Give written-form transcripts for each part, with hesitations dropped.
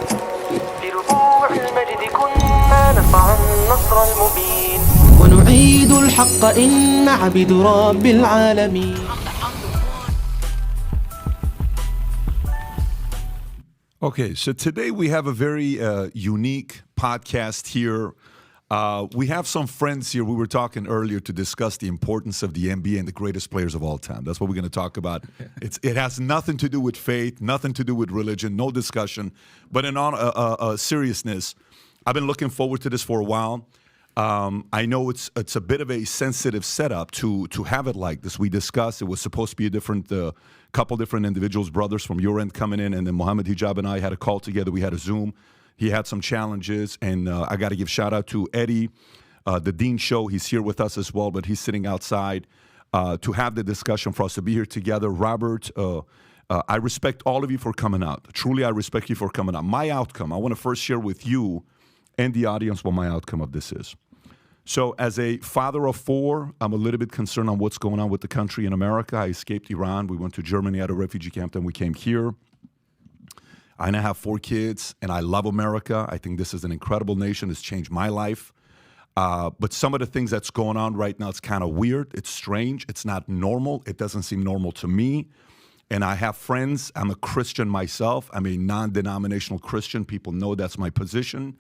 في ربوع المجد كنا نرفع النصر المبين ونعيد الحق إن عبد رب العالمين. Okay, so today we have a very unique podcast here. We have some friends here. We were talking earlier to discuss the importance of the NBA and the greatest players of all time. That's what we're going to talk about. It has nothing to do with faith, nothing to do with religion, no discussion. But in all seriousness, I've been looking forward to this for a while. I know it's a bit of a sensitive setup to have it like this. We discussed it was supposed to be a different couple different individuals, brothers from your end coming in, and then Mohammed Hijab and I had a call together. We had a Zoom. He had some challenges, and I got to give shout out to Eddie, the Dean Show. He's here with us as well, but he's sitting outside to have the discussion for us to be here together. Robert, I respect all of you for coming out. Truly, I respect you for coming out. My outcome, I want to first share with you and the audience what my outcome of this is. So as a father of four, I'm a little bit concerned on what's going on with the country in America. I escaped Iran. We went to Germany at a refugee camp, then we came here. I now have 4 kids, and I love America. I think this is an incredible nation. It's changed my life. But some of the things that's going on right now, it's kind of weird. It's strange. It's not normal. It doesn't seem normal to me. And I have friends. I'm a Christian myself. I'm a non-denominational Christian. People know that's my position.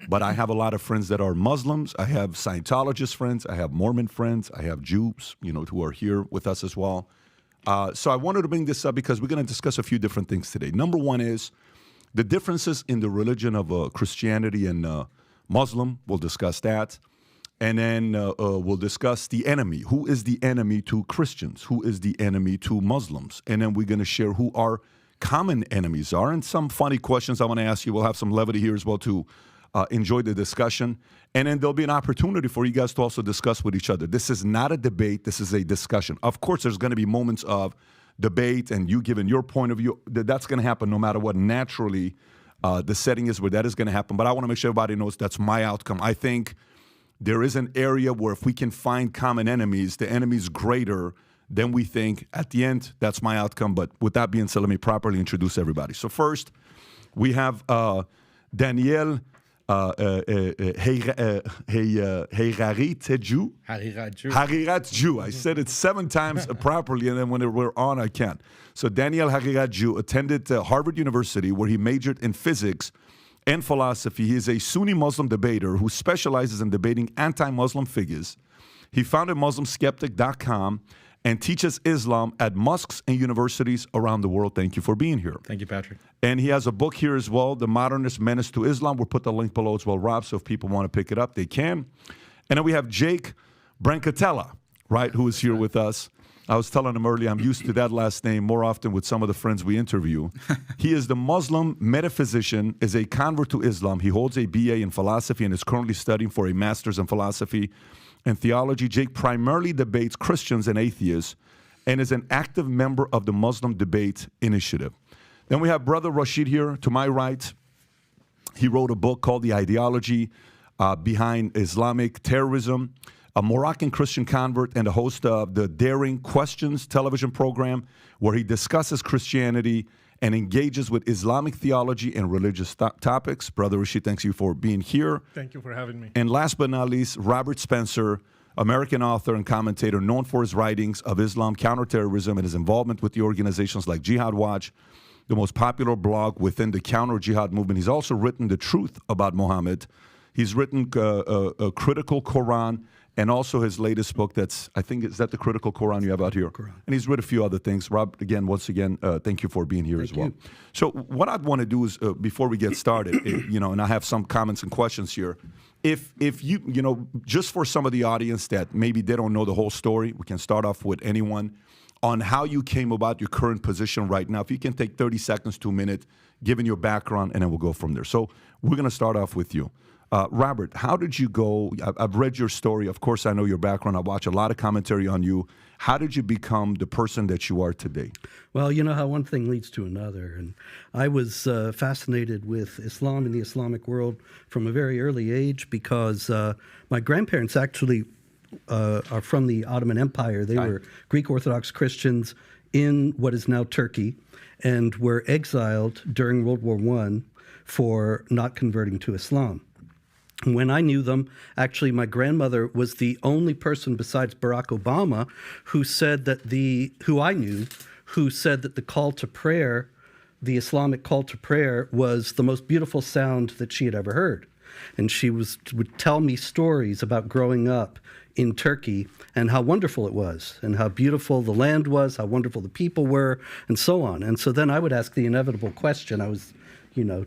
But I have a lot of friends that are Muslims. I have Scientologist friends. I have Mormon friends. I have Jews, who are here with us as well. So I wanted to bring this up because we're going to discuss a few different things today. Number one is the differences in the religion of Christianity and Muslim. We'll discuss that. And then we'll discuss the enemy. Who is the enemy to Christians? Who is the enemy to Muslims? And then we're going to share who our common enemies are. And some funny questions I want to ask you. We'll have some levity here as well to enjoy the discussion. And then there'll be an opportunity for you guys to also discuss with each other. This is not a debate. This is a discussion. Of course, there's going to be moments of debate and you giving your point of view. That's going to happen no matter what. Naturally, the setting is where that is going to happen. But I want to make sure everybody knows that's my outcome. I think there is an area where if we can find common enemies, the enemy's greater than we think. At the end, that's my outcome. But with that being said, let me properly introduce everybody. So first, we have Daniel Hariratju. I said it 7 times properly, and then when we're on, I can't. So Daniel Hariratju attended Harvard University, where he majored in physics and philosophy. He is a Sunni Muslim debater who specializes in debating anti-Muslim figures. He founded MuslimSkeptic.com and teaches Islam at mosques and universities around the world. Thank you for being here. Thank you, Patrick. And he has a book here as well, The Modernist Menace to Islam. We'll put the link below as well, Rob, so if people want to pick it up, they can. And then we have Jake Brancatella, right, who is here with us. I was telling him earlier, I'm used to that last name more often with some of the friends we interview. He is the Muslim metaphysician, is a convert to Islam. He holds a BA in philosophy and is currently studying for a master's in philosophy and theology. Jake primarily debates Christians and atheists and is an active member of the Muslim Debate Initiative. Then we have Brother Rashid here to my right. He wrote a book called The Ideology Behind Islamic Terrorism, a Moroccan Christian convert and a host of the Daring Questions television program, where he discusses Christianity and engages with Islamic theology and religious topics. Brother Rashid, thanks you for being here. Thank you for having me. And last but not least, Robert Spencer, American author and commentator known for his writings of Islam, counterterrorism, and his involvement with the organizations like Jihad Watch, the most popular blog within the counter-jihad movement. He's also written The Truth About Muhammad. He's written a Critical Quran, and also his latest book that's, I think, is that the Critical Quran you have out here? Quran. And he's written a few other things. Rob, again, once again, thank you for being here as well. So what I'd want to do is, before we get started, and I have some comments and questions here, if you, just for some of the audience that maybe they don't know the whole story, we can start off with anyone on how you came about your current position right now. If you can take 30 seconds to a minute, giving your background, and then we'll go from there. So we're going to start off with you. Robert, how did you go? I've read your story. Of course, I know your background. I watch a lot of commentary on you. How did you become the person that you are today? Well, you know how one thing leads to another. And I was fascinated with Islam and the Islamic world from a very early age because my grandparents actually are from the Ottoman Empire. They were Greek Orthodox Christians in what is now Turkey. and were exiled during World War I for not converting to Islam. When I knew them, actually, my grandmother was the only person besides Barack Obama who said that who I knew, who said that the call to prayer, the Islamic call to prayer, was the most beautiful sound that she had ever heard. And she would tell me stories about growing up in Turkey and how wonderful it was and how beautiful the land was, how wonderful the people were, and so on. And so then I would ask the inevitable question. I was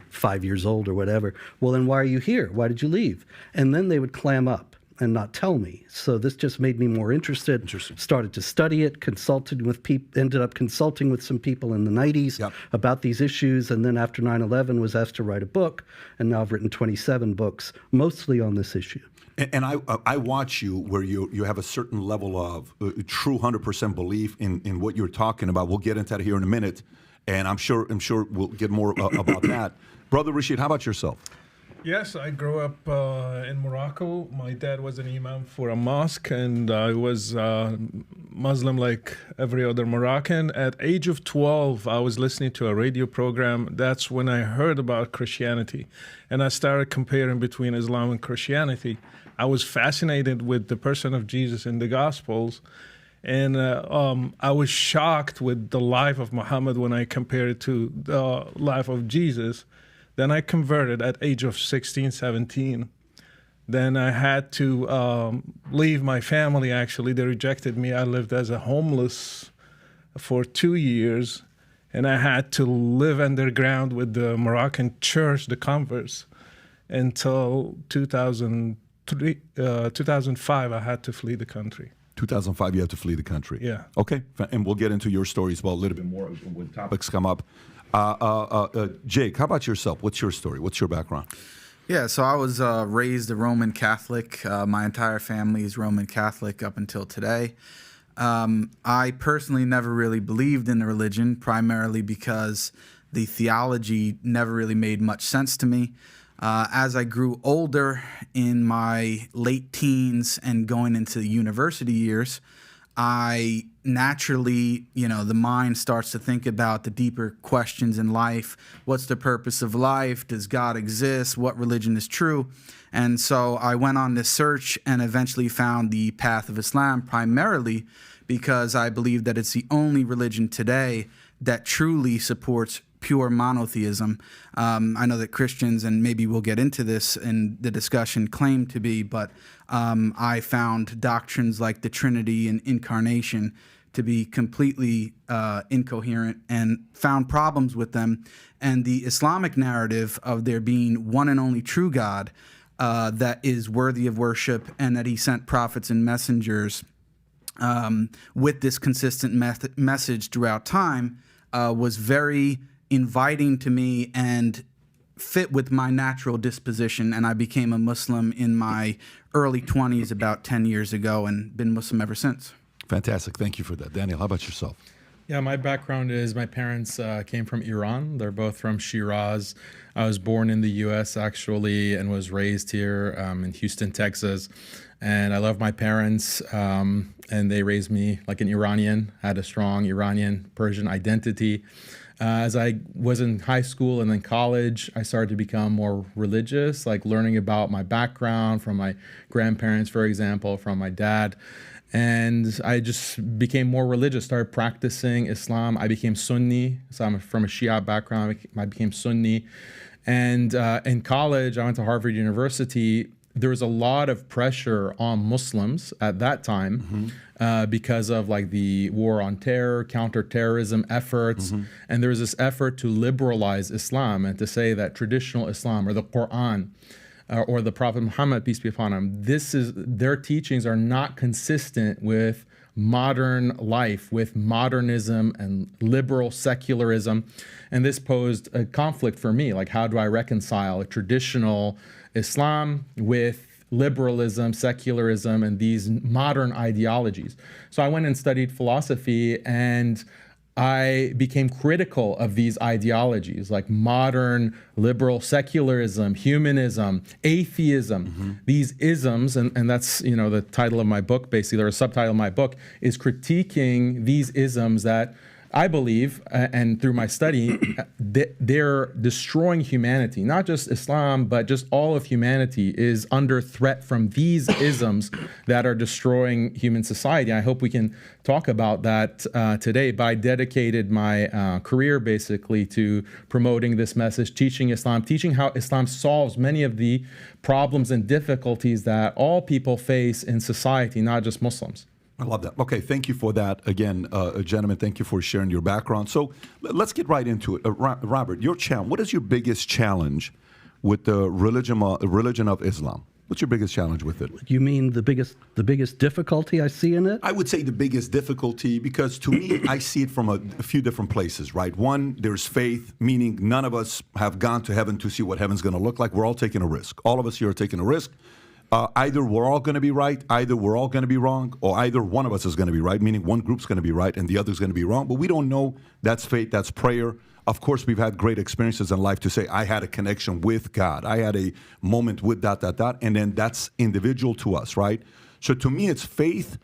5 years old or whatever. Well, then why are you here? Why did you leave? And then they would clam up and not tell me. So this just made me more interested. Started to study it, consulted with people, ended up consulting with some people in the 90s about these issues. And then after 9/11 was asked to write a book. And now I've written 27 books, mostly on this issue. And I watch you where you have a certain level of true 100% belief in what you're talking about. We'll get into that here in a minute. And I'm sure we'll get more about that. Brother Rashid, how about yourself? Yes, I grew up in Morocco. My dad was an imam for a mosque, and I was Muslim like every other Moroccan. At age of 12, I was listening to a radio program. That's when I heard about Christianity, and I started comparing between Islam and Christianity. I was fascinated with the person of Jesus in the Gospels. And I was shocked with the life of Muhammad when I compared it to the life of Jesus. Then I converted at age of 16, 17. Then I had to leave my family, actually. They rejected me. I lived as a homeless for 2 years. And I had to live underground with the Moroccan church, the converts, until 2005, I had to flee the country. 2005, you have to flee the country. Yeah. Okay, and we'll get into your story as well a little bit more when topics come up. Jake, how about yourself? What's your story? What's your background? Yeah, so I was raised a Roman Catholic. My entire family is Roman Catholic up until today. I personally never really believed in the religion, primarily because the theology never really made much sense to me. As I grew older in my late teens and going into the university years, I naturally, the mind starts to think about the deeper questions in life. What's the purpose of life? Does God exist? What religion is true? And so I went on this search and eventually found the path of Islam, primarily because I believe that it's the only religion today that truly supports pure monotheism. I know that Christians, and maybe we'll get into this in the discussion, claim to be, but I found doctrines like the Trinity and incarnation to be completely incoherent and found problems with them. And the Islamic narrative of there being one and only true God that is worthy of worship and that he sent prophets and messengers with this consistent message throughout time was very inviting to me and fit with my natural disposition, and I became a Muslim in my early 20s about 10 years ago and been Muslim ever since. Fantastic. Thank you for that. Daniel, how about yourself? Yeah, my background is my parents came from Iran. They're both from Shiraz. I was born in the U.S. actually and was raised here in Houston, Texas. And I love my parents, and they raised me like an Iranian, had a strong Iranian Persian identity. As I was in high school and then college, I started to become more religious, like learning about my background from my grandparents, for example, from my dad. And I just became more religious, started practicing Islam. I became Sunni, so I'm from a Shia background. I became Sunni. And in college, I went to Harvard University. There was a lot of pressure on Muslims at that time because of like the war on terror, counterterrorism efforts. And there was this effort to liberalize Islam and to say that traditional Islam or the Quran or the Prophet Muhammad, peace be upon him, their teachings are not consistent with modern life, with modernism and liberal secularism. And this posed a conflict for me. Like, how do I reconcile a traditional Islam with liberalism, secularism, and these modern ideologies? So I went and studied philosophy, and I became critical of these ideologies like modern liberal secularism, humanism, atheism, these isms, and that's, the title of my book, basically, or a subtitle of my book, is critiquing these isms that I believe, and through my study, they're destroying humanity. Not just Islam, but just all of humanity is under threat from these isms that are destroying human society. I hope we can talk about that today. But I dedicated my career basically to promoting this message, teaching Islam, teaching how Islam solves many of the problems and difficulties that all people face in society, not just Muslims. I love that. Okay, thank you for that. Again, gentlemen, thank you for sharing your background. So let's get right into it. Robert, your challenge. What is your biggest challenge with the religion of Islam? What's your biggest challenge with it? You mean the biggest difficulty I see in it? I would say the biggest difficulty, because to me, I see it from a few different places, right? One, there's faith, meaning none of us have gone to heaven to see what heaven's going to look like. We're all taking a risk. All of us here are taking a risk. Either we're all going to be right, either we're all going to be wrong, or either one of us is going to be right, meaning one group's going to be right and the other's going to be wrong. But we don't know. That's faith, that's prayer. Of course, we've had great experiences in life to say, I had a connection with God. I had a moment with ... And then that's individual to us, right? So to me, it's faith,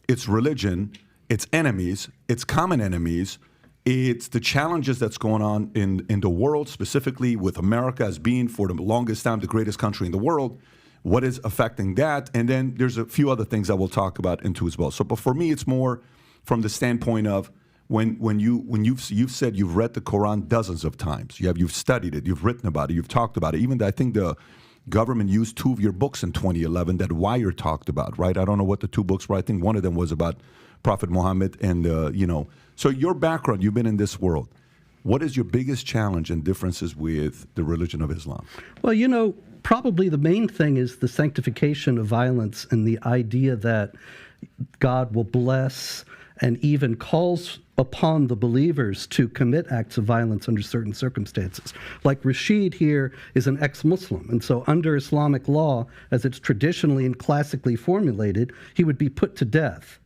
it's religion, it's enemies, it's common enemies. It's the challenges that's going on in the world, specifically with America as being, for the longest time, the greatest country in the world. What is affecting that? And then there's a few other things that we'll talk about into as well. So, but for me, it's more from the standpoint of when you've said you've read the Quran dozens of times. You've studied it, you've written about it, you've talked about it. Even I think the government used 2 of your books in 2011 that Wire talked about, right? I don't know what the 2 books were. I think one of them was about Prophet Muhammad, and So your background, you've been in this world. What is your biggest challenge and differences with the religion of Islam? Well, probably the main thing is the sanctification of violence and the idea that God will bless and even calls upon the believers to commit acts of violence under certain circumstances. Like Rashid here is an ex-Muslim, and so under Islamic law, as it's traditionally and classically formulated, he would be put to death.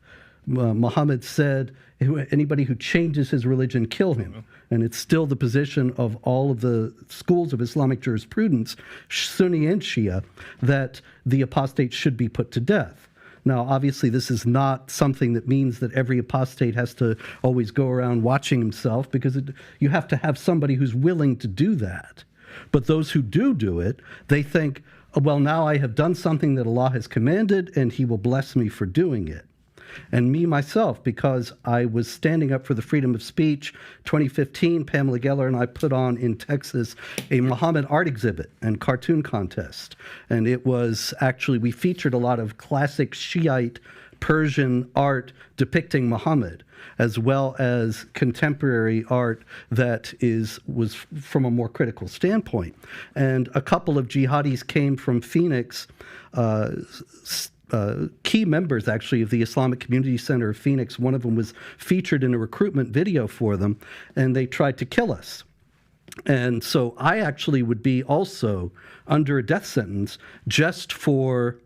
Muhammad said, anybody who changes his religion, kill him. And it's still the position of all of the schools of Islamic jurisprudence, Sunni and Shia, that the apostate should be put to death. Now, obviously, this is not something that means that every apostate has to always go around watching himself, because you have to have somebody who's willing to do that. But those who do it, they think, well, now I have done something that Allah has commanded, and He will bless me for doing it. And me, myself, because I was standing up for the freedom of speech, 2015, Pamela Geller and I put on in Texas a Muhammad art exhibit and cartoon contest. And it was actually, we featured a lot of classic Shiite Persian art depicting Muhammad, as well as contemporary art that was from a more critical standpoint. And a couple of jihadis came from Phoenix, key members, actually, of the Islamic Community Center of Phoenix. One of them was featured in a recruitment video for them, and they tried to kill us. And so I actually would be also under a death sentence just for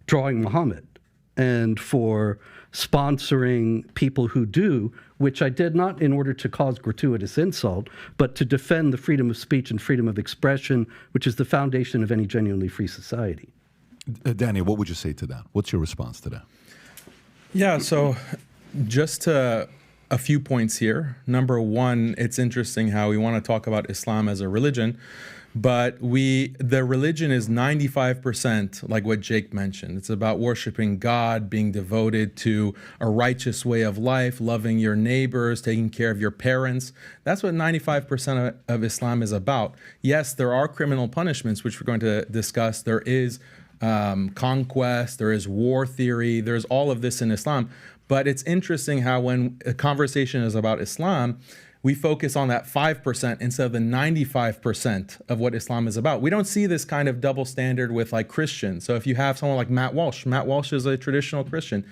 drawing Muhammad and for sponsoring people who do, which I did not in order to cause gratuitous insult, but to defend the freedom of speech and freedom of expression, which is the foundation of any genuinely free society. Danny, what would you say to that? What's your response to that? Yeah, so just a few points here. Number one, it's interesting how we want to talk about Islam as a religion, but the religion is 95%, like what Jake mentioned. It's about worshiping God, being devoted to a righteous way of life, loving your neighbors, taking care of your parents. That's what 95% of Islam is about. Yes, there are criminal punishments, which we're going to discuss. There is conquest, there is war theory, there's all of this in Islam. But it's interesting how when a conversation is about Islam, we focus on that 5% instead of the 95% of what Islam is about. We don't see this kind of double standard with like Christians. So if you have someone like Matt Walsh is a traditional Christian.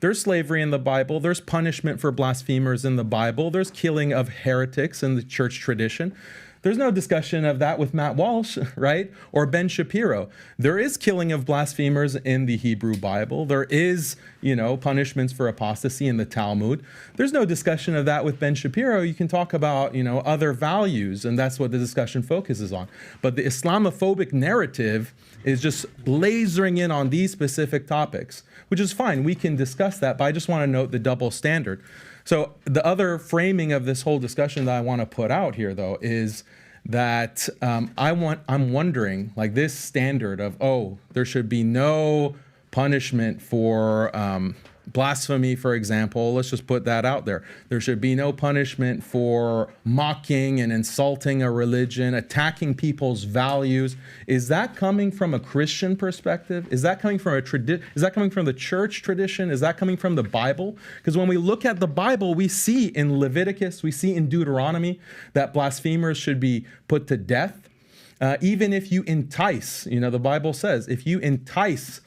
There's slavery in the Bible, there's punishment for blasphemers in the Bible, there's killing of heretics in the church tradition. There's no discussion of that with Matt Walsh, right? Or Ben Shapiro. There is killing of blasphemers in the Hebrew Bible. There is, punishments for apostasy in the Talmud. There's no discussion of that with Ben Shapiro. You can talk about, other values, and that's what the discussion focuses on. But the Islamophobic narrative is just lasering in on these specific topics, which is fine. We can discuss that, but I just want to note the double standard. So the other framing of this whole discussion that I want to put out here, though, is that I'm wondering, like, this standard of, there should be no punishment for blasphemy, for example. Let's just put that out there. There should be no punishment for mocking and insulting a religion, attacking people's values. Is that coming from a Christian perspective? Is that coming from is that coming from the church tradition? Is that coming from the Bible? Because when we look at the Bible, we see in Leviticus, we see in Deuteronomy that blasphemers should be put to death. Even if you entice, the Bible says, if you entice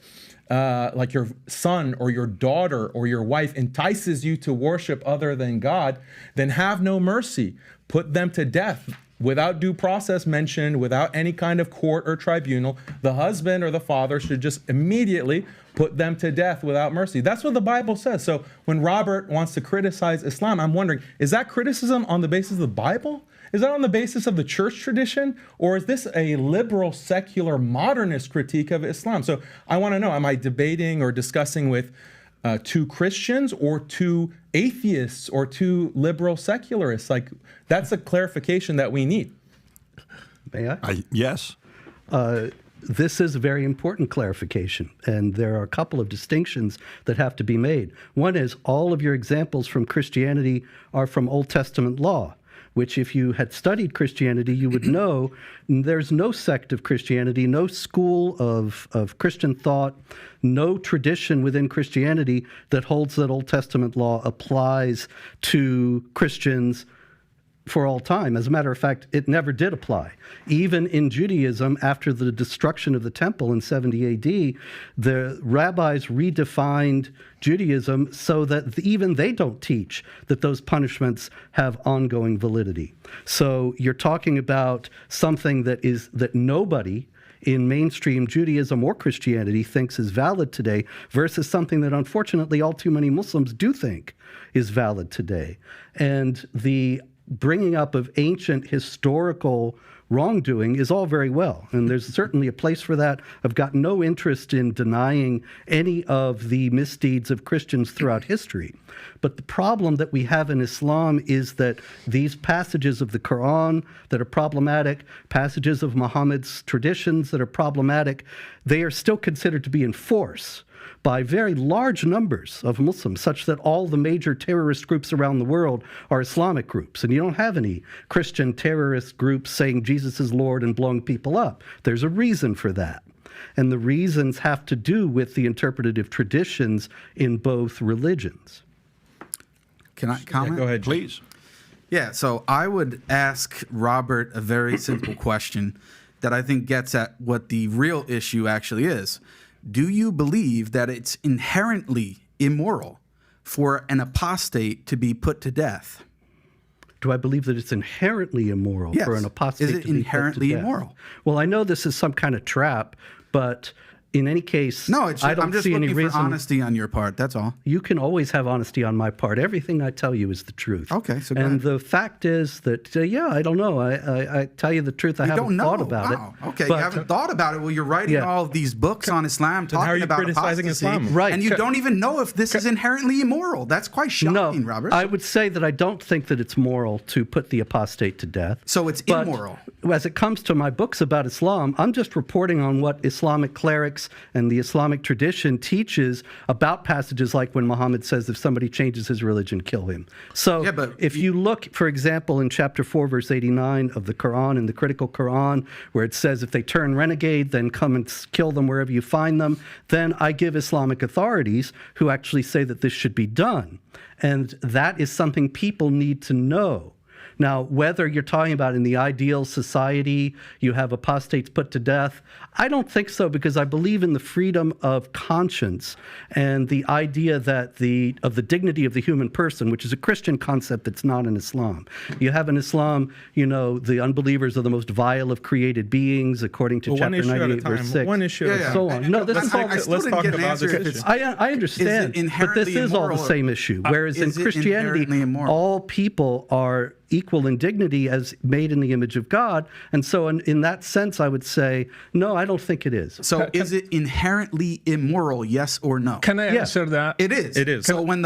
like your son or your daughter or your wife entices you to worship other than God, then have no mercy. Put them to death without due process mentioned, without any kind of court or tribunal. The husband or the father should just immediately put them to death without mercy. That's what the Bible says. So when Robert wants to criticize Islam, I'm wondering, is that criticism on the basis of the Bible? Is that on the basis of the church tradition? Or is this a liberal, secular, modernist critique of Islam? So I want to know, am I debating or discussing with two Christians or two atheists or two liberal secularists? Like, that's a clarification that we need. May I? Yes. This is a very important clarification, and there are a couple of distinctions that have to be made. One is all of your examples from Christianity are from Old Testament law, which if you had studied Christianity, you would know there's no sect of Christianity, no school of Christian thought, no tradition within Christianity that holds that Old Testament law applies to Christians for all time. As a matter of fact, it never did apply. Even in Judaism, after the destruction of the temple in 70 AD, the rabbis redefined Judaism so that even they don't teach that those punishments have ongoing validity. So you're talking about something that nobody in mainstream Judaism or Christianity thinks is valid today versus something that unfortunately all too many Muslims do think is valid today. And the bringing up of ancient historical wrongdoing is all very well, and there's certainly a place for that. I've got no interest in denying any of the misdeeds of Christians throughout history. But the problem that we have in Islam is that these passages of the Quran that are problematic, passages of Muhammad's traditions that are problematic, they are still considered to be in force by very large numbers of Muslims, such that all the major terrorist groups around the world are Islamic groups. And you don't have any Christian terrorist groups saying Jesus is Lord and blowing people up. There's a reason for that. And the reasons have to do with the interpretative traditions in both religions. Can I comment? Yeah, go ahead, Please. Yeah, so I would ask Robert a very simple question that I think gets at what the real issue actually is. Do you believe that it's inherently immoral for an apostate to be put to death? Do I believe that it's inherently immoral for an apostate to be put to death? Is it inherently immoral? Well, I know this is some kind of trap, but in any case, No, I don't I'm just see any looking reason. for honesty on your part. That's all. You can always have honesty on my part. Everything I tell you is the truth. Okay, so go and ahead. the fact is that, I don't know. I tell you the truth. I You haven't don't know. thought about Wow. it. Okay, But- you haven't thought about it. Well, you're writing Yeah. all of these books on Islam how are talking you about criticizing apostasy, Islam? Right. and you don't even know if this is inherently immoral. That's quite shocking, Robert. I would say that I don't think that it's moral to put the apostate to death. So it's But immoral. As it comes to my books about Islam, I'm just reporting on what Islamic clerics and the Islamic tradition teaches about passages like when Muhammad says if somebody changes his religion, kill him. So Yeah, but if you look, for example, in chapter 4, verse 89 of the Quran, in the critical Quran, where it says if they turn renegade, then come and kill them wherever you find them, then I give Islamic authorities who actually say that this should be done. And that is something people need to know. Now, whether you're talking about in the ideal society, you have apostates put to death, I don't think so, because I believe in the freedom of conscience and the idea that of the dignity of the human person, which is a Christian concept that's not in Islam. You have in Islam, the unbelievers are the most vile of created beings, according to Well, one chapter issue at a 98, verse time. 6. One issue at a time. So on. No, this is all. I still let's didn't talk get an about answer this if issue. it's I understand, but this inherently is all the immoral? same issue. Whereas in Is it Christianity, inherently immoral? all people are equal in dignity as made in the image of God. And so in that sense, I would say, no, I don't think it is. So is it inherently immoral, yes or no? Can I answer that? It is. It is. So when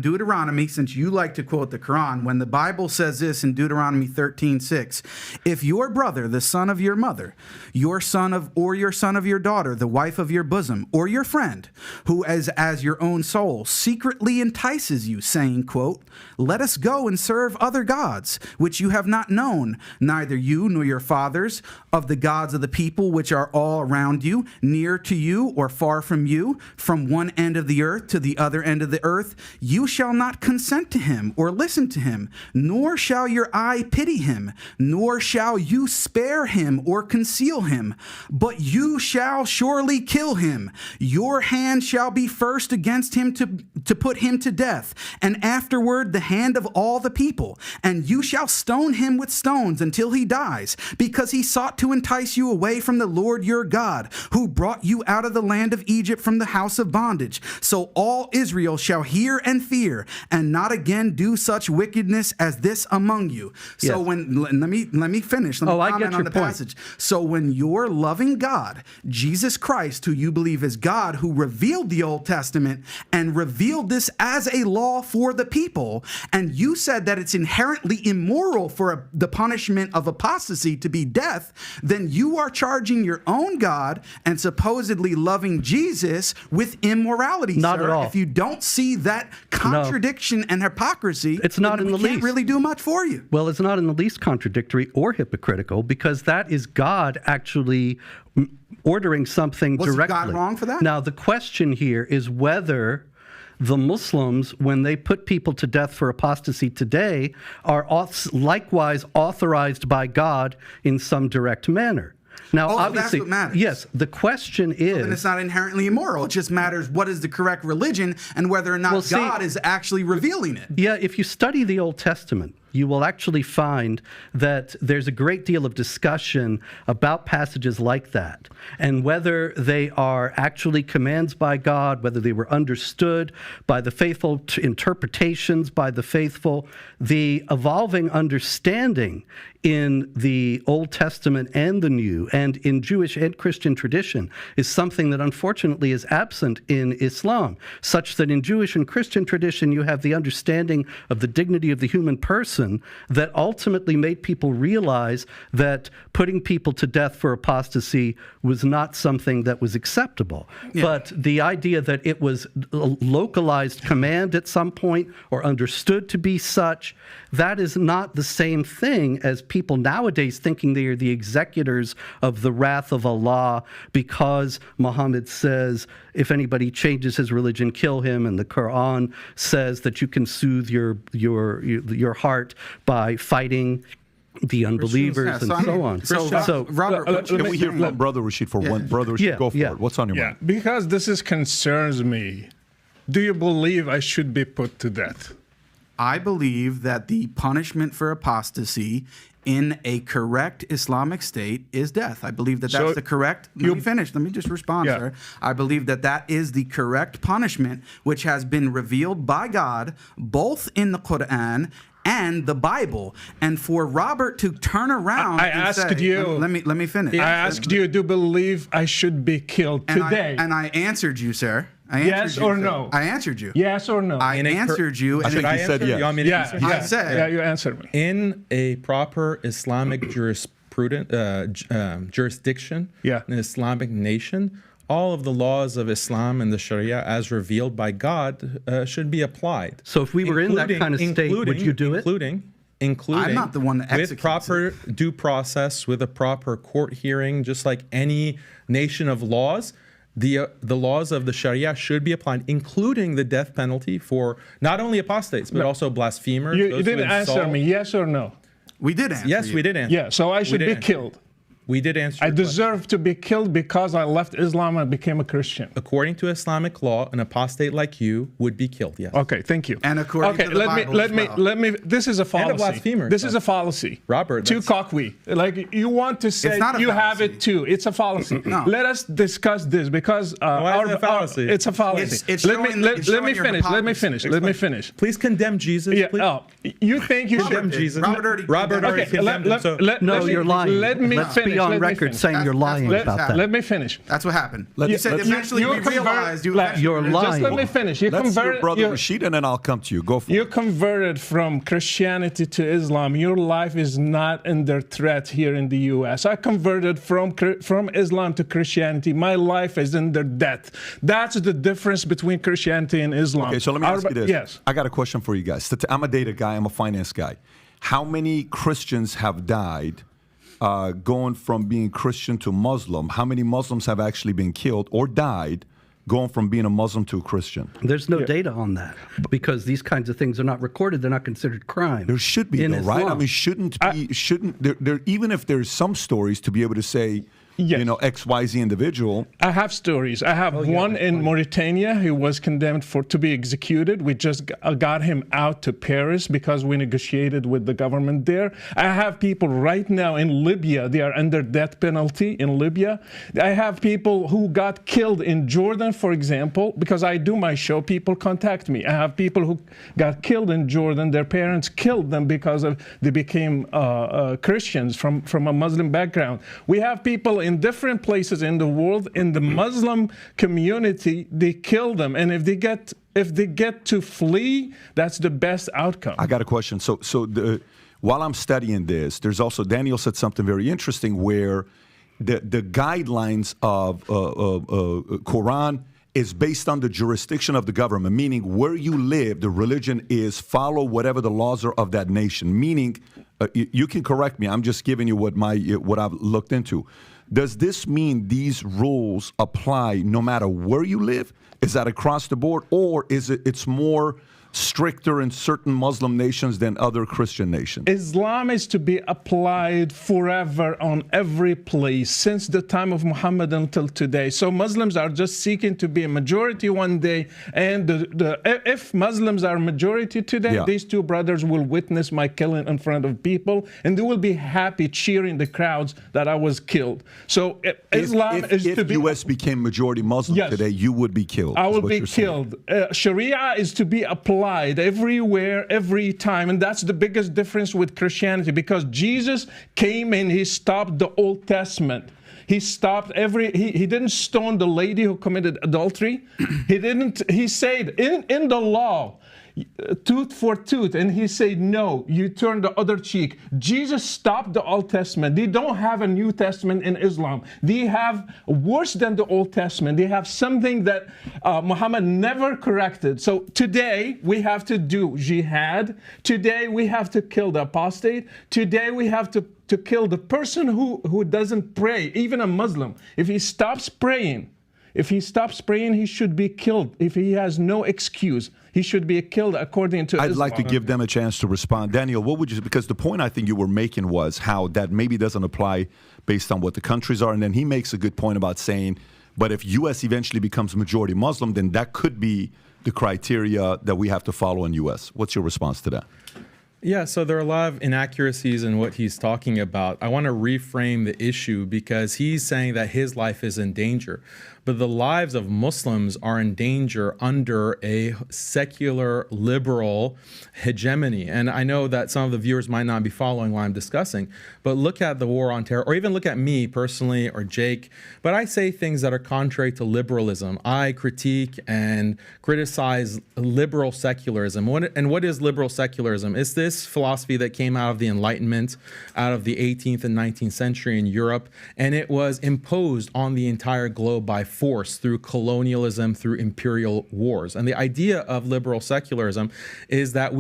Deuteronomy, since you like to quote the Quran, when the Bible says this in Deuteronomy 13:6, if your brother, the son of your mother, your son of your daughter, the wife of your bosom, or your friend, who as your own soul secretly entices you, saying, quote, let us go and serve other gods, which you have not known, neither you nor your fathers, of the gods of the people which are all around you, near to you or far from you, from one end of the earth to the other end of the earth, you shall not consent to him or listen to him, nor shall your eye pity him, nor shall you spare him or conceal him, but you shall surely kill him. Your hand shall be first against him to put him to death, and afterward the hand of all the people, and you shall stone him with stones until he dies, because he sought to entice you away from the Lord your God, who brought you out of the land of Egypt from the house of bondage. So all Israel shall hear and fear, and not again do such wickedness as this among you. So let me finish. Let me I comment get your on the point. passage. So when your loving God, Jesus Christ, who you believe is God, who revealed the Old Testament and revealed this as a law for the people, and you said that it's inherently immoral for the punishment of apostasy to be death, then you are charging your own God and supposedly loving Jesus with immorality, Not sir. at all. If you don't see that contradiction and hypocrisy, It's not then in we the can't least. really do much for you. Well, it's not in the least contradictory or hypocritical, because that is God actually ordering something Was directly. God wrong for that? Now, the question here is whether the Muslims, when they put people to death for apostasy today, are likewise authorized by God in some direct manner. Now, Oh, obviously, that's what matters. yes, the question is... And it's not inherently immoral. It just matters what is the correct religion and whether or not Well, see- God is actually revealing it. Yeah, if you study the Old Testament, you will actually find that there's a great deal of discussion about passages like that, and whether they are actually commands by God, whether they were understood by the faithful, interpretations by the faithful. The evolving understanding in the Old Testament and the New, and in Jewish and Christian tradition, is something that unfortunately is absent in Islam, such that in Jewish and Christian tradition you have the understanding of the dignity of the human person that ultimately made people realize that putting people to death for apostasy was not something that was acceptable. Yeah. But the idea that it was a localized command at some point or understood to be such, that is not the same thing as people nowadays thinking they are the executors of the wrath of Allah because Muhammad says if anybody changes his religion, kill him, and the Quran says that you can soothe your heart by fighting the unbelievers and so on. So Robert, can we hear from Brother Rashid for one? Brother Rashid, go for it. What's on your mind? Because this concerns me. Do you believe I should be put to death? I believe that the punishment for apostasy in a correct Islamic state is death. I believe that that's the correct... Let me finish. Let me just respond, sir. I believe that that is the correct punishment which has been revealed by God both in the Quran and the Bible. And for Robert to turn around I asked you... Let me finish. I asked you, do you believe I should be killed today? And I answered you, sir. Yes or no? I answered you. Yes or no? I answered you. I think he said yes. You want me to answer? I said. Yeah, you answered me. In a proper Islamic jurisdiction, an Islamic nation, all of the laws of Islam and the Sharia as revealed by God should be applied. So if we were in that kind of state, would you do it? Including I'm not the one that with proper due process, with a proper court hearing, just like any nation of laws. The laws of the Sharia should be applied, including the death penalty for not only apostates, but also blasphemers. You didn't answer me, yes or no? We did answer Yes, you. we did answer. Yeah, so I should be killed. We did answer I your question. deserve to be killed because I left Islam and became a Christian. According to Islamic law, an apostate like you would be killed, yes. Okay, thank you. And according to the Bible as well. let me. This is a fallacy. blasphemer. This is a fallacy. Robert, too cocky. Like you want to say not a you have fallacy. it too. It's a fallacy. No. Let us discuss this because Why is it a fallacy? it's a fallacy. It's let me showing- let, it's let me showing your finish. Let me hypocrisy. finish. Let me finish. Please condemn Jesus. Yeah. please. Oh, you think you Condemn should? Jesus. Robert already Okay, condemned him. So No, me- you're lying. Let me Let's finish. be on let me record finish. saying you're That's lying what about happened. that. Let me finish. That's what happened. Let- You said let's- eventually you we convert- realized you let- You're eventually- lying. Just let me finish. You Let's hear converted. Brother Rashid, and then I'll come to you. Go for You it. converted from Christianity to Islam. Your life is not under threat here in the U.S. I converted from Islam to Christianity. My life is under death. That's the difference between Christianity and Islam. Okay, so let me ask you this. Yes. I got a question for you guys. I'm a data guy. I'm a finance guy. How many Christians have died going from being Christian to Muslim? How many Muslims have actually been killed or died going from being a Muslim to a Christian? There's no data on that because these kinds of things are not recorded. They're not considered crime. There should be, in though, right? I Islam. mean, shouldn't there even if there's some stories to be able to say, Yes. you know, XYZ individual. I have stories. I have one in Mauritania who was condemned to be executed. We just got him out to Paris because we negotiated with the government there. I have people right now in Libya. They are under death penalty in Libya. I have people who got killed in Jordan, for example, because I do my show. People contact me. I have people who got killed in Jordan. Their parents killed them because they became Christians from a Muslim background. We have people in different places in the world, in the Muslim community, they kill them, and if they get to flee, that's the best outcome. I got a question. While I'm studying this, there's also Daniel said something very interesting where the guidelines of Quran is based on the jurisdiction of the government, meaning where you live, the religion is follow whatever the laws are of that nation. Meaning, you can correct me. I'm just giving you what I've looked into. Does this mean these rules apply no matter where you live? Is that across the board, or is it's more stricter in certain Muslim nations than other Christian nations? Islam is to be applied forever on every place since the time of Muhammad until today. So Muslims are just seeking to be a majority one day, and if Muslims are majority today, these two brothers will witness my killing in front of people, and they will be happy cheering the crowds that I was killed. So Islam is to be. If U.S. became majority Muslim today, you would be killed. I will be killed. Sharia is to be applied everywhere, every time, and that's the biggest difference with Christianity, because Jesus came and he stopped the Old Testament. He stopped he didn't stone the lady who committed adultery. He said in the law, tooth for tooth, and he said, no, you turn the other cheek. Jesus stopped the Old Testament. They don't have a New Testament in Islam. They have worse than the Old Testament. They have something that Muhammad never corrected. So today we have to do jihad. Today we have to kill the apostate. Today we have to kill the person who doesn't pray, even a Muslim. If he stops praying, he should be killed. If he has no excuse, he should be killed according to Islam. I'd like to give them a chance to respond. Daniel, what would you, because the point I think you were making was how that maybe doesn't apply based on what the countries are. And then he makes a good point about saying, but if U.S. eventually becomes majority Muslim, then that could be the criteria that we have to follow in U.S. What's your response to that? Yeah, so there are a lot of inaccuracies in what he's talking about. I want to reframe the issue because he's saying that his life is in danger. But the lives of Muslims are in danger under a secular, liberal hegemony. And I know that some of the viewers might not be following what I'm discussing, but look at the war on terror, or even look at me personally or Jake. But I say things that are contrary to liberalism. I critique and criticize liberal secularism. And what is liberal secularism? It's this philosophy that came out of the Enlightenment, out of the 18th and 19th century in Europe, and it was imposed on the entire globe by force through colonialism, through imperial wars. And the idea of liberal secularism is that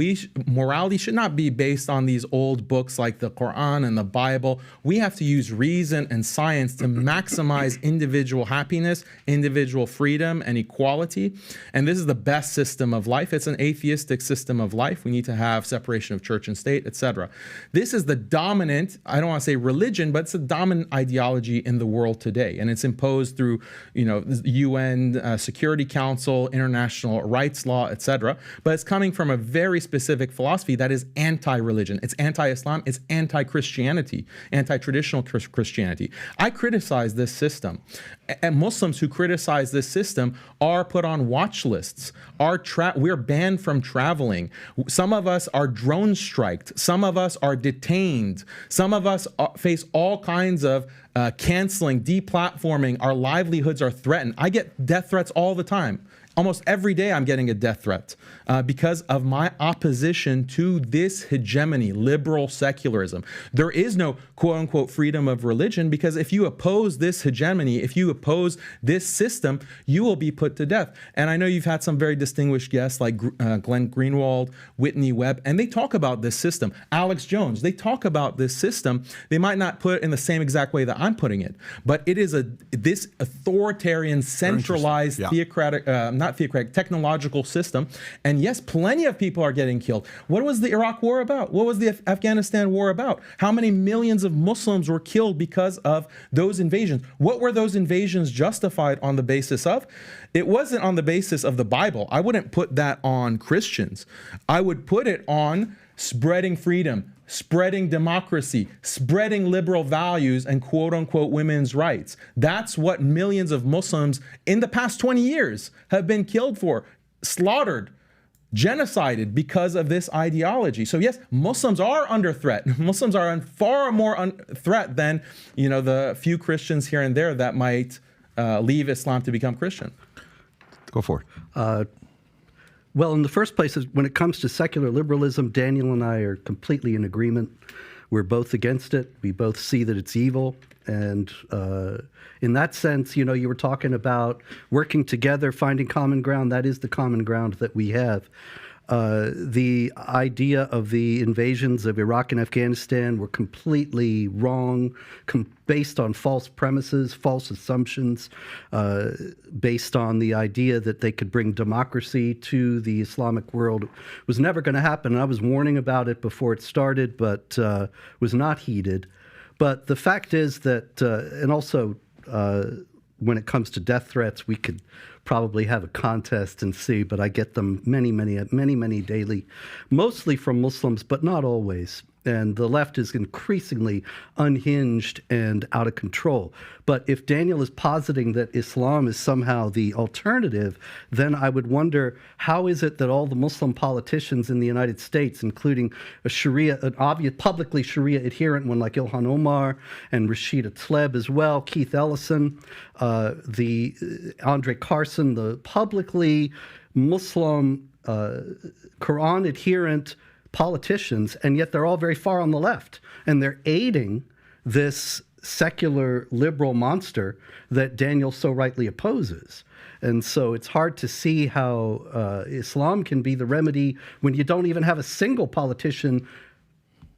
morality should not be based on these old books like the Quran and the Bible. We have to use reason and science to maximize individual happiness, individual freedom, and equality. And this is the best system of life. It's an atheistic system of life. We need to have separation of church and state, etc. This is the dominant, I don't want to say religion, but it's a dominant ideology in the world today. And it's imposed through, the UN Security Council, international rights law, etc. But it's coming from a very specific philosophy that is anti-religion. It's anti-Islam. It's anti-Christianity, anti-traditional Christianity. I criticize this system. And Muslims who criticize this system are put on watch lists. We're banned from traveling. Some of us are drone striked. Some of us are detained. Some of us face all kinds of canceling, deplatforming. Our livelihoods are threatened. I get death threats all the time. Almost every day I'm getting a death threat because of my opposition to this hegemony, liberal secularism. There is no quote unquote freedom of religion because if you oppose this hegemony, if you oppose this system, you will be put to death. And I know you've had some very distinguished guests like Glenn Greenwald, Whitney Webb, and they talk about this system. Alex Jones, they talk about this system. They might not put it in the same exact way that I'm putting it, but it is this authoritarian, centralized, technological system. And yes, plenty of people are getting killed. What was the Iraq war about? What was the Afghanistan war about? How many millions of Muslims were killed because of those invasions? What were those invasions justified on the basis of? It wasn't on the basis of the Bible. I wouldn't put that on Christians. I would put it on spreading freedom, spreading democracy, spreading liberal values and quote unquote women's rights. That's what millions of Muslims in the past 20 years have been killed for, slaughtered, genocided because of this ideology. So yes, Muslims are under threat. Muslims are far more threat than, the few Christians here and there that might leave Islam to become Christian. Go for it. Well, in the first place, when it comes to secular liberalism, Daniel and I are completely in agreement. We're both against it. We both see that it's evil. And in that sense, you were talking about working together, finding common ground. That is the common ground that we have. The idea of the invasions of Iraq and Afghanistan were completely wrong, based on false premises, false assumptions, based on the idea that they could bring democracy to the Islamic world. It was never going to happen. And I was warning about it before it started, but was not heeded. But the fact is that, and also when it comes to death threats, we could probably have a contest and see, but I get them many daily, mostly from Muslims, but not always. And the left is increasingly unhinged and out of control. But if Daniel is positing that Islam is somehow the alternative, then I would wonder, how is it that all the Muslim politicians in the United States, including an obvious publicly Sharia adherent one like Ilhan Omar and Rashida Tlaib as well, Keith Ellison, the Andre Carson, the publicly Muslim Quran adherent politicians, and yet they're all very far on the left, and they're aiding this secular liberal monster that Daniel so rightly opposes. And so it's hard to see how Islam can be the remedy when you don't even have a single politician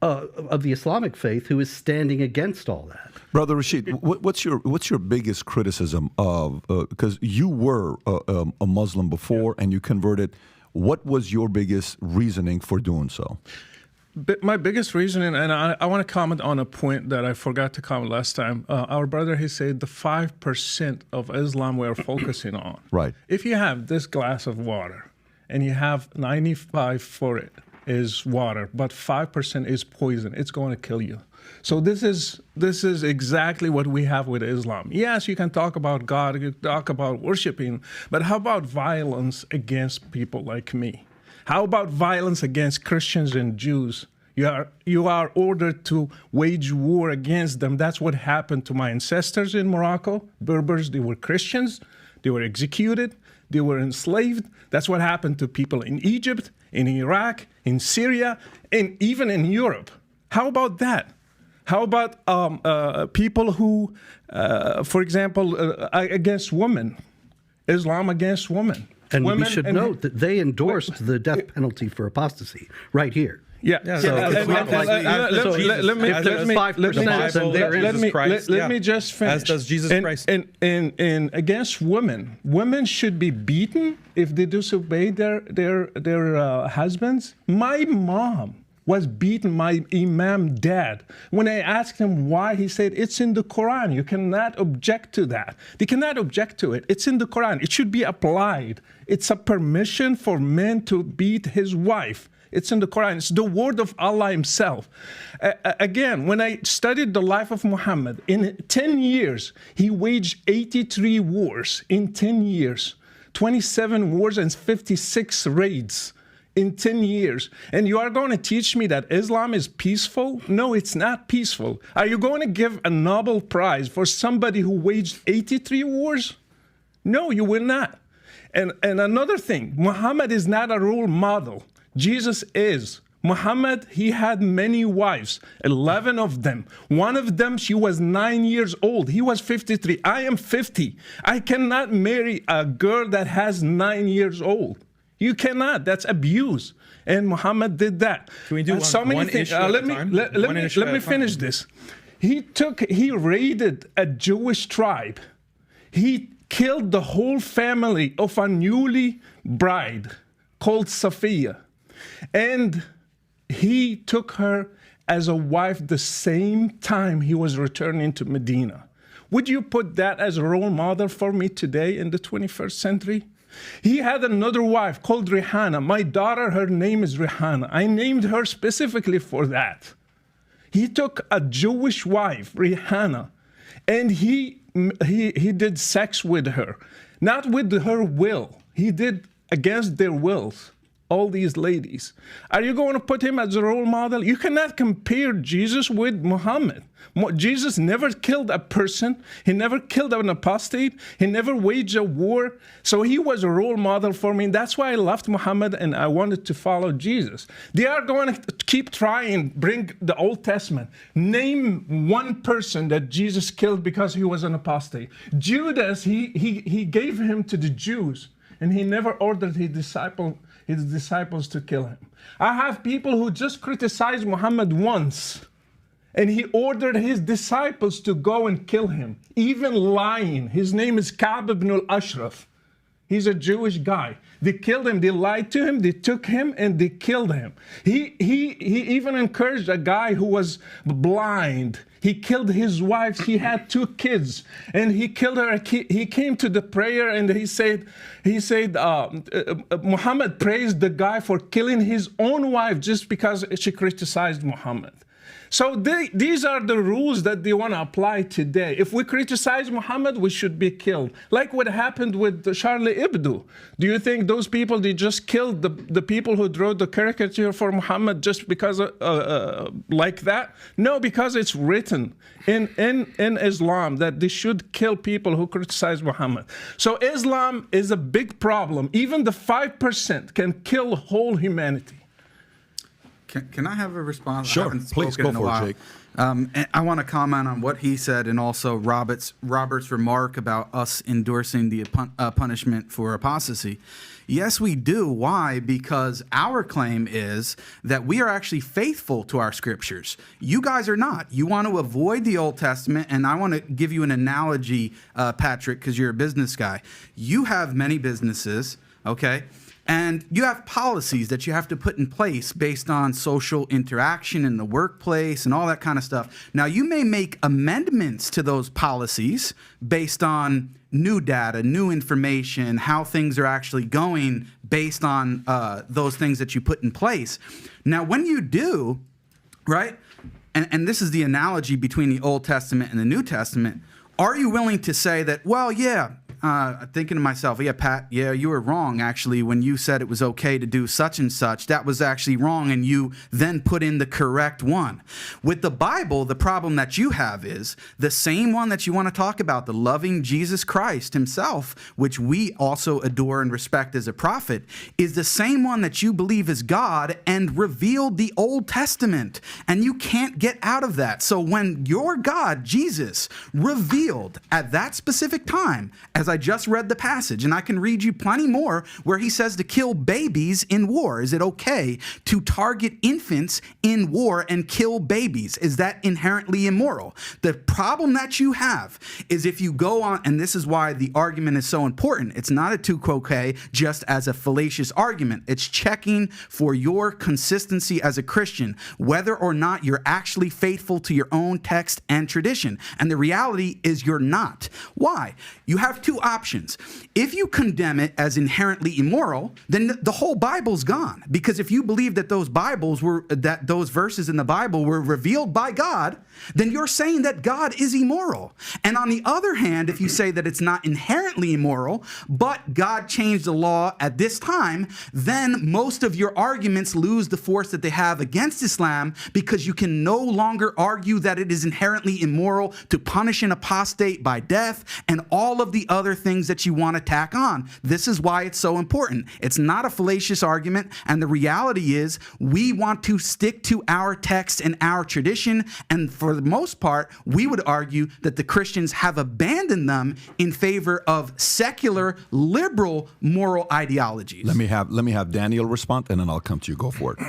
of the Islamic faith who is standing against all that. Brother Rashid, what's your biggest criticism of, because you were a Muslim before and you converted. What was your biggest reasoning for doing so? My biggest reasoning, and I want to comment on a point that I forgot to comment last time. Our brother, he said the 5% of Islam we're focusing on. Right. If you have this glass of water and you have 95 for it is water, but 5% is poison, it's going to kill you. So this is exactly what we have with Islam. Yes, you can talk about God, you can talk about worshiping, but how about violence against people like me? How about violence against Christians and Jews? You are ordered to wage war against them. That's what happened to my ancestors in Morocco. Berbers, they were Christians, they were executed, they were enslaved. That's what happened to people in Egypt, in Iraq, in Syria, and even in Europe. How about that? How about people who, for example, against women, Islam against women? And women, we should note that they endorsed the death penalty for apostasy right here. Yeah. So let me just finish. As does Jesus Christ. And against women should be beaten if they disobey their husbands. My mom was beaten, my imam dad. When I asked him why, he said, it's in the Quran. You cannot object to that. They cannot object to it. It's in the Quran. It should be applied. It's a permission for men to beat his wife. It's in the Quran. It's the word of Allah himself. Again, when I studied the life of Muhammad, in 10 years, he waged 83 wars in 10 years, 27 wars and 56 raids in 10 years. And you are going to teach me that Islam is peaceful? No, it's not peaceful. Are you going to give a Nobel Prize for somebody who waged 83 wars? No, you will not. And another thing, Muhammad is not a role model. Jesus is. Muhammad, he had many wives, 11 of them. One of them, she was 9 years old. He was 53. I am 50. I cannot marry a girl that has 9 years old. You cannot. That's abuse. And Muhammad did that. Can we do one issue at a time? Let me finish this. He raided a Jewish tribe. He killed the whole family of a newly bride called Safiya. And he took her as a wife the same time he was returning to Medina. Would you put that as a role model for me today in the 21st century? He had another wife called Rihanna. My daughter, her name is Rihanna. I named her specifically for that. He took a Jewish wife, Rihanna, and he did sex with her. Not with her will. He did against their wills. All these ladies. Are you going to put him as a role model? You cannot compare Jesus with Muhammad. Jesus never killed a person. He never killed an apostate. He never waged a war. So he was a role model for me. That's why I loved Muhammad and I wanted to follow Jesus. They are going to keep trying, bring the Old Testament. Name one person that Jesus killed because he was an apostate. Judas, he gave him to the Jews and he never ordered his disciples to kill him. I have people who just criticized Muhammad once, and he ordered his disciples to go and kill him, even lying. His name is Ka'b ibn al-Ashraf. He's a Jewish guy. They killed him, they lied to him, they took him, and they killed him. He even encouraged a guy who was blind. He killed his wife. He had 2 kids, and he killed her. He came to the prayer, and he said, Muhammad praised the guy for killing his own wife just because she criticized Muhammad. So these are the rules that they want to apply today. If we criticize Muhammad, we should be killed. Like what happened with Charlie Hebdo. Do you think those people, they just killed the people who drew the caricature for Muhammad just because like that? No, because it's written in Islam that they should kill people who criticize Muhammad. So Islam is a big problem. Even the 5% can kill whole humanity. Can I have a response? Sure, please go for it, Jake. And I want to comment on what he said and also Robert's remark about us endorsing the punishment for apostasy. Yes, we do. Why? Because our claim is that we are actually faithful to our scriptures. You guys are not. You want to avoid the Old Testament, and I want to give you an analogy, Patrick, because you're a business guy. You have many businesses, okay? And you have policies that you have to put in place based on social interaction in the workplace and all that kind of stuff. Now, you may make amendments to those policies based on new data, new information, how things are actually going based on those things that you put in place. Now, when you do, right, and this is the analogy between the Old Testament and the New Testament, are you willing to say that, well, yeah, thinking to myself, yeah, Pat, yeah, you were wrong, actually, when you said it was okay to do such and such. That was actually wrong, and you then put in the correct one. With the Bible, the problem that you have is the same one that you want to talk about, the loving Jesus Christ himself, which we also adore and respect as a prophet, is the same one that you believe is God and revealed the Old Testament. And you can't get out of that. So when your God, Jesus, revealed at that specific time, as I just read the passage, and I can read you plenty more, where he says to kill babies in war. Is it okay to target infants in war and kill babies? Is that inherently immoral? The problem that you have is if you go on, and this is why the argument is so important, it's not a tu quoque just as a fallacious argument. It's checking for your consistency as a Christian, whether or not you're actually faithful to your own text and tradition. And the reality is you're not. Why? You have two options. If you condemn it as inherently immoral, then the whole Bible's gone. Because if you believe that those verses in the Bible were revealed by God, then you're saying that God is immoral. And on the other hand, if you say that it's not inherently immoral, but God changed the law at this time, then most of your arguments lose the force that they have against Islam, because you can no longer argue that it is inherently immoral to punish an apostate by death and all of the other things that you want to tack on. This is why it's so important. It's not a fallacious argument, and the reality is we want to stick to our text and our tradition, and for the most part, we would argue that the Christians have abandoned them in favor of secular, liberal, moral ideologies. Let me have Daniel respond, and then I'll come to you. Go for it.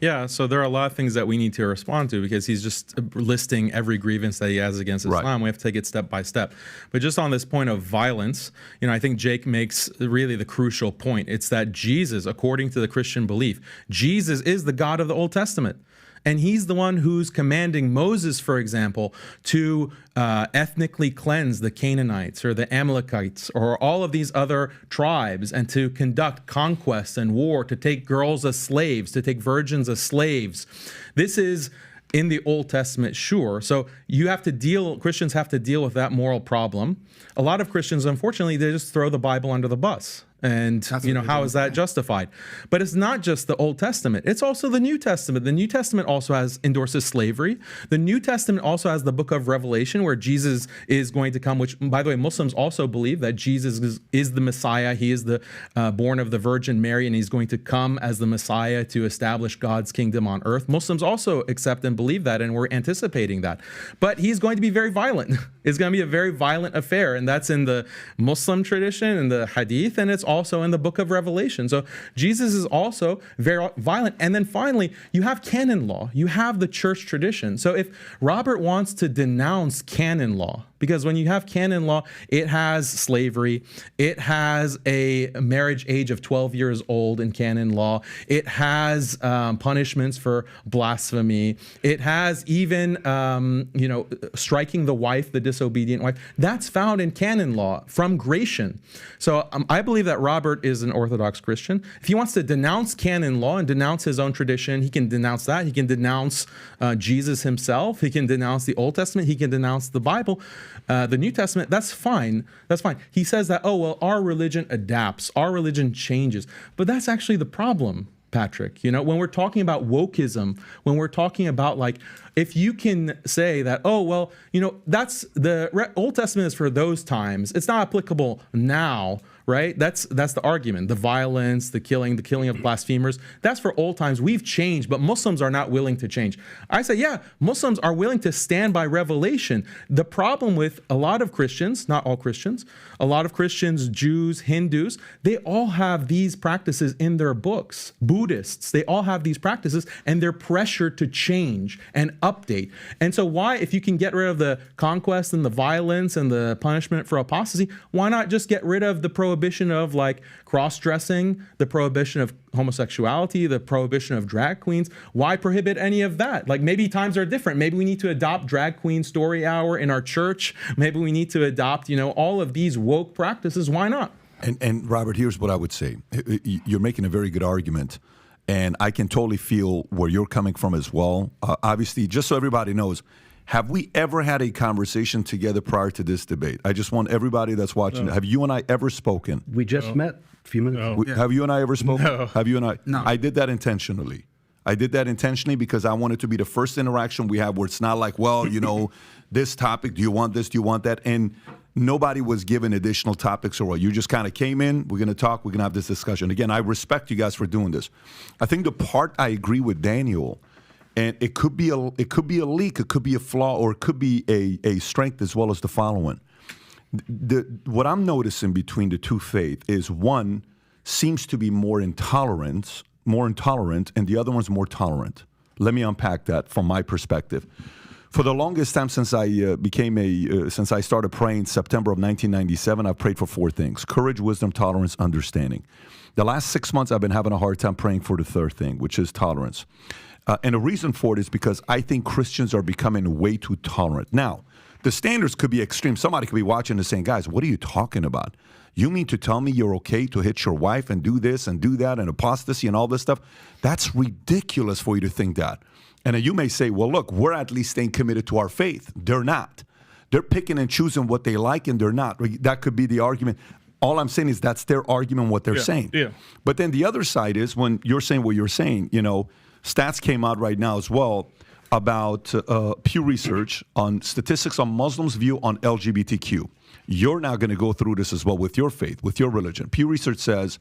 Yeah, so there are a lot of things that we need to respond to, because he's just listing every grievance that he has against Islam. Right. We have to take it step by step. But just on this point of violence, I think Jake makes really the crucial point. It's that Jesus, according to the Christian belief, Jesus is the God of the Old Testament. And he's the one who's commanding Moses, for example, to ethnically cleanse the Canaanites or the Amalekites or all of these other tribes, and to conduct conquests and war, to take girls as slaves, to take virgins as slaves. This is in the Old Testament, sure. So Christians have to deal with that moral problem. A lot of Christians, unfortunately, they just throw the Bible under the bus. And, how is that justified? But it's not just the Old Testament. It's also the New Testament. The New Testament also endorses slavery. The New Testament also has the book of Revelation, where Jesus is going to come, which, by the way, Muslims also believe that Jesus is the Messiah. He is the born of the Virgin Mary, and he's going to come as the Messiah to establish God's kingdom on earth. Muslims also accept and believe that, and we're anticipating that. But he's going to be very violent. It's going to be a very violent affair, and that's in the Muslim tradition and the Hadith, and it's also in the book of Revelation. So Jesus is also very violent. And then finally, you have canon law. You have the church tradition. So if Robert wants to denounce canon law, because when you have canon law, it has slavery, it has a marriage age of 12 years old in canon law, it has punishments for blasphemy, it has even striking the wife, the disobedient wife. That's found in canon law from Gratian. So I believe that Robert is an Orthodox Christian. If he wants to denounce canon law and denounce his own tradition, he can denounce that. He can denounce Jesus himself. He can denounce the Old Testament. He can denounce the Bible. The New Testament, that's fine. That's fine. He says that, our religion adapts, our religion changes. But that's actually the problem, Patrick. When we're talking about wokeism, when we're talking about if you can say that, that's the Old Testament is for those times, it's not applicable now, right? That's the argument. The violence, the killing of blasphemers, that's for old times. We've changed, but Muslims are not willing to change. I say, yeah, Muslims are willing to stand by revelation. The problem with a lot of Christians, not all Christians, a lot of Christians, Jews, Hindus, they all have these practices in their books. Buddhists, they all have these practices, and they're pressured to change and update. And so if you can get rid of the conquest and the violence and the punishment for apostasy, why not just get rid of the prohibition of cross-dressing, the prohibition of homosexuality, the prohibition of drag queens? Why prohibit any of that? Maybe times are different. Maybe we need to adopt drag queen story hour in our church. Maybe we need to adopt, all of these woke practices. Why not? And Robert, here's what I would say. You're making a very good argument, and I can totally feel where you're coming from as well. Obviously, just so everybody knows, Have we ever had a conversation together prior to this debate? I just want everybody that's watching. Have you and I ever spoken? We just met a few minutes ago. Have you and I ever spoken? No. Have you and I? No. I did that intentionally. I did that intentionally because I wanted to be the first interaction we have where it's not like, well, this topic, do you want this, do you want that? And nobody was given additional topics or what. You just kind of came in, we're going to talk, we're going to have this discussion. Again, I respect you guys for doing this. I think the part I agree with Daniel, and it could be a leak, it could be a flaw, or it could be a strength as well as the following. What I'm noticing between the two faiths is one seems to be more intolerant, and the other one's more tolerant. Let me unpack that from my perspective. For the longest time since I since I started praying September of 1997, I've prayed for four things: courage, wisdom, tolerance, understanding. The last 6 months, I've been having a hard time praying for the third thing, which is tolerance. And the reason for it is because I think Christians are becoming way too tolerant. Now, the standards could be extreme. Somebody could be watching and saying, guys, what are you talking about? You mean to tell me you're okay to hit your wife and do this and do that and apostasy and all this stuff? That's ridiculous for you to think that. And then you may say, well, look, we're at least staying committed to our faith. They're not. They're picking and choosing what they like, and they're not. That could be the argument. All I'm saying is that's their argument, what they're saying. Yeah. But then the other side is when you're saying what you're saying, stats came out right now as well about Pew Research on statistics on Muslims' view on LGBTQ. You're now going to go through this as well with your faith, with your religion. Pew Research says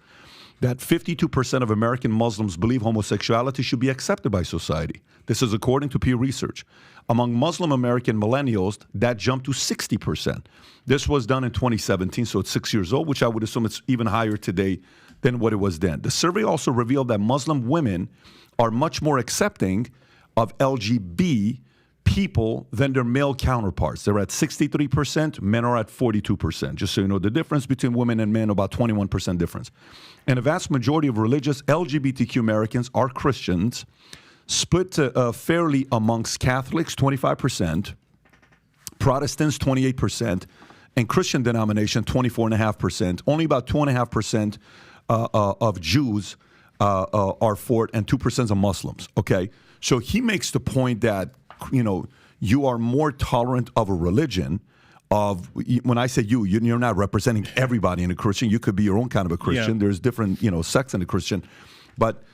that 52% of American Muslims believe homosexuality should be accepted by society. This is according to Pew Research. Among Muslim American millennials, that jumped to 60%. This was done in 2017, so it's 6 years old, which I would assume it's even higher today than what it was then. The survey also revealed that Muslim women are much more accepting of LGBT people than their male counterparts. They're at 63%, men are at 42%. Just so you know, the difference between women and men, about 21% difference. And a vast majority of religious LGBTQ Americans are Christians, split fairly amongst Catholics, 25%, Protestants, 28%, and Christian denomination, 24.5%. Only about 2.5% of Jews are for it, and 2% of Muslims, okay? So he makes the point that, you are more tolerant of a religion when I say you're not representing everybody in a Christian. You could be your own kind of a Christian. Yeah. There's different, sects in a Christian. But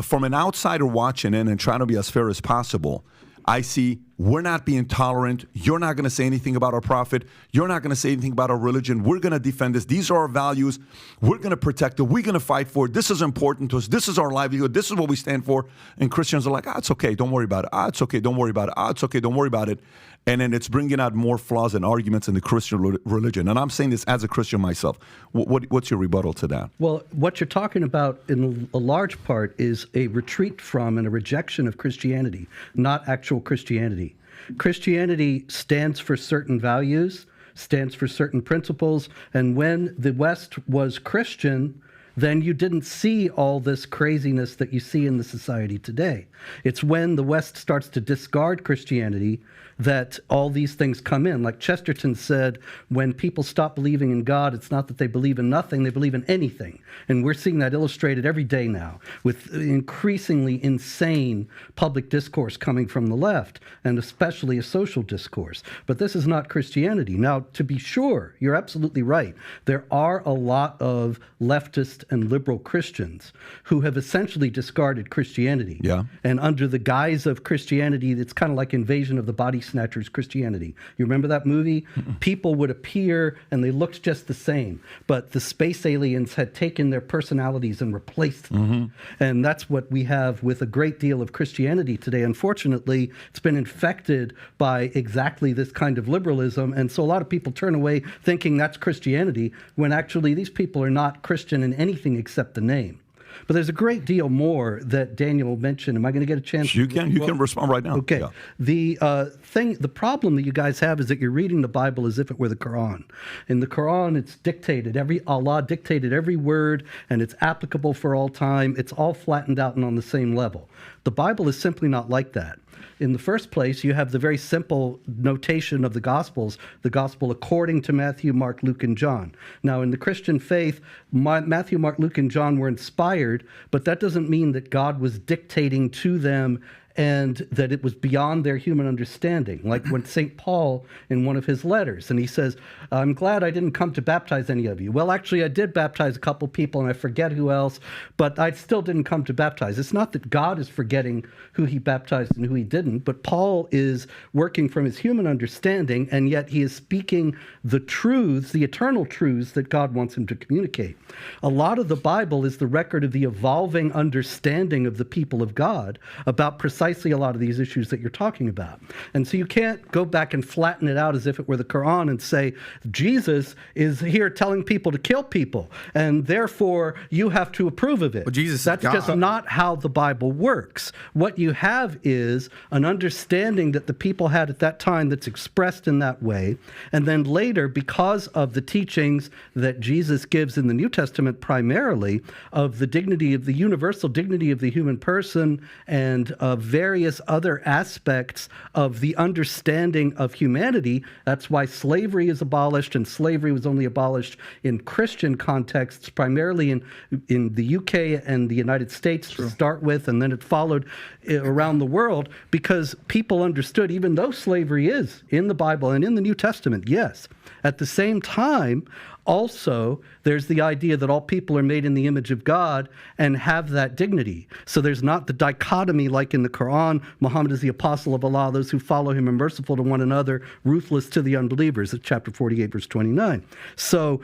from an outsider watching in and trying to be as fair as possible, I see we're not being tolerant. You're not going to say anything about our prophet. You're not going to say anything about our religion. We're going to defend this. These are our values. We're going to protect it. We're going to fight for it. This is important to us. This is our livelihood. This is what we stand for. And Christians are like, it's okay. Don't worry about it. It's okay. Don't worry about it. It's okay. Don't worry about it. And then it's bringing out more flaws and arguments in the Christian religion. And I'm saying this as a Christian myself. What's your rebuttal to that? Well, what you're talking about in a large part is a retreat from and a rejection of Christianity, not actual Christianity. Christianity stands for certain values, stands for certain principles, and when the West was Christian, then you didn't see all this craziness that you see in the society today. It's when the West starts to discard Christianity that all these things come in. Like Chesterton said, when people stop believing in God, it's not that they believe in nothing, they believe in anything. And we're seeing that illustrated every day now with increasingly insane public discourse coming from the left, and especially a social discourse. But this is not Christianity. Now, to be sure, you're absolutely right. There are a lot of leftist and liberal Christians who have essentially discarded Christianity. Yeah. And under the guise of Christianity, it's kind of like Invasion of the Body Snatchers Christianity. You remember that movie? People would appear and they looked just the same, but the space aliens had taken their personalities and replaced them. And that's what we have with a great deal of Christianity today. Unfortunately, it's been infected by exactly this kind of liberalism, and so a lot of people turn away thinking that's Christianity, when actually these people are not Christian in anything except the name. But there's a great deal more that Daniel mentioned. Am I going to get a chance? You can respond right now. Okay. Yeah. The problem that you guys have is that you're reading the Bible as if it were the Quran. In the Quran, it's dictated. Allah dictated every word, and it's applicable for all time. It's all flattened out and on the same level. The Bible is simply not like that. In the first place, you have the very simple notation of the Gospels, the Gospel according to Matthew, Mark, Luke, and John. Now, in the Christian faith, Matthew, Mark, Luke, and John were inspired, but that doesn't mean that God was dictating to them and that it was beyond their human understanding. Like when St. Paul, in one of his letters, and he says, I'm glad I didn't come to baptize any of you. Well, actually, I did baptize a couple people, and I forget who else, but I still didn't come to baptize. It's not that God is forgetting who he baptized and who he didn't, but Paul is working from his human understanding, and yet he is speaking the truths, the eternal truths that God wants him to communicate. A lot of the Bible is the record of the evolving understanding of the people of God about precisely a lot of these issues that you're talking about. And so you can't go back and flatten it out as if it were the Quran and say, Jesus is here telling people to kill people, and therefore you have to approve of it. Well, Jesus is That's God. just not how the Bible works. What you have is an understanding that the people had at that time that's expressed in that way, and then later, because of the teachings that Jesus gives in the New Testament primarily, of the dignity of the universal dignity of the human person and of various other aspects of the understanding of humanity. That's why slavery is abolished, and slavery was only abolished in Christian contexts, primarily in the UK and the United States to start with, and then it followed around the world, because people understood, even though slavery is in the Bible and in the New Testament, yes, at the same time, also, there's the idea that all people are made in the image of God and have that dignity. So there's not the dichotomy like in the Quran, Muhammad is the apostle of Allah, those who follow him are merciful to one another, ruthless to the unbelievers, at chapter 48, verse 29. So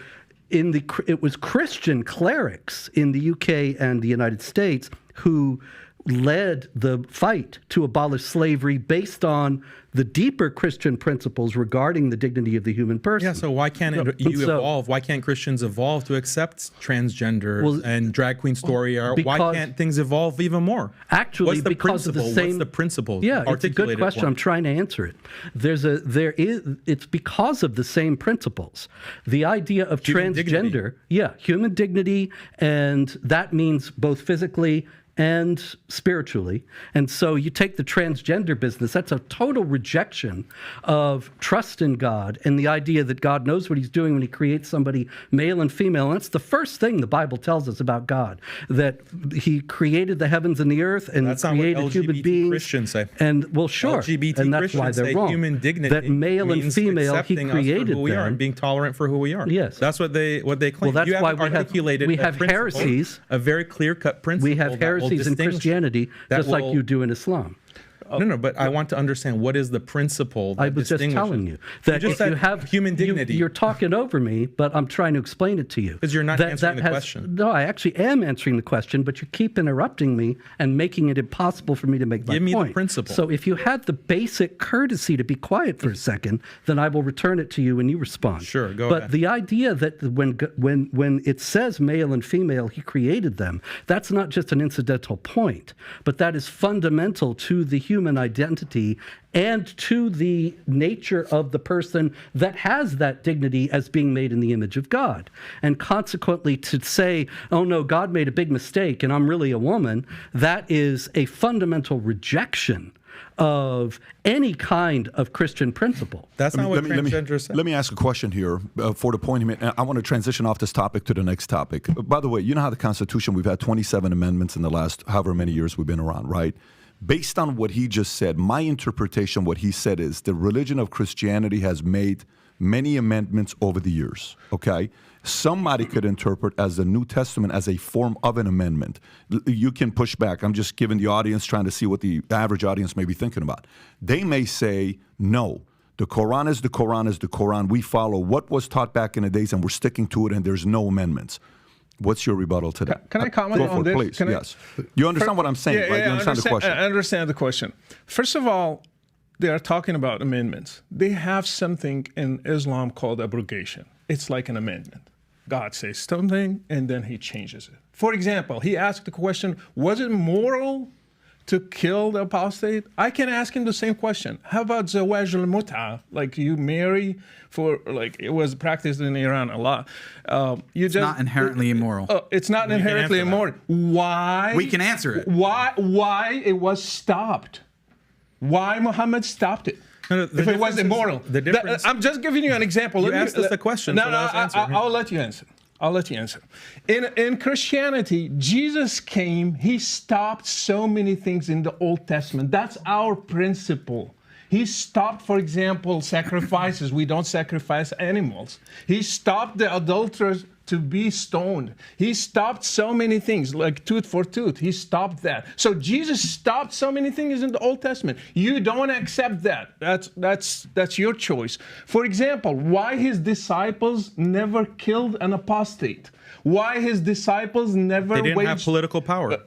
it was Christian clerics in the UK and the United States who led the fight to abolish slavery based on the deeper Christian principles regarding the dignity of the human person. Yeah, so why can't evolve? Why can't Christians evolve to accept transgender and drag queen story? Or why can't things evolve even more? Actually, what's the because principle? of the same, what's the principle? Yeah, it's a good question. I'm trying to answer it. It's because of the same principles. The idea of Human transgender, human dignity, and that means both physically and spiritually. And so you take the transgender business, that's a total rejection of trust in God and the idea that God knows what he's doing when he creates somebody male and female. And that's the first thing the Bible tells us about God, that he created the heavens and the earth and that's created not what human LGBT beings. Christians say. And well, sure. LGBT and that's Christians why they're say wrong. human dignity that male and means female, he accepting us created for who we are them. and being tolerant for who we are. Yes. That's what they claim. Well, that's you why we have heresies. A very clear-cut principle. We have heresies in Christianity, just like you do in Islam. No, but I want to understand, what is the principle that I was just telling you that if you have human dignity. You're talking over me, but I'm trying to explain it to you. Because you're not answering the question. No, I actually am answering the question, but you keep interrupting me and making it impossible for me to make my point. Give me the principle. So if you had the basic courtesy to be quiet for a second, then I will return it to you when you respond. Sure, go ahead. But the idea that when it says male and female, he created them, that's not just an incidental point, but that is fundamental to the human identity and to the nature of the person that has that dignity as being made in the image of God. And consequently, to say, oh no, God made a big mistake and I'm really a woman, that is a fundamental rejection of any kind of Christian principle. That's not what transgender said. Let me ask a question here for the point he made. I want to transition off this topic to the next topic. By the way, you know how the Constitution, we've had 27 amendments in the last however many years we've been around, right? Based on what he just said, my interpretation, what he said is the religion of Christianity has made many amendments over the years, okay? Somebody could interpret as the New Testament as a form of an amendment. You can push back. I'm just giving the audience, trying to see what the average audience may be thinking about. They may say, no, the Quran is the Quran is the Quran. We follow what was taught back in the days and we're sticking to it and there's no amendments. What's your rebuttal to that? Can I comment on this? Please, yes. You understand what I'm saying, right? You understand the question? I understand the question. First of all, they are talking about amendments. They have something in Islam called abrogation. It's like an amendment. God says something, and then he changes it. For example, he asked the question, was it moral to kill the apostate? I can ask him the same question. How about zawaj al-mut'a? Like you marry for, like it was practiced in Iran a lot. It's not inherently immoral. It's not inherently immoral. Why? We can answer it. Why it was stopped? Why Muhammad stopped it? If it was immoral. The difference. I'm just giving you an example. You asked us the question. No, I'll let you answer. I'll let you answer. In Christianity, Jesus came, he stopped so many things in the Old Testament. That's our principle. He stopped, for example, sacrifices. We don't sacrifice animals. He stopped the adulterers to be stoned. He stopped so many things, like tooth for tooth. He stopped that. So Jesus stopped so many things in the Old Testament. You don't accept that. That's your choice. For example, why his disciples never killed an apostate? Why his disciples never They didn't waged... have political power.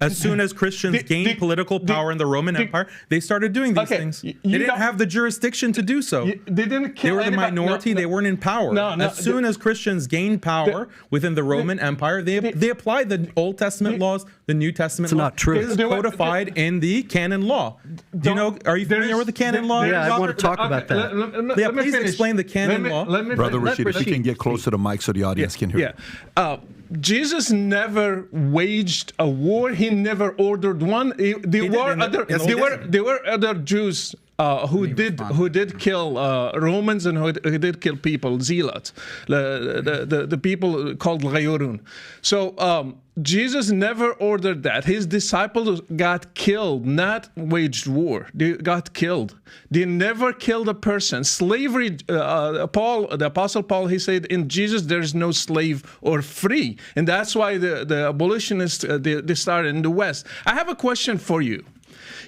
As soon as Christians gained political power in the Roman Empire, they started doing these things. They didn't have the jurisdiction to do so. They didn't kill They were the anybody. minority. They weren't in power. As soon as Christians gained power within the Roman Empire, they applied the Old Testament laws, the New Testament laws. not true. It is codified in the canon law. Do you know? Are you familiar with the canon law? Yeah, I want to talk about that. Yeah, please explain the canon law. Brother Rashid, if you can get close to the mic so the audience can hear you. Jesus never waged a war. He never ordered one. There were other Jews who did kill Romans and who did kill people, zealots, the people called Ghayorun. So Jesus never ordered that. His disciples got killed, not waged war. They got killed. They never killed a person. Slavery, the Apostle Paul, he said, in Jesus there is no slave or free. And that's why the abolitionists, they started in the West. I have a question for you.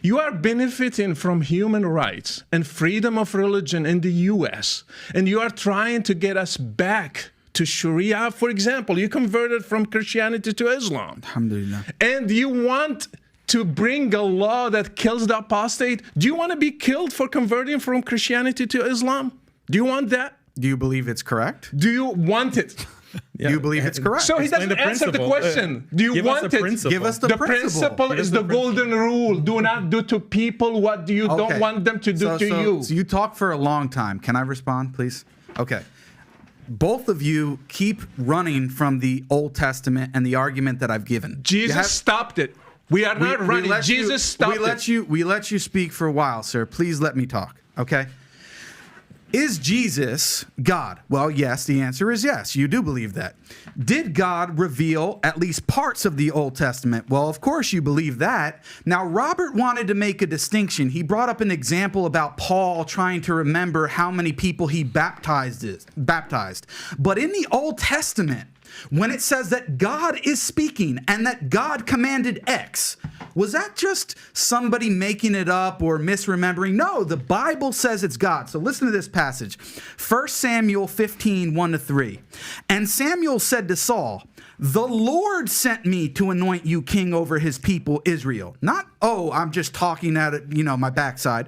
You are benefiting from human rights and freedom of religion in the U.S., and you are trying to get us back to Sharia. For example, you converted from Christianity to Islam. Alhamdulillah. And you want to bring a law that kills the apostate. Do you want to be killed for converting from Christianity to Islam? Do you want that? Do you believe it's correct? Do you want it? Do you believe it's correct? So he doesn't answer the question. Do you want it? Give us the principle is the golden rule. Do not do to people what you don't want them to do to you. So you talk for a long time. Can I respond, please? Okay. Both of you keep running from the Old Testament and the argument that I've given. Jesus stopped it. We are not running. Jesus stopped it. We let you speak for a while, sir. Please let me talk, okay? Is Jesus God? Well, yes, the answer is yes. You do believe that. Did God reveal at least parts of the Old Testament? Well, of course you believe that. Now, Robert wanted to make a distinction. He brought up an example about Paul trying to remember how many people he baptized. But in the Old Testament, when it says that God is speaking and that God commanded X, was that just somebody making it up or misremembering? No, the Bible says it's God. So listen to this passage. 1 Samuel 15, 1-3. And Samuel said to Saul, "The Lord sent me to anoint you king over his people Israel." Not, oh, I'm just talking at it, my backside.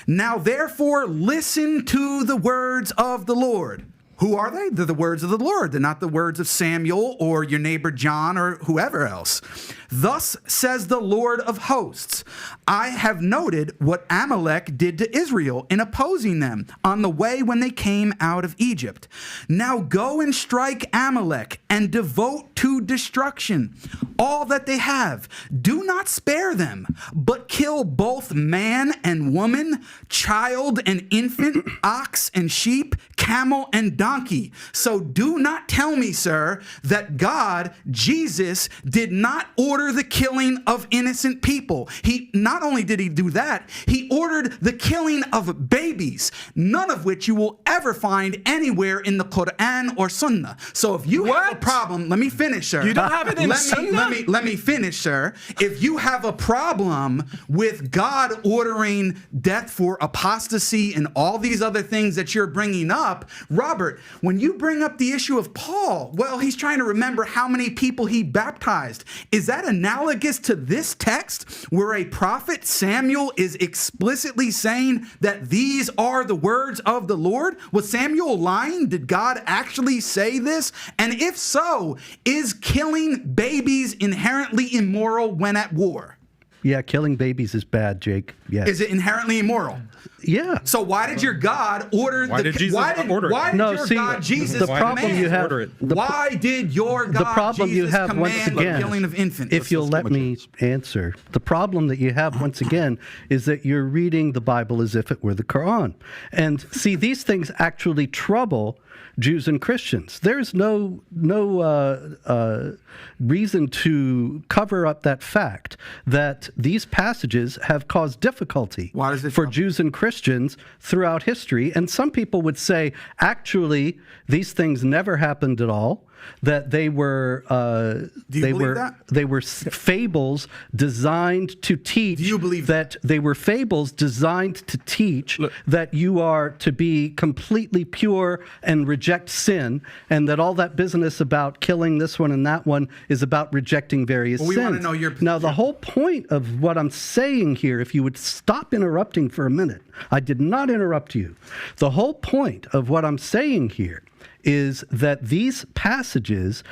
"Now therefore listen to the words of the Lord." Who are they? They're the words of the Lord. They're not the words of Samuel or your neighbor John or whoever else. "Thus says the Lord of hosts, I have noted what Amalek did to Israel in opposing them on the way when they came out of Egypt. Now go and strike Amalek and devote to destruction all that they have. Do not spare them, but kill both man and woman, child and infant, ox and sheep, camel and donkey. So do not tell me, sir, that God, Jesus, did not order the killing of innocent people. He not only did he do that, he ordered the killing of babies, none of which you will ever find anywhere in the Quran or Sunnah. So if you have a problem, let me finish, sir. You don't have it in Sunnah? Let me finish, sir. If you have a problem with God ordering death for apostasy and all these other things that you're bringing up, Robert, when you bring up the issue of Paul, well, he's trying to remember how many people he baptized. Is that analogous to this text where a prophet, Samuel, is explicitly saying that these are the words of the Lord? Was Samuel lying? Did God actually say this? And if so, is killing babies inherently immoral when at war? Yeah, killing babies is bad, Jake. Yes. Is it inherently immoral? Yeah. So why did your God order Why did Jesus order it? Why did your God Jesus the problem command? you have, Why did your God the problem Jesus you have command once again, the killing of infants? if you'll let me answer, the problem that you have once again is that you're reading the Bible as if it were the Quran. And see, these things actually trouble Jews and Christians. There's no reason to cover up that fact that these passages have caused difficulty for Jews and Christians throughout history. And some people would say, actually, these things never happened at all. That they were fables designed to teach. Do you believe that they were fables designed to teach that you are to be completely pure and reject sin, and that all that business about killing this one and that one is about rejecting various sins? We want to know your position. Now, the whole point of what I'm saying here, if you would stop interrupting for a minute, I did not interrupt you. The whole point of what I'm saying here is that these passages,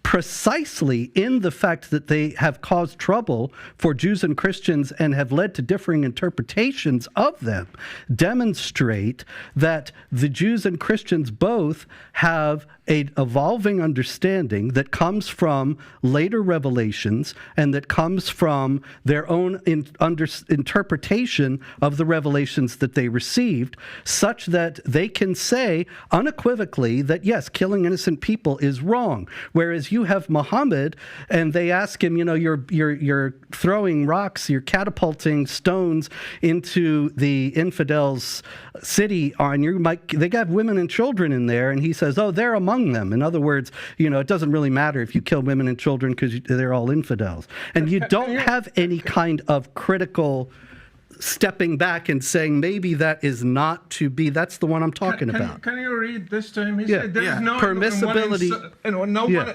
precisely in the fact that they have caused trouble for Jews and Christians and have led to differing interpretations of them, demonstrate that the Jews and Christians both have an evolving understanding that comes from later revelations and that comes from their own interpretation of the revelations that they received, such that they can say unequivocally that, yes, killing innocent people is wrong. Whereas you have Muhammad, and they ask him, you're throwing rocks, you're catapulting stones into the infidels' city, they got women and children in there, and he says, oh, they're among them. In other words, it doesn't really matter if you kill women and children because they're all infidels. And you don't have any kind of critical stepping back and saying maybe that is not to be. That's the one I'm talking about. Can you read this to him? He said there's no permissibility.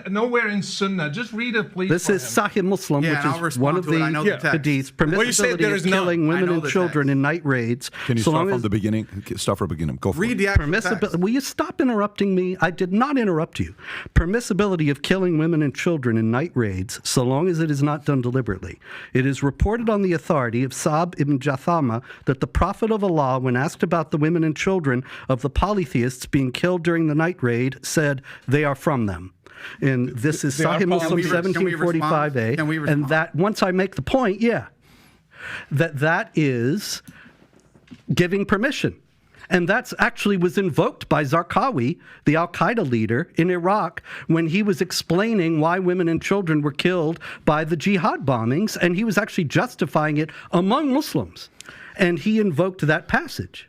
Nowhere in Sunnah. Just read it, please. This is Sahih Muslim, which is one of the hadiths. Permissibility of killing women and children in night raids. Can you start from the beginning? Start from the beginning. Go for it. Read the actual text. Will you stop interrupting me? I did not interrupt you. Permissibility of killing women and children in night raids, so long as it is not done deliberately. It is reported on the authority of Sa'b ibn Jathama that the Prophet of Allah, when asked about the women and children of the polytheists being killed during the night raid, said they are from them. And this is Sahih Muslim 1745a. And that, once I make the point, that is giving permission. And that's actually was invoked by Zarqawi, the Al-Qaeda leader in Iraq, when he was explaining why women and children were killed by the jihad bombings, and he was actually justifying it among Muslims. And he invoked that passage.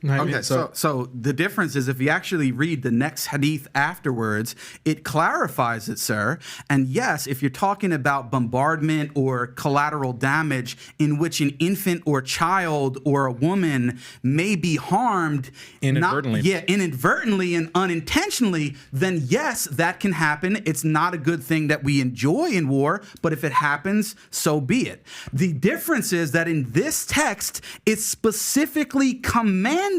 Okay, so the difference is if you actually read the next hadith afterwards, it clarifies it, sir. And yes, if you're talking about bombardment or collateral damage in which an infant or child or a woman may be harmed inadvertently and unintentionally, then yes, that can happen. It's not a good thing that we enjoy in war, but if it happens, so be it. The difference is that in this text, it's specifically commanding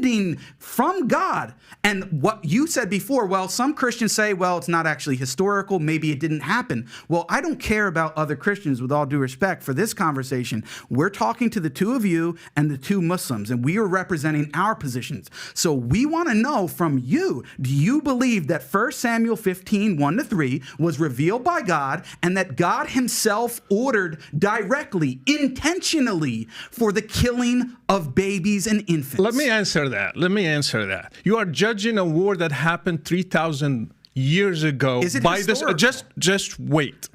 from God. And what you said before, well, some Christians say, well, it's not actually historical. Maybe it didn't happen. Well, I don't care about other Christians, with all due respect, for this conversation. We're talking to the two of you and the two Muslims, and we are representing our positions. So we want to know from you, do you believe that 1 Samuel 15, 1-3 was revealed by God and that God himself ordered directly, intentionally, for the killing of babies and infants? Let me answer that. You are judging a war that happened 3,000 years ago. Is it by historical? this? Just wait.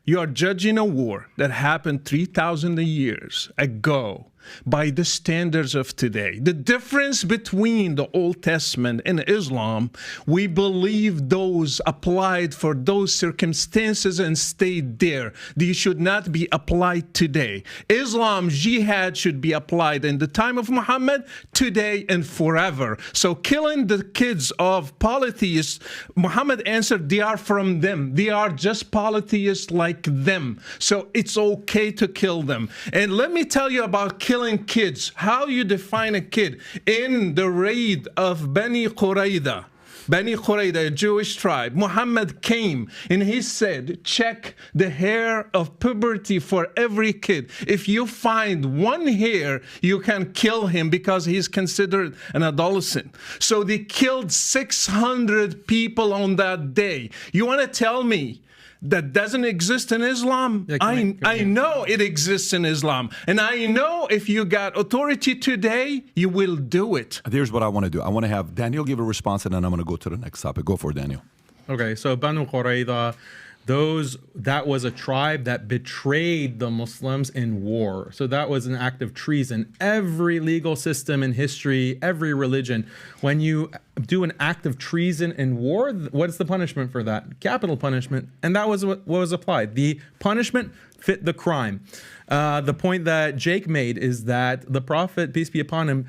You are judging a war that happened 3,000 years ago by the standards of today. The difference between the Old Testament and Islam, we believe those applied for those circumstances and stayed there. These should not be applied today. Islam, jihad should be applied in the time of Muhammad, today and forever. So killing the kids of polytheists, Muhammad answered, they are from them. They are just polytheists like them. So it's okay to kill them. And let me tell you about killing kids. How you define a kid? In the raid of Bani Qurayza, a Jewish tribe, Muhammad came and he said, check the hair of puberty for every kid. If you find one hair, you can kill him because he's considered an adolescent. So they killed 600 people on that day. You want to tell me that doesn't exist in Islam? Yeah, I know it exists in Islam. And I know if you got authority today, you will do it. Here's what I want to do. I want to have Daniel give a response, and then I'm going to go to the next topic. Go for it, Daniel. Okay, so Banu Qurayza, that was a tribe that betrayed the Muslims in war. So that was an act of treason. Every legal system in history, every religion, when you do an act of treason in war, what is the punishment for that? Capital punishment. And that was what was applied. The punishment fit the crime. The point that Jake made is that the Prophet, peace be upon him,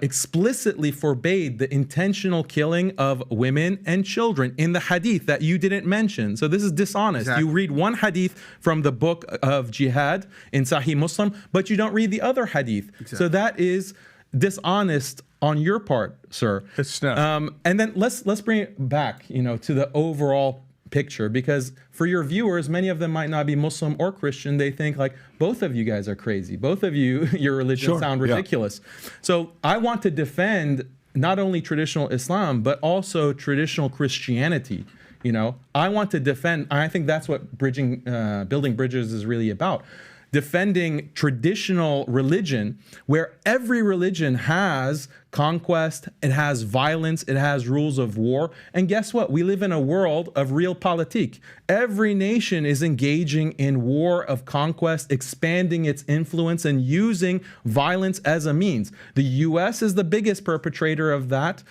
explicitly forbade the intentional killing of women and children in the hadith that you didn't mention. So this is dishonest. Exactly. You read one hadith from the book of jihad in Sahih Muslim, but you don't read the other hadith. Exactly. So that is dishonest on your part, sir. It's not. And then let's bring it back, to the overall picture, because for your viewers, many of them might not be Muslim or Christian. They think like, both of you guys are crazy. Both of you, your religion sound ridiculous. So I want to defend not only traditional Islam, but also traditional Christianity. I want to defend, I think that's what building bridges is really about. Defending traditional religion, where every religion has conquest, it has violence, it has rules of war. And guess what? We live in a world of realpolitik. Every nation is engaging in war of conquest, expanding its influence and using violence as a means. The US is the biggest perpetrator of that.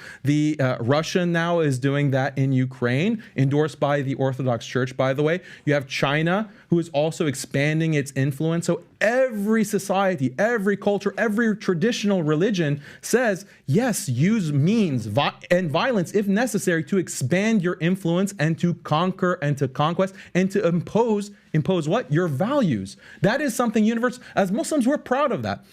Russia now is doing that in Ukraine, endorsed by the Orthodox Church, by the way. You have China, who is also expanding its influence. So every society, every culture, every traditional religion says, yes, use means and violence if necessary to expand your influence and to conquer and to conquest and to impose what? Your values. That is something universal. As Muslims, we're proud of that.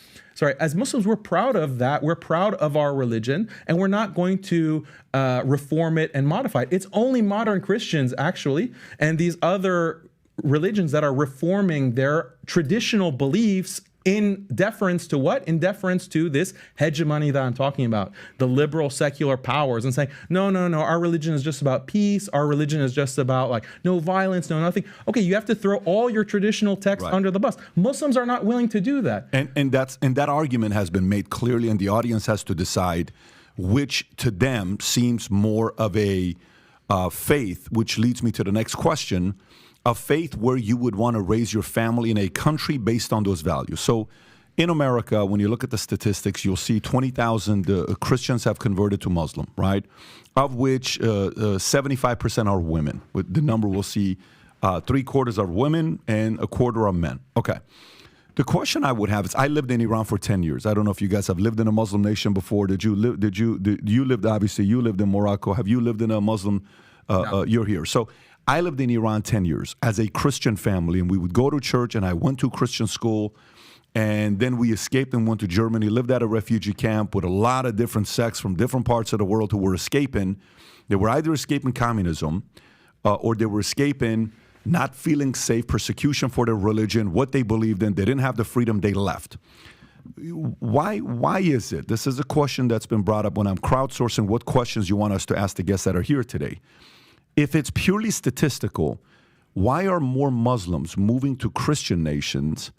As Muslims, we're proud of that. We're proud of our religion, and we're not going to reform it and modify it. It's only modern Christians, actually, and these other religions that are reforming their traditional beliefs in deference to what? In deference to this hegemony that I'm talking about, the liberal secular powers, and saying, no, our religion is just about peace. Our religion is just about like no violence, no nothing. Okay, you have to throw all your traditional texts under the bus. Muslims are not willing to do that. And that argument has been made clearly, and the audience has to decide which to them seems more of a faith, which leads me to the next question. A faith where you would want to raise your family in a country based on those values. So in America, when you look at the statistics, you'll see 20,000 Christians have converted to Muslim, right? Of which 75% are women. With the number we'll see 3/4 are women and 1/4 are men. Okay. The question I would have is, I lived in Iran for 10 years. I don't know if you guys have lived in a Muslim nation before. You lived, obviously, you lived in Morocco. Have you lived in a Muslim, No. You're here. So I lived in Iran 10 years as a Christian family, and we would go to church, and I went to Christian school, and then we escaped and went to Germany, lived at a refugee camp with a lot of different sects from different parts of the world who were escaping. They were either escaping communism or they were escaping not feeling safe, persecution for their religion, what they believed in. They didn't have the freedom, they left. Why is it? This is a question that's been brought up when I'm crowdsourcing what questions you want us to ask the guests that are here today. If it's purely statistical, why are more Muslims moving to Christian nations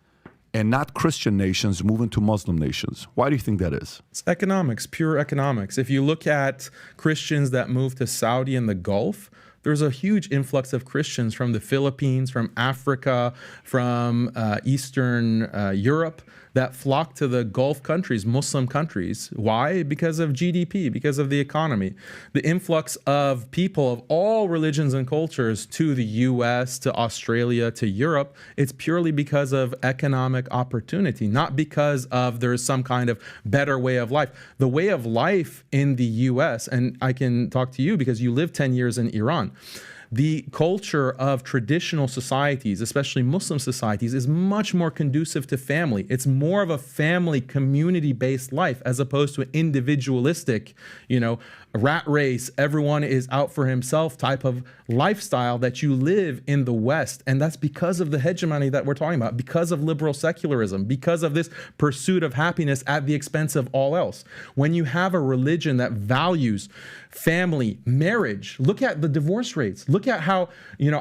and not Christian nations moving to Muslim nations? Why do you think that is? It's economics, pure economics. If you look at Christians that move to Saudi and the Gulf, there's a huge influx of Christians from the Philippines, from Africa, from Eastern Europe that flock to the Gulf countries, Muslim countries. Why? Because of GDP, because of the economy. The influx of people of all religions and cultures to the US, to Australia, to Europe, it's purely because of economic opportunity, not because of there's some kind of better way of life. The way of life in the US, and I can talk to you because you lived 10 years in Iran, the culture of traditional societies, especially Muslim societies, is much more conducive to family. It's more of a family, community-based life as opposed to an individualistic, rat race, everyone is out for himself type of lifestyle that you live in the West. And that's because of the hegemony that we're talking about, because of liberal secularism, because of this pursuit of happiness at the expense of all else. When you have a religion that values family, marriage, look at the divorce rates. Look at how,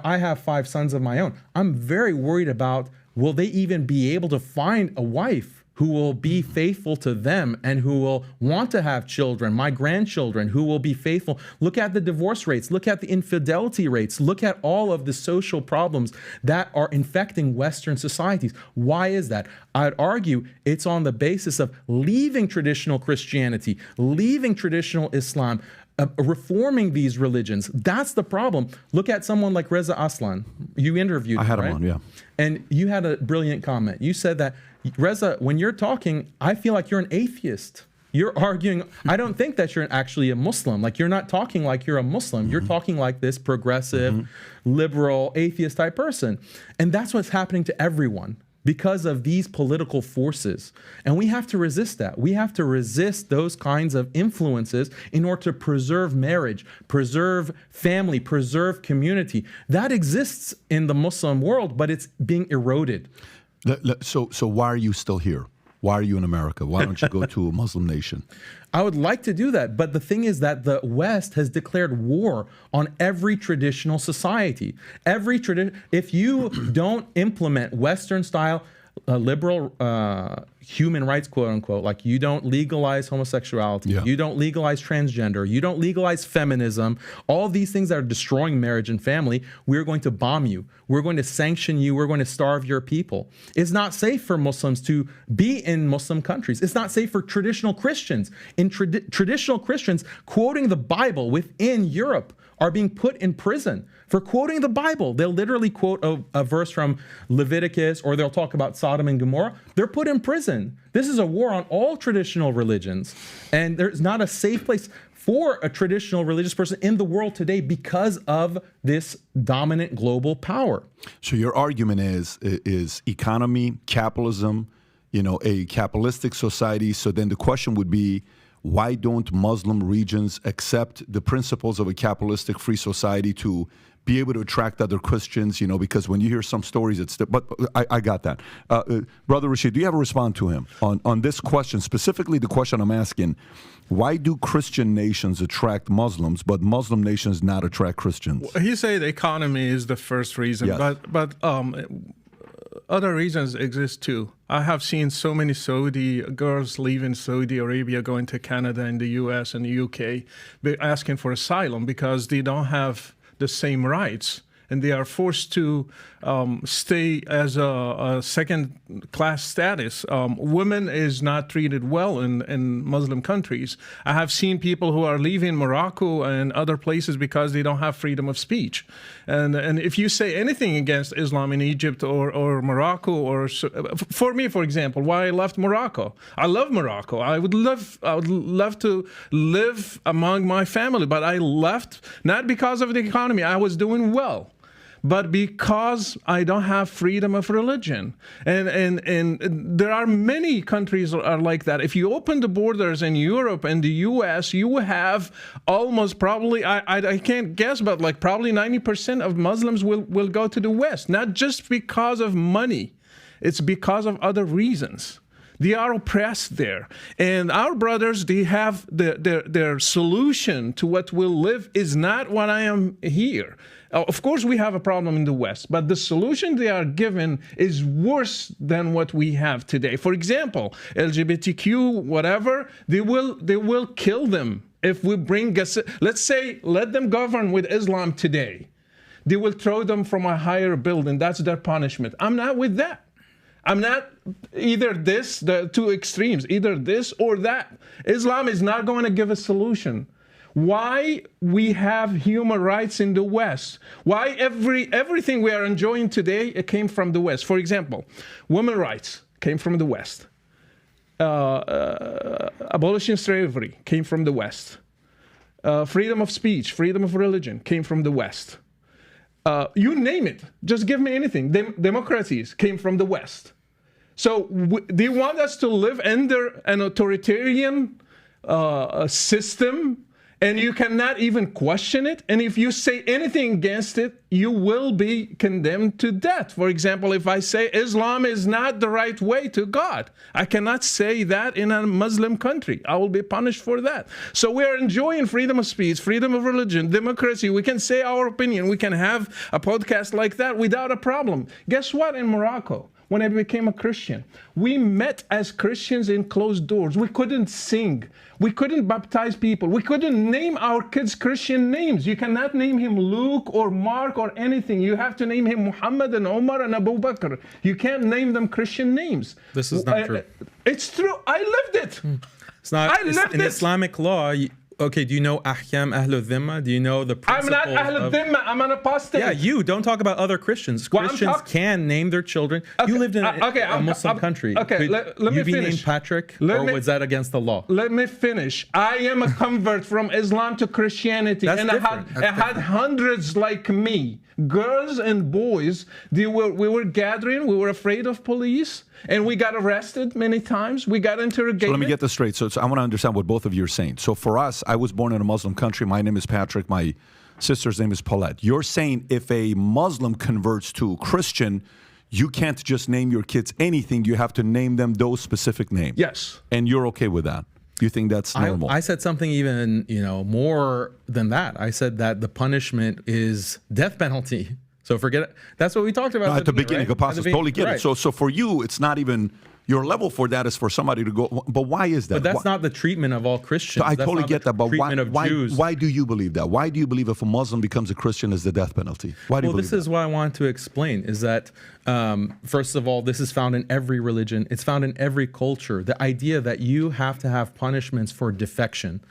I have 5 sons of my own. I'm very worried about, will they even be able to find a wife who will be faithful to them and who will want to have children, my grandchildren, who will be faithful. Look at the divorce rates. Look at the infidelity rates. Look at all of the social problems that are infecting Western societies. Why is that? I'd argue it's on the basis of leaving traditional Christianity, leaving traditional Islam, reforming these religions. That's the problem. Look at someone like Reza Aslan. You interviewed him, I had him right? on, yeah. And you had a brilliant comment. You said that, Reza, when you're talking, I feel like you're an atheist. You're arguing, I don't think that you're actually a Muslim. Like, you're not talking like you're a Muslim. You're talking like this progressive, liberal, atheist type person. And that's what's happening to everyone because of these political forces. And we have to resist that. We have to resist those kinds of influences in order to preserve marriage, preserve family, preserve community. That exists in the Muslim world, but it's being eroded. So why are you still here? Why are you in America? Why don't you go to a Muslim nation? I would like to do that, but the thing is that the West has declared war on every traditional society. If you don't implement Western-style liberal human rights, quote unquote, like you don't legalize homosexuality, you don't legalize transgender, you don't legalize feminism, all these things that are destroying marriage and family, we're going to bomb you. We're going to sanction you. We're going to starve your people. It's not safe for Muslims to be in Muslim countries. It's not safe for traditional Christians. Traditional Christians quoting the Bible within Europe are being put in prison for quoting the Bible. They'll literally quote a verse from Leviticus, or they'll talk about Sodom and Gomorrah. They're put in prison. This is a war on all traditional religions. And there's not a safe place for a traditional religious person in the world today because of this dominant global power. So your argument is economy, capitalism, a capitalistic society. So then the question would be, why don't Muslim regions accept the principles of a capitalistic free society to be able to attract other Christians? Because when you hear some stories, but I got that. Brother Rashid, do you have a response to him on this question, specifically the question I'm asking? Why do Christian nations attract Muslims, but Muslim nations not attract Christians? He said the economy is the first reason, Yes. but other reasons exist too. I have seen so many Saudi girls leaving Saudi Arabia, going to Canada and the US and the UK, asking for asylum because they don't have the same rights. And they are forced to stay as a second-class status. Women is not treated well in Muslim countries. I have seen people who are leaving Morocco and other places because they don't have freedom of speech. And if you say anything against Islam in Egypt or Morocco, or for me, for example, why I left Morocco. I love Morocco. I would love to live among my family, but I left not because of the economy. I was doing well, but because I don't have freedom of religion. And there are many countries that are like that. If you open the borders in Europe and the US, you have almost probably, I can't guess, but like probably 90% of Muslims will go to the West, not just because of money. It's because of other reasons. They are oppressed there. And our brothers, they have their solution to what will live is not what I am here. Of course, we have a problem in the West, but the solution they are given is worse than what we have today. For example, LGBTQ, whatever, they will kill them if we bring, let's say, let them govern with Islam today. They will throw them from a higher building. That's their punishment. I'm not with that. I'm not either this, the two extremes, either this or that. Islam is not going to give a solution. Why we have human rights in the West? Why everything we are enjoying today, it came from the West. For example, women's rights came from the West. Abolishing slavery came from the West. Freedom of speech, freedom of religion came from the West. You name it. Just give me anything. Democracies came from the West. So they want us to live under an authoritarian system And you cannot even question it. And if you say anything against it, you will be condemned to death. For example, if I say Islam is not the right way to God, I cannot say that in a Muslim country. I will be punished for that. So we are enjoying freedom of speech, freedom of religion, democracy. We can say our opinion. We can have a podcast like that without a problem. Guess what? In Morocco, when I became a Christian, we met as Christians in closed doors. We couldn't sing. We couldn't baptize people. We couldn't name our kids Christian names. You cannot name him Luke or Mark or anything. You have to name him Muhammad and Omar and Abu Bakr. You can't name them Christian names. This is not true. It's true. I lived it. It's not. I lived in it. Islamic law. Okay, do you know Ahkam Ahlul Dhimma? Do you know the principles I'm not Ahlul Dhimma. I'm an apostate. Yeah, you don't talk about other Christians. Well, Christians can name their children. Okay, You lived in a Muslim country. Okay, let me you be finish. named Patrick, or was that against the law? Let me finish. I am a convert from Islam to Christianity. That's and different. I had hundreds like me, girls and boys. We were gathering. We were afraid of police. And we got arrested many times. We got interrogated. So let me get this straight. So I want to understand what both of you are saying. So for us, I was born in a Muslim country. My name is Patrick. My sister's name is Paulette. You're saying if a Muslim converts to Christian, you can't just name your kids anything. You have to name them those specific names. Yes. And you're okay with that? You think that's normal? I said something even more than that. I said that the punishment is death penalty. So forget it. That's what we talked about at the beginning, right? Apostles. Totally get it. So for you, it's not even your level for that is for somebody to go. But why is that? But that's not the treatment of all Christians. I totally get that. But why do you believe that? Why do you believe if a Muslim becomes a Christian is the death penalty? Why do you believe this is what I want to explain is that, first of all, this is found in every religion. It's found in every culture. The idea that you have to have punishments for defection,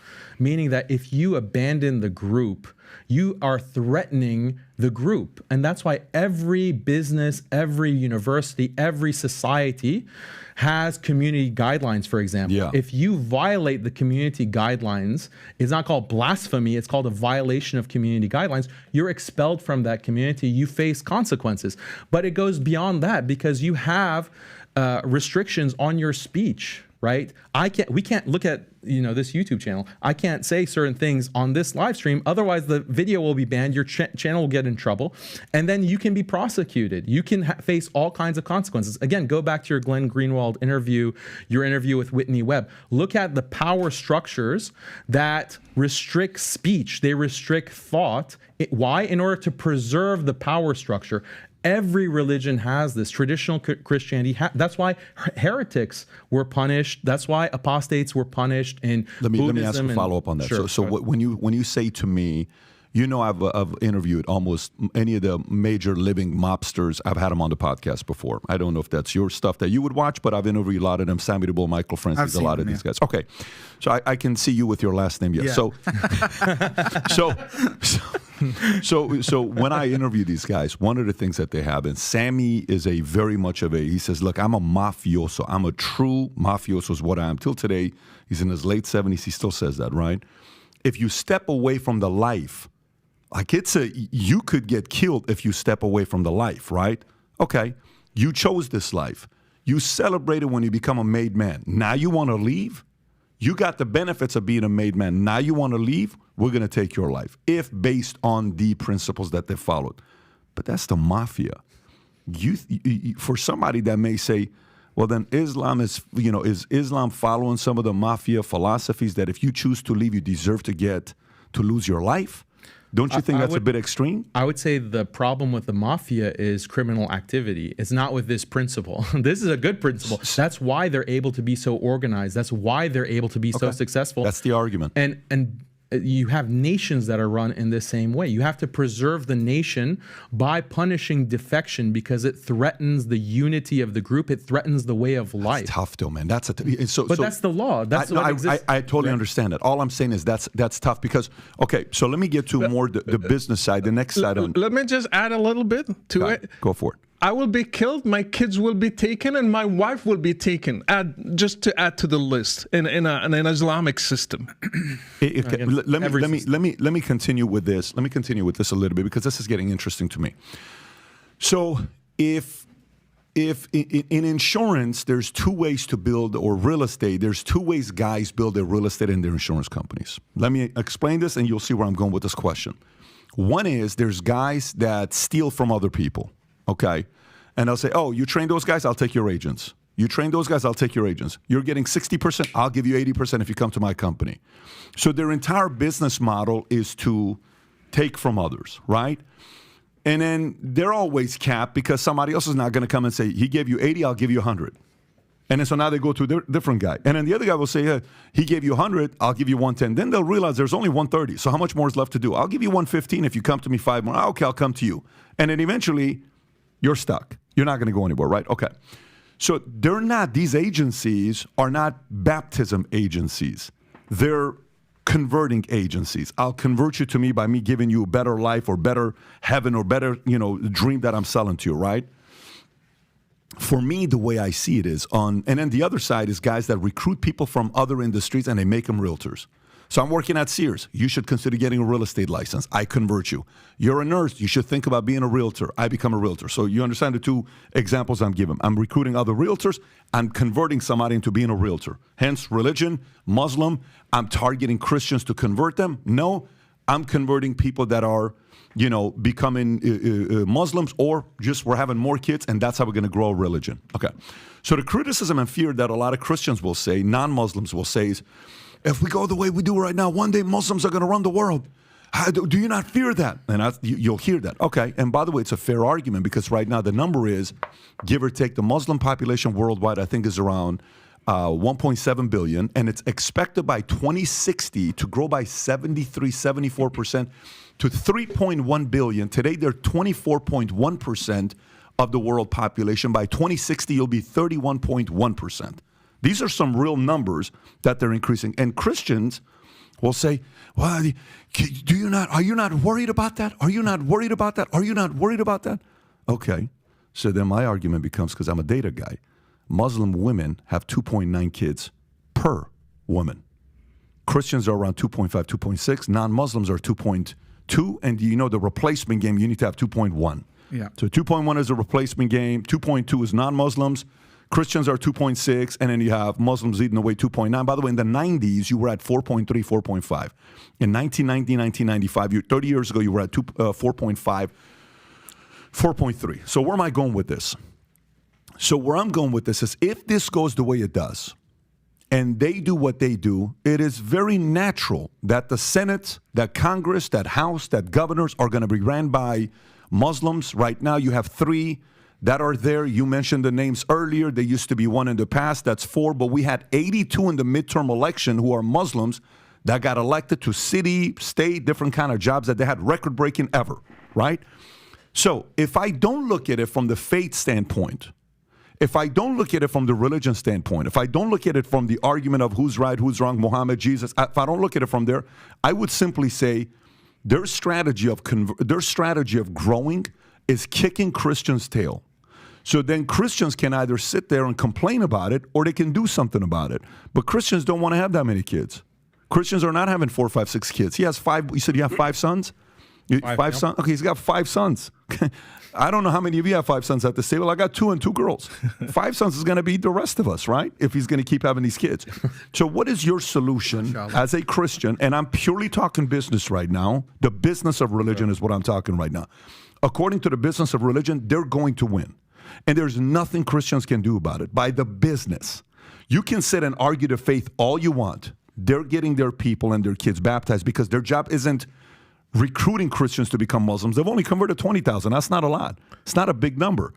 meaning that if you abandon the group, you are threatening the group. And that's why every business, every university, every society has community guidelines, for example. Yeah. If you violate the community guidelines, it's not called blasphemy, it's called a violation of community guidelines. You're expelled from that community, you face consequences. But it goes beyond that because you have restrictions on your speech. Right? We can't look at, this YouTube channel. I can't say certain things on this live stream. Otherwise, the video will be banned. Your channel will get in trouble. And then you can be prosecuted. You can face all kinds of consequences. Again, go back to your Glenn Greenwald interview, your interview with Whitney Webb. Look at the power structures that restrict speech. They restrict thought. Why? In order to preserve the power structure. Every religion has this. Traditional Christianity. That's why heretics were punished. That's why apostates were punished in Buddhism. Let me ask a follow up on that. Sure, so when you say to me, I've interviewed almost any of the major living mobsters. I've had them on the podcast before. I don't know if that's your stuff that you would watch, but I've interviewed a lot of them. Sammy DeBull, Michael Francis, a lot of these guys. Okay, so I can see you with your last name. Yes. Yeah. So when I interview these guys, one of the things that they have, and Sammy is he says, look, I'm a mafioso. I'm a true mafioso is what I am. Till today, he's in his late 70s. He still says that, right? If you step away from the life, you could get killed if you step away from the life, right? Okay, you chose this life. You celebrated when you become a made man. Now you want to leave? You got the benefits of being a made man. Now you want to leave? We're going to take your life, if based on the principles that they followed. But that's the mafia. For somebody that may say, well, then Islam is Islam following some of the mafia philosophies that if you choose to leave, you deserve to lose your life? Don't you think that's a bit extreme? I would say the problem with the mafia is criminal activity. It's not with this principle. This is a good principle. That's why they're able to be so organized. That's why they're able to be so successful. That's the argument. And you have nations that are run in the same way. You have to preserve the nation by punishing defection because it threatens the unity of the group. It threatens the way of life. That's tough, though, man. That's the law. That's what exists. I totally understand that. All I'm saying is that's tough because, okay, so let me get to more the business side, the next side. Let me just add a little bit to it. Go for it. I will be killed, my kids will be taken, and my wife will be taken. Just to add to the list in an Islamic system. Let me continue with this. Let me continue with this a little bit because this is getting interesting to me. So if if in insurance, there's two ways to build, or real estate, there's two ways guys build their real estate and their insurance companies. Let me explain this, and you'll see where I'm going with this question. One is there's guys that steal from other people, okay? And they'll say, oh, you train those guys, I'll take your agents. You train those guys, I'll take your agents. You're getting 60%, I'll give you 80% if you come to my company. So their entire business model is to take from others, right? And then they're always capped because somebody else is not going to come and say, he gave you 80, I'll give you 100. And then so now they go to a different guy. And then the other guy will say, yeah, he gave you 100, I'll give you 110. Then they'll realize there's only 130. So how much more is left to do? I'll give you 115 if you come to me 5 more. Okay, I'll come to you. And then eventually you're stuck. You're not going to go anywhere, right? Okay. So these agencies are not baptism agencies. They're converting agencies. I'll convert you to me by me giving you a better life or better heaven or better, dream that I'm selling to you, right? For me, the way I see it is and then the other side is guys that recruit people from other industries and they make them realtors. So I'm working at Sears. You should consider getting a real estate license. I convert you. You're a nurse. You should think about being a realtor. I become a realtor. So you understand the two examples I'm giving. I'm recruiting other realtors. I'm converting somebody into being a realtor. Hence, religion, Muslim. I'm targeting Christians to convert them. No, I'm converting people that are, becoming Muslims, or just we're having more kids, and that's how we're going to grow a religion. Okay. So the criticism and fear that a lot of Christians will say, non-Muslims will say is, if we go the way we do right now, one day Muslims are going to run the world. Do you not fear that? And you'll hear that. Okay. And by the way, it's a fair argument because right now the number is, give or take, the Muslim population worldwide, I think, is around 1.7 billion. And it's expected by 2060 to grow by 74% to 3.1 billion. Today, they're 24.1% of the world population. By 2060, you'll be 31.1%. These are some real numbers that they're increasing. And Christians will say, well, are you not worried about that? Are you not worried about that? Are you not worried about that? Okay. So then my argument becomes, because I'm a data guy, Muslim women have 2.9 kids per woman. Christians are around 2.5, 2.6. Non-Muslims are 2.2. And the replacement game, you need to have 2.1. Yeah. So 2.1 is a replacement game. 2.2 is non-Muslims. Christians are 2.6, and then you have Muslims leading the way 2.9. By the way, in the 90s, you were at 4.3, 4.5. In 1990, 1995, 30 years ago, you were at 4.5, 4.3. So where am I going with this? So where I'm going with this is, if this goes the way it does, and they do what they do, it is very natural that the Senate, that Congress, that House, that governors are going to be ran by Muslims. Right now, you have 3 that are there. You mentioned the names earlier. There used to be 1 in the past. That's 4. But we had 82 in the midterm election who are Muslims that got elected to city, state, different kind of jobs that they had record-breaking ever, right? So if I don't look at it from the faith standpoint, if I don't look at it from the religion standpoint, if I don't look at it from the argument of who's right, who's wrong, Muhammad, Jesus, if I don't look at it from there, I would simply say their strategy of growing is kicking Christians' tail. So then Christians can either sit there and complain about it, or they can do something about it. But Christians don't want to have that many kids. Christians are not having 4, 5, 6 kids. He has 5. You said you have 5 sons? 5 sons? Okay, he's got 5 sons. I don't know how many of you have 5 sons at this table. I got 2 and 2 girls. 5 sons is going to be the rest of us, right? If he's going to keep having these kids. So what is your solution as a Christian? And I'm purely talking business right now. The business of religion is what I'm talking right now. According to the business of religion, they're going to win. And there's nothing Christians can do about it. By the business, you can sit and argue the faith all you want. They're getting their people and their kids baptized because their job isn't recruiting Christians to become Muslims. They've only converted 20,000. That's not a lot. It's not a big number.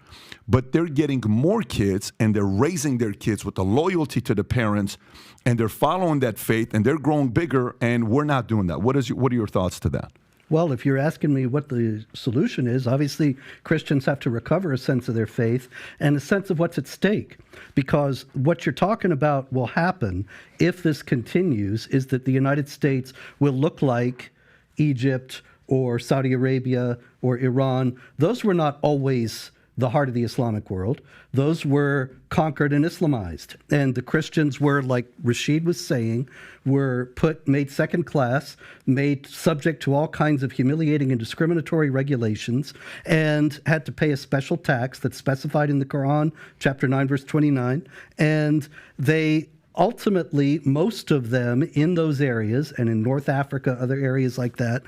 But they're getting more kids, and they're raising their kids with the loyalty to the parents, and they're following that faith, and they're growing bigger, and we're not doing that. What are your thoughts to that? Well, if you're asking me what the solution is, obviously Christians have to recover a sense of their faith and a sense of what's at stake. Because what you're talking about will happen if this continues is that the United States will look like Egypt or Saudi Arabia or Iran. Those were not always the heart of the Islamic world. Those were conquered and Islamized. And the Christians were, like Rashid was saying, were made second class, made subject to all kinds of humiliating and discriminatory regulations, and had to pay a special tax that's specified in the Quran, chapter 9, verse 29. And they ultimately, most of them in those areas, and in North Africa, other areas like that,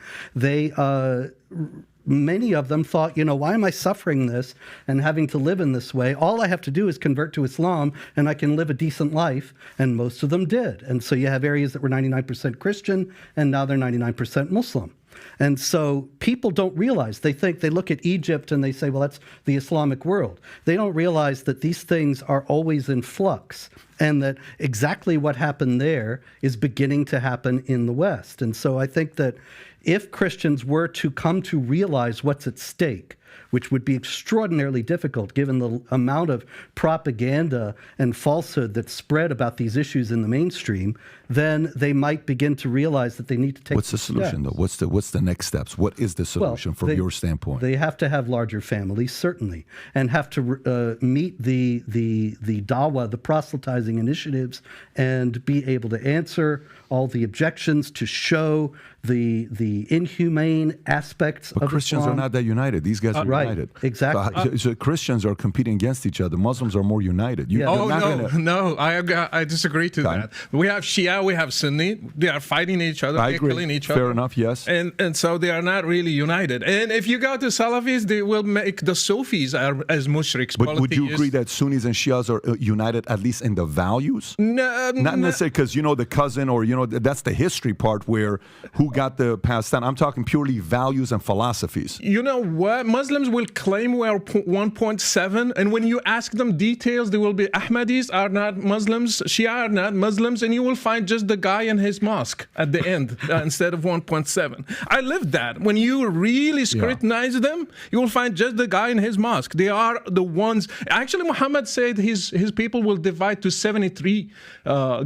many of them thought, why am I suffering this and having to live in this way? All I have to do is convert to Islam and I can live a decent life. And most of them did. And so you have areas that were 99% Christian and now they're 99% Muslim. And so people don't realize, they look at Egypt and they say, well, that's the Islamic world. They don't realize that these things are always in flux and that exactly what happened there is beginning to happen in the West. And so I think that if Christians were to come to realize what's at stake, which would be extraordinarily difficult given the amount of propaganda and falsehood that's spread about these issues in the mainstream, then they might begin to realize that they need to take. What's the solution, though? What's the next steps? What is the solution from your standpoint? They have to have larger families, certainly, and have to meet the dawah, the proselytizing initiatives, and be able to answer all the objections, to show the inhumane aspects of Christians Islam. are not that united. These guys are united. Exactly. So Christians are competing against each other. Muslims are more united. No, I disagree to that. We have Shia, we have Sunni. They are fighting each other. They're killing each other. Fair enough, yes. And so they are not really united. And if you go to Salafis, they will make the Sufis as mushriks. But would you agree that Sunnis and Shias are united at least in the values? No, not necessarily because, the cousin or, that's the history part where who got the passed down. I'm talking purely values and philosophies. You know what? Muslims will claim we are 1.7, and when you ask them details, they will be Ahmadis are not Muslims, Shia are not Muslims, and you will find just the guy in his mosque at the end instead of 1.7. I lived that. When you really scrutinize them, you will find just the guy in his mosque. They are the ones. Actually, Muhammad said his people will divide to 73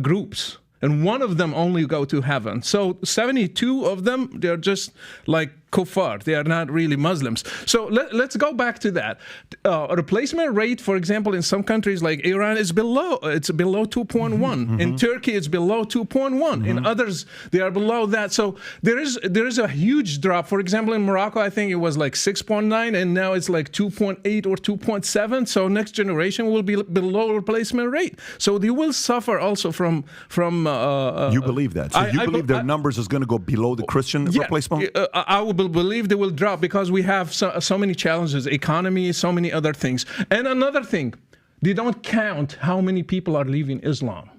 groups. And one of them only go to heaven. So 72 of them, they're just like kuffar. They are not really Muslims. So let's go back to that. Replacement rate, for example, in some countries like Iran is below 2.1. In Turkey, it's below 2.1. In others, they are below that. So there is a huge drop. For example, in Morocco, I think it was like 6.9, and now it's like 2.8 or 2.7. So next generation will be below replacement rate. So they will suffer also from. You believe that? So you believe their numbers is going to go below the Christian replacement? I would believe they will drop because we have so many challenges, economy, so many other things. And another thing, they don't count how many people are leaving Islam.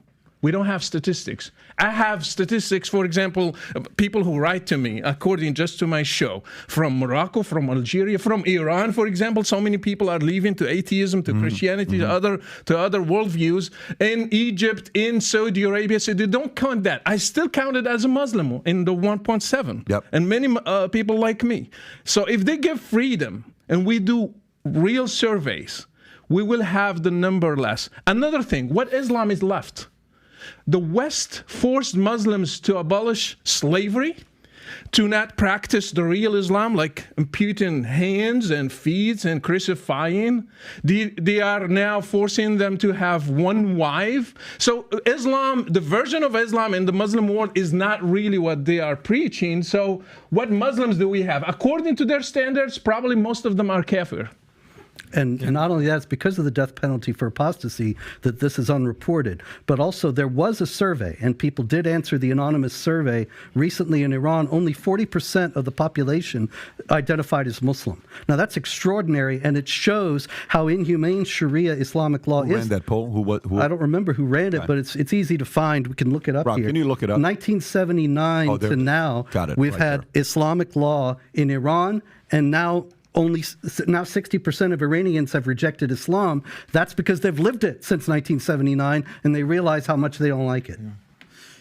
We don't have statistics. I have statistics, for example, people who write to me, according just to my show, from Morocco, from Algeria, from Iran, for example. So many people are leaving to atheism, to Christianity, to other worldviews. In Egypt, in Saudi Arabia, so they don't count that. I still count it as a Muslim in the 1.7. Yep. And many people like me. So if they give freedom and we do real surveys, we will have the number less. Another thing, what Islam is left? The West forced Muslims to abolish slavery, to not practice the real Islam, like amputing hands and feet and crucifying. They are now forcing them to have one wife. So Islam, the version of Islam in the Muslim world is not really what they are preaching. So what Muslims do we have? According to their standards, probably most of them are kafir. And not only that, it's because of the death penalty for apostasy that this is unreported. But also there was a survey, and people did answer the anonymous survey recently in Iran. Only 40% of the population identified as Muslim. Now that's extraordinary, and it shows how inhumane Sharia Islamic law is. Who ran that poll? Who? I don't remember who ran it, but it's easy to find. We can look it up Rob, here. Can you look it up? 1979 to now, we've had Islamic law in Iran, and now 60% of Iranians have rejected Islam. That's because they've lived it since 1979, and they realize how much they don't like it.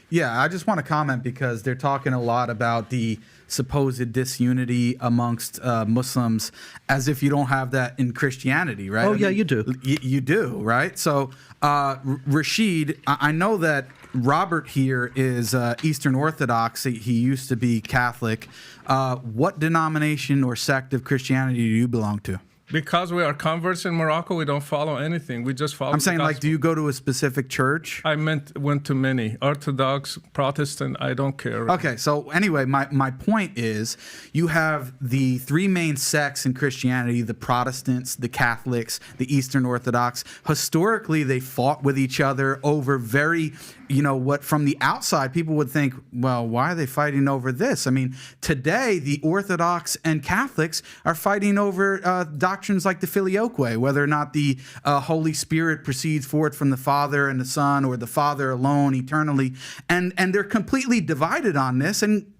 Yeah, I just want to comment because they're talking a lot about the supposed disunity amongst Muslims, as if you don't have that in Christianity, right? Oh, yeah, you do. You do, right? So, Rashid, I know that Robert here is Eastern Orthodox. He used to be Catholic. What denomination or sect of Christianity do you belong to? Because we are converts in Morocco, we don't follow anything. We just follow. I'm saying, like, do you go to a specific church? I went to many. Orthodox, Protestant, I don't care. Okay, so anyway, my point is you have the three main sects in Christianity, the Protestants, the Catholics, the Eastern Orthodox. Historically, they fought with each other over very, what from the outside people would think, well, why are they fighting over this? I mean, today, the Orthodox and Catholics are fighting over doctrines like the filioque, whether or not the Holy Spirit proceeds forth from the Father and the Son, or the Father alone eternally. And they're completely divided on this, and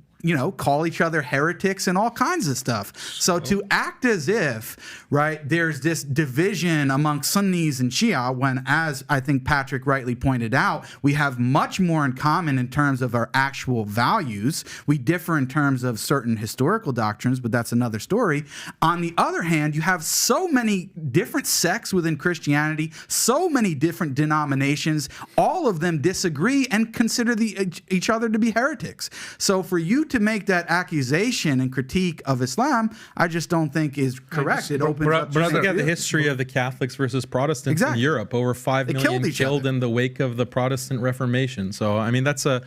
call each other heretics and all kinds of stuff. So to act as if, right, there's this division among Sunnis and Shia, when, as I think Patrick rightly pointed out, we have much more in common in terms of our actual values. We differ in terms of certain historical doctrines, but that's another story. On the other hand, you have so many different sects within Christianity, so many different denominations, all of them disagree and consider each other to be heretics. So for you to make that accusation and critique of Islam, I just don't think is correct. It opens up. Look at the history of the Catholics versus Protestants in Europe. Over 5 million killed in the wake of the Protestant Reformation. So, I mean, that's that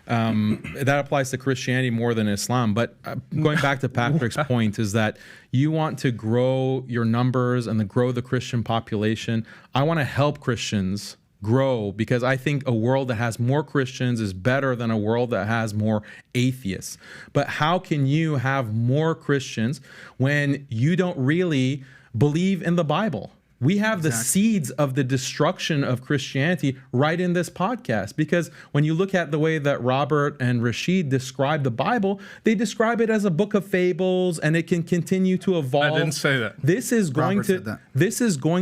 applies to Christianity more than Islam. But going back to Patrick's point is that you want to grow your numbers and grow the Christian population. I want to help Christians grow, because I think a world that has more Christians is better than a world that has more atheists. But how can you have more Christians when you don't really believe in the Bible? We have the seeds of the destruction of Christianity right in this podcast, because when you look at the way that Robert and Rashid describe the Bible, they describe it as a book of fables, and it can continue to evolve. I didn't say that. This is going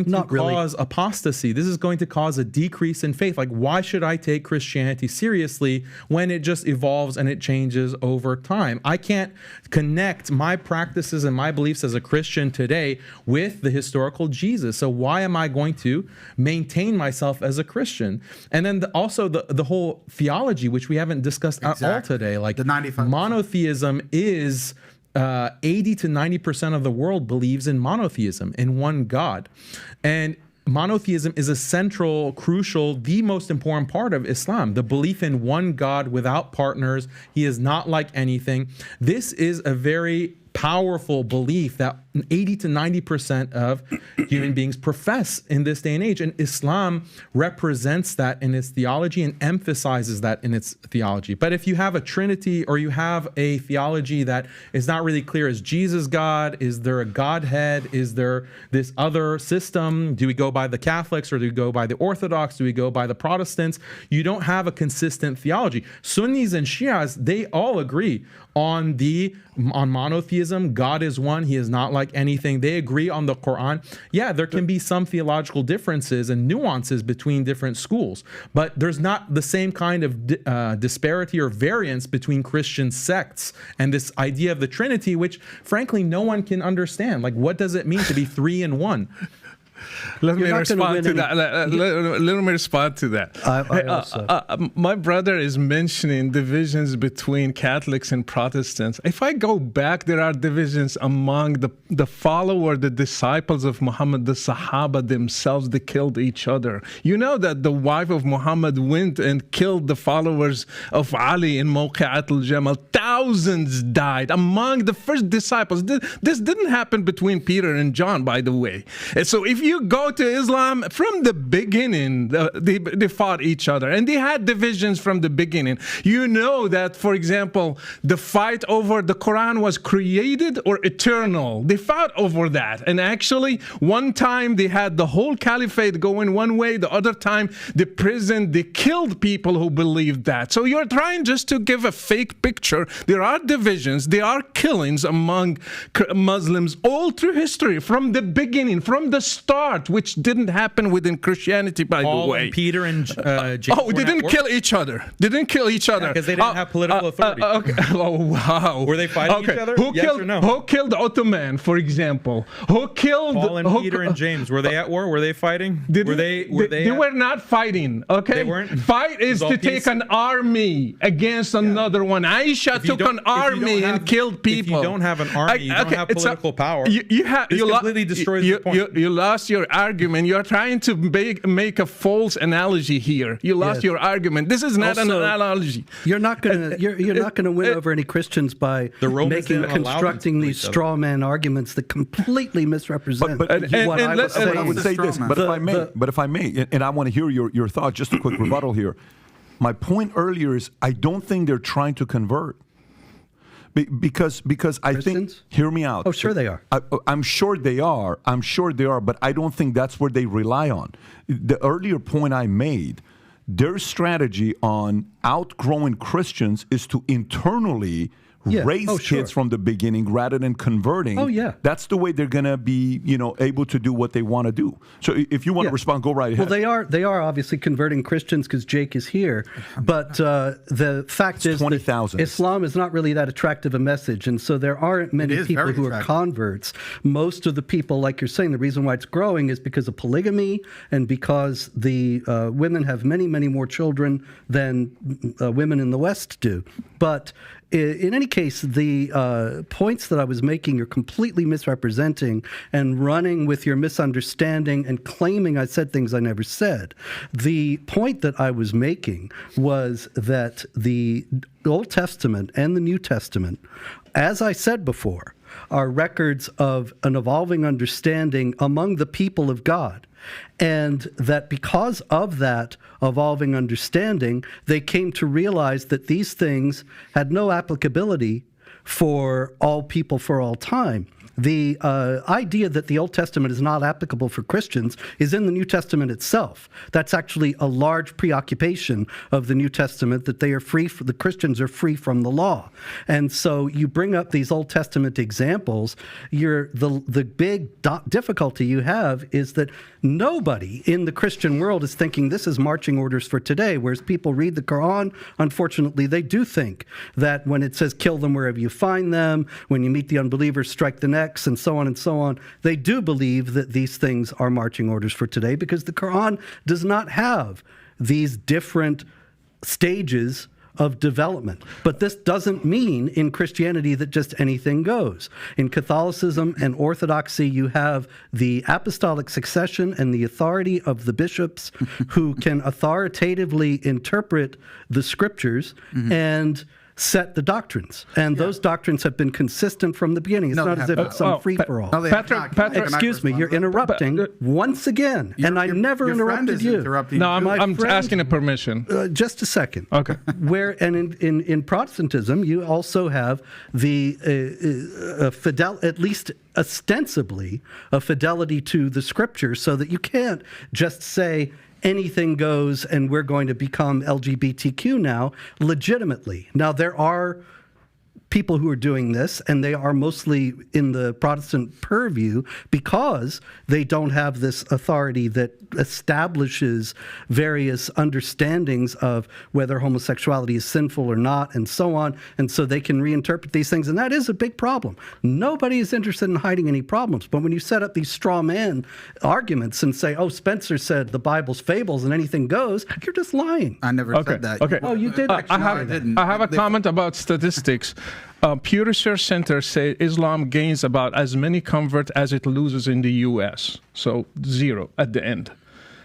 to cause apostasy. This is going to cause a decrease in faith. Like, why should I take Christianity seriously when it just evolves and it changes over time? I can't connect my practices and my beliefs as a Christian today with the historical Jesus. So why am I going to maintain myself as a Christian? And then also the whole theology, which we haven't discussed at all today. Like, the 95%. Monotheism is 80 to 90% of the world believes in monotheism, in one God. And monotheism is a central, crucial, the most important part of Islam. The belief in one God without partners. He is not like anything. This is a very powerful belief that 80 to 90% of human beings profess in this day and age. And Islam represents that in its theology and emphasizes that in its theology. But if you have a Trinity, or you have a theology that is not really clear, is Jesus God? Is there a Godhead? Is there this other system? Do we go by the Catholics, or do we go by the Orthodox? Do we go by the Protestants? You don't have a consistent theology. Sunnis and Shias, they all agree on monotheism. God is one. He is not like anything. They agree on the Quran. Yeah, there can be some theological differences and nuances between different schools, but there's not the same kind of disparity or variance between Christian sects and this idea of the Trinity, which frankly no one can understand. Like, what does it mean to be three in one? Let me respond to that. My brother is mentioning divisions between Catholics and Protestants. If I go back, there are divisions among the follower, the disciples of Muhammad, the Sahaba themselves. They killed each other. You know that the wife of Muhammad went and killed the followers of Ali in Mawqi'at al-Jamal. Thousands died among the first disciples. This didn't happen between Peter and John, by the way. And so if you go to Islam, from the beginning, they fought each other, and they had divisions from the beginning. You know that, for example, the fight over the Quran was created or eternal. They fought over that. And actually, one time they had the whole caliphate going one way, the other time they killed people who believed that. So you're trying just to give a fake picture. There are divisions, there are killings among Muslims all through history, from the beginning, from the start apart, which didn't happen within Christianity, by Paul the way. and Peter and James. Oh, they didn't kill each other. They didn't kill each other. Because they didn't have political authority. Okay. Oh, wow. Were they fighting each other? Yes or no? Who killed Ottoman, for example? Who killed Paul and Peter and James, were they at war? Were they fighting? They were not fighting, okay? They weren't? Fight is to take an army against another one. Aisha took an army and killed people. If you don't have an army, you don't have political power. You completely destroys the point. You lost your argument. You're trying to make a false analogy here. You lost your argument. This is not an analogy. You're not going to win over any Christians by constructing these straw man arguments that completely misrepresent what I was saying. I would say this, but if I may, and I want to hear your thoughts. Just a quick rebuttal here. My point earlier is I don't think they're trying to convert. Because I think, hear me out. Oh, sure they are. I'm sure they are. But I don't think that's where they rely on. The earlier point I made, their strategy on outgrowing Christians is to internally raise kids from the beginning rather than converting. Oh, yeah. That's the way they're going to be, able to do what they want to do. So if you want to respond, go right ahead. Well, they are obviously converting Christians because Jake is here. But the fact is 20,000. Islam is not really that attractive a message. And so there aren't many people who are converts. Most of the people, like you're saying, the reason why it's growing is because of polygamy and because the women have many, many more children than women in the West do. But in any case, the points that I was making, you're completely misrepresenting and running with your misunderstanding and claiming I said things I never said. The point that I was making was that the Old Testament and the New Testament, as I said before, are records of an evolving understanding among the people of God. And that because of that evolving understanding, they came to realize that these things had no applicability for all people for all time. The idea that the Old Testament is not applicable for Christians is in the New Testament itself. That's actually a large preoccupation of the New Testament, that they are free, the Christians are free from the law. And so you bring up these Old Testament examples, the big difficulty you have is that nobody in the Christian world is thinking this is marching orders for today, whereas people read the Quran, unfortunately, they do think that when it says kill them wherever you find them, when you meet the unbelievers, strike the neck, and so on, they do believe that these things are marching orders for today because the Quran does not have these different stages of development. But this doesn't mean in Christianity that just anything goes. In Catholicism and Orthodoxy, you have the apostolic succession and the authority of the bishops who can authoritatively interpret the scriptures and set the doctrines. And those doctrines have been consistent from the beginning. It's not as if it's some free-for-all. Patrick, excuse me, you're interrupting once again, and I never interrupted you. No, I'm asking a permission. Just a second. Okay. In Protestantism, you also have the at least ostensibly, a fidelity to the scripture, so that you can't just say anything goes and we're going to become LGBTQ now legitimately. Now, there are people who are doing this, and they are mostly in the Protestant purview because they don't have this authority that establishes various understandings of whether homosexuality is sinful or not, and so on. And so they can reinterpret these things, and that is a big problem. Nobody is interested in hiding any problems. But when you set up these straw man arguments and say, oh, Spencer said the Bible's fables and anything goes, you're just lying. I never said that. Okay. Oh, you did? I have a comment about statistics. Pew Research Center say Islam gains about as many converts as it loses in the U.S. So 0 at the end.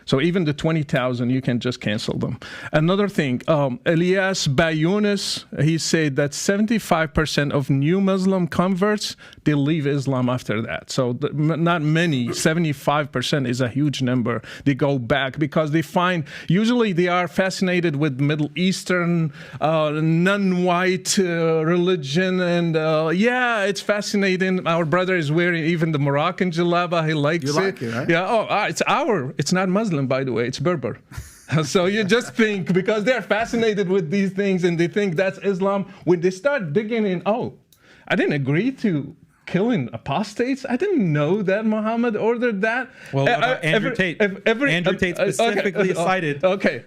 So even the 20,000, you can just cancel them. Another thing, Elias Bayounis, he said that 75% of new Muslim converts, they leave Islam after that. So not many, 75% is a huge number. They go back because they find, usually they are fascinated with Middle Eastern, non-white religion. And yeah, it's fascinating. Our brother is wearing even the Moroccan jalaba. He likes it. You like it, right? Yeah, it's not Muslim, by the way, it's Berber. So you just think, because they're fascinated with these things and they think that's Islam, when they start digging in, oh, I didn't agree to killing apostates. I didn't know that Muhammad ordered that. Well, Andrew Tate. Andrew Tate specifically cited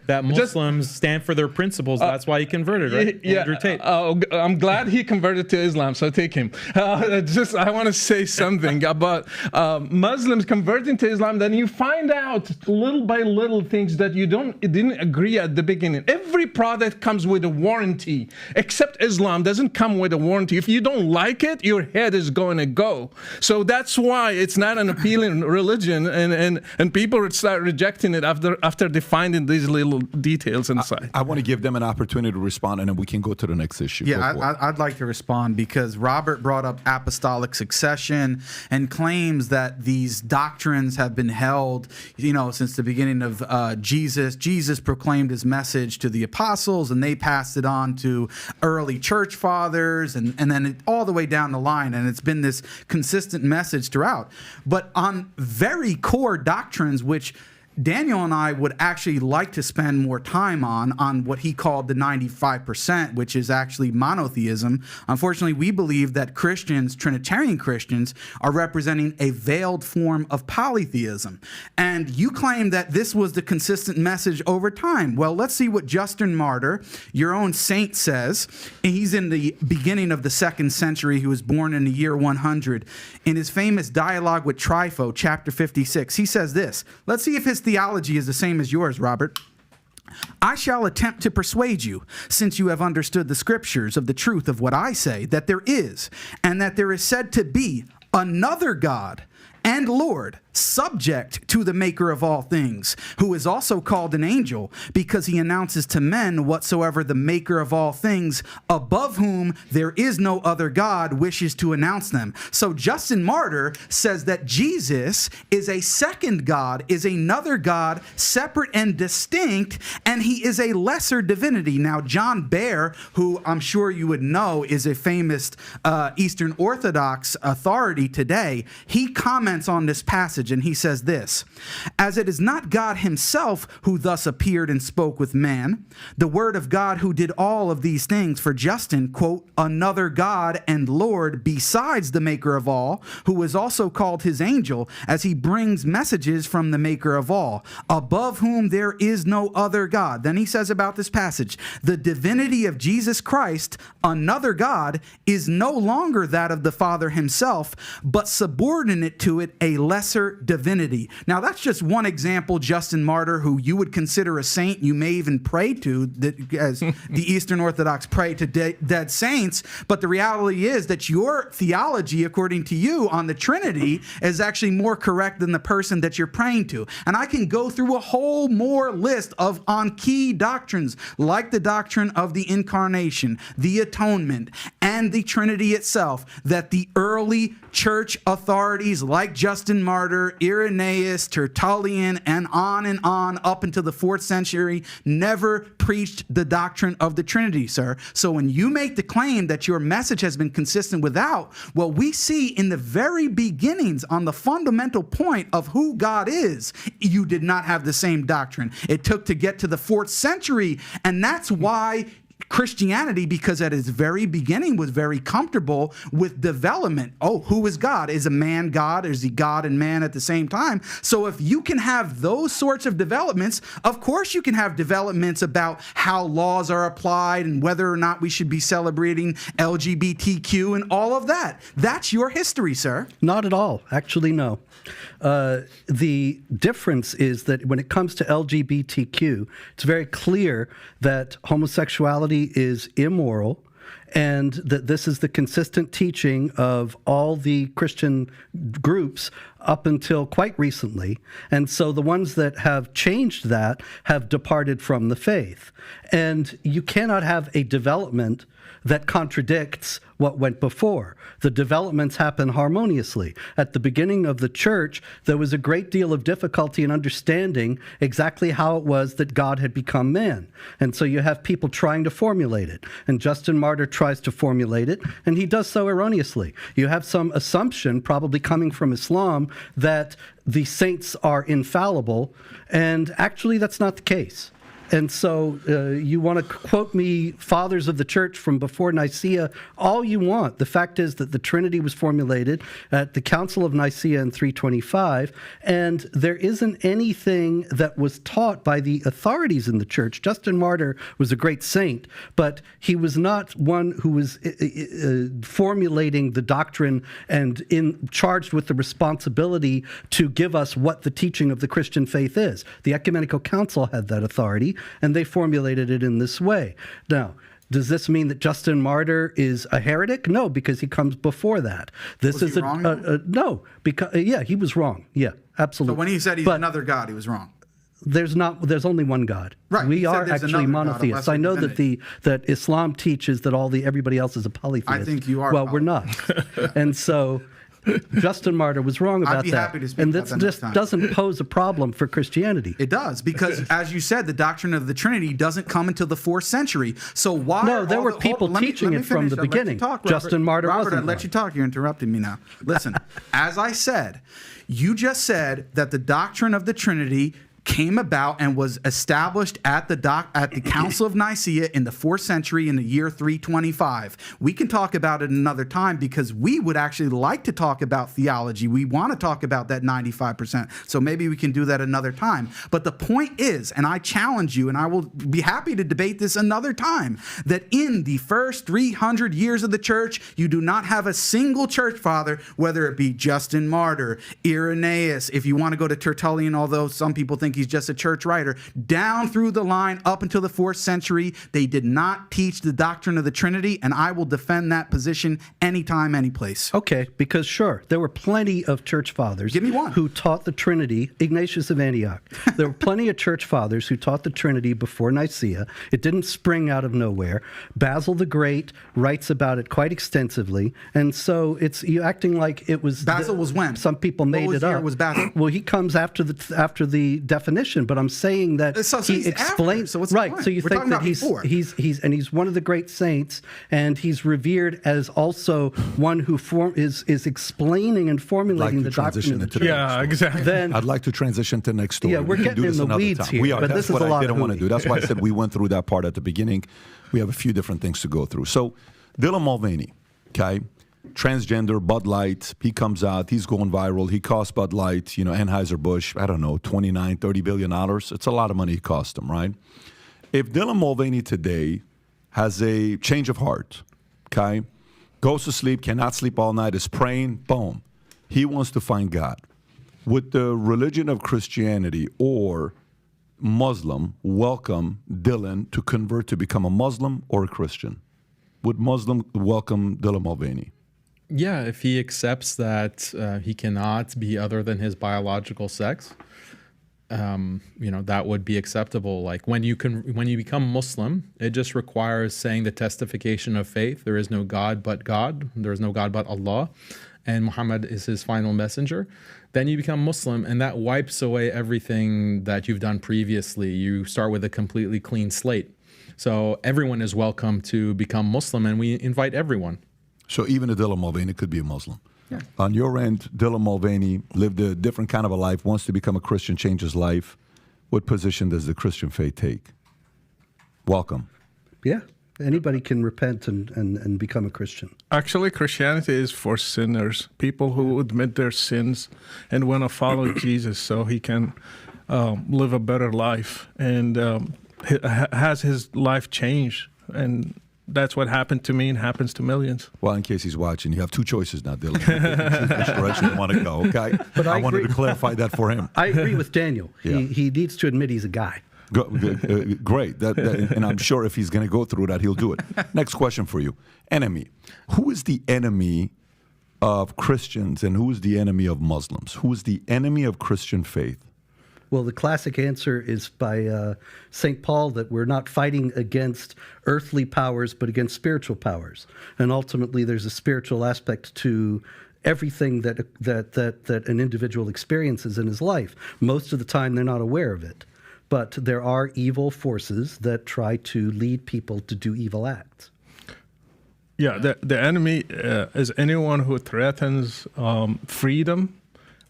that Muslims stand for their principles. That's why he converted, right? Yeah, Andrew Tate. I'm glad he converted to Islam, so take him. I want to say something about Muslims converting to Islam. Then you find out little by little things that you didn't agree at the beginning. Every product comes with a warranty, except Islam doesn't come with a warranty. If you don't like it, your head is going to go. So that's why it's not an appealing religion, and people would start rejecting it after defining these little details inside. I want to give them an opportunity to respond, and then we can go to the next issue. Yeah, I'd like to respond because Robert brought up apostolic succession and claims that these doctrines have been held, since the beginning of Jesus. Jesus proclaimed his message to the apostles, and they passed it on to early church fathers, and then all the way down the line, and it's been this consistent message throughout. But on very core doctrines, which Daniel and I would actually like to spend more time on what he called the 95%, which is actually monotheism. Unfortunately, we believe that Christians, Trinitarian Christians, are representing a veiled form of polytheism. And you claim that this was the consistent message over time. Well, let's see what Justin Martyr, your own saint, says. And he's in the beginning of the 2nd century. He was born in the year 100. In his famous dialogue with Trypho, chapter 56, he says this. Let's see if his theology is the same as yours, Robert. I shall attempt to persuade you, since you have understood the scriptures of the truth of what I say, that there is, and that there is said to be, another God and Lord, subject to the maker of all things, who is also called an angel, because he announces to men whatsoever the maker of all things, above whom there is no other God, wishes to announce them. So Justin Martyr says that Jesus is a second God, is another God, separate and distinct, and he is a lesser divinity. Now, John Baer, who I'm sure you would know is a famous Eastern Orthodox authority today, he comments on this passage, and he says this: as it is not God himself who thus appeared and spoke with man, the word of God who did all of these things, for Justin, quote, another God and Lord besides the maker of all, who is also called his angel, as he brings messages from the maker of all, above whom there is no other God. Then he says about this passage, the divinity of Jesus Christ, another God, is no longer that of the Father himself, but subordinate to it a lesser divinity. Now, that's just one example. Justin Martyr, who you would consider a saint, you may even pray to, as the Eastern Orthodox pray to dead saints, but the reality is that your theology, according to you, on the Trinity is actually more correct than the person that you're praying to. And I can go through a whole more list on key doctrines, like the doctrine of the incarnation, the atonement, and the Trinity itself, that the early church authorities like Justin Martyr, Irenaeus, Tertullian, and on up until the 4th century never preached the doctrine of the Trinity, sir. So when you make the claim that your message has been consistent without, well, we see in the very beginnings on the fundamental point of who God is, you did not have the same doctrine. It took to get to the 4th century, and that's why Christianity, because at its very beginning was very comfortable with development. Oh, who is God? Is a man God? Is he God and man at the same time? So if you can have those sorts of developments, of course you can have developments about how laws are applied and whether or not we should be celebrating LGBTQ and all of that. That's your history, sir. Not at all. Actually, no. The difference is that when it comes to LGBTQ, it's very clear that homosexuality is immoral, and that this is the consistent teaching of all the Christian groups up until quite recently. And so the ones that have changed that have departed from the faith. And you cannot have a development that contradicts what went before. The developments happen harmoniously. At the beginning of the church, there was a great deal of difficulty in understanding exactly how it was that God had become man. And so you have people trying to formulate it. And Justin Martyr tries to formulate it, and he does so erroneously. You have some assumption, probably coming from Islam, that the saints are infallible, and actually that's not the case. And so you want to quote me fathers of the church from before Nicaea all you want. The fact is that the Trinity was formulated at the Council of Nicaea in 325, and there isn't anything that was taught by the authorities in the church. Justin Martyr was a great saint, but he was not one who was formulating the doctrine and charged with the responsibility to give us what the teaching of the Christian faith is. The Ecumenical Council had that authority, and they formulated it in this way. Now, does this mean that Justin Martyr is a heretic? No, because he comes before that. This Was is he wrong? no, because he was wrong. Yeah, absolutely. So when he said he's another God, he was wrong. There's only one God. Right. We He said are there's actually another God, a monotheists. lesser I know that divinity. that Islam teaches that everybody else is a polytheist. I think you are Well, we're not. And so Justin Martyr was wrong about I'd be that. happy to speak and about this that next just time. doesn't pose a problem for Christianity. It does, because as you said, the doctrine of the Trinity doesn't come until the 4th century. So why? No, are there all were the- people hold on, let me- teaching let me it from finish. the I'll let you beginning. talk, Justin Martyr Robert, wasn't I let one. you talk. You're interrupting me now. Listen, as I said, you just said that the doctrine of the Trinity came about and was established at the Council of Nicaea in the 4th century in the year 325. We can talk about it another time, because we would actually like to talk about theology. We want to talk about that 95%. So maybe we can do that another time. But the point is, and I challenge you, and I will be happy to debate this another time, that in the first 300 years of the church, you do not have a single church father, whether it be Justin Martyr, Irenaeus, if you want to go to Tertullian, although some people think he's just a church writer, down through the line up until the 4th century, they did not teach the doctrine of the Trinity, and I will defend that position anytime, any place. Okay, because sure, there were plenty of church fathers Give me one. who taught the Trinity. Ignatius of Antioch. There were plenty of church fathers who taught the Trinity before Nicaea. It didn't spring out of nowhere. Basil the Great writes about it quite extensively, and so you acting like it was. Basil was when? Some people made What it year up. was Basil? Well, he comes after the definition, but I'm saying that So he he's after, explains. so what's the right. point? So you We're think talking that about before. he's one of the great saints, and he's revered as also one who is explaining and formulating the doctrine of the Trinity. Yeah, exactly. Then I'd like to transition to the next story. Yeah, we're We can getting do in this the another weeds time. here, We are. but That's this is what a lot I didn't of want to hooey. do. That's why I said we went through that part at the beginning. We have a few different things to go through. So Dylan Mulvaney, okay, transgender, Bud Light, he comes out, he's going viral. He cost Bud Light, Anheuser-Busch, I don't know, $29, $30 billion. It's a lot of money he cost him, right? If Dylan Mulvaney today has a change of heart, okay, goes to sleep, cannot sleep all night, is praying, boom, he wants to find God. Would the religion of Christianity or Muslim welcome Dylan to convert to become a Muslim or a Christian? Would Muslim welcome Dylan Mulvaney? Yeah, if he accepts that he cannot be other than his biological sex, that would be acceptable. Like when you become Muslim, it just requires saying the testification of faith. There is no God but God. There is no God but Allah, and Muhammad is his final messenger. Then you become Muslim, and that wipes away everything that you've done previously. You start with a completely clean slate. So everyone is welcome to become Muslim, and we invite everyone. So even a Dylan Mulvaney could be a Muslim. Yeah. On your end, Dylan Mulvaney lived a different kind of a life, wants to become a Christian, change his life. What position does the Christian faith take? Welcome. yeah, anybody can repent and become a Christian. Actually, Christianity is for sinners, people who admit their sins and want to follow Jesus so he can live a better life and has his life changed. And that's what happened to me and happens to millions. Well, in case he's watching, you have two choices now, Dylan. Choose which direction you want to go, okay? But I wanted agree. to clarify that for him. I agree with Daniel. Yeah. He needs to admit he's a guy. Great. And I'm sure if he's going to go through that, he'll do it. Next question for you. Enemy. Who is the enemy of Christians and who is the enemy of Muslims? Who is the enemy of Christian faith? Well, the classic answer is by St. Paul that we're not fighting against earthly powers, but against spiritual powers. And ultimately, there's a spiritual aspect to everything that an individual experiences in his life. Most of the time, they're not aware of it. But there are evil forces that try to lead people to do evil acts. Yeah, the enemy is anyone who threatens freedom,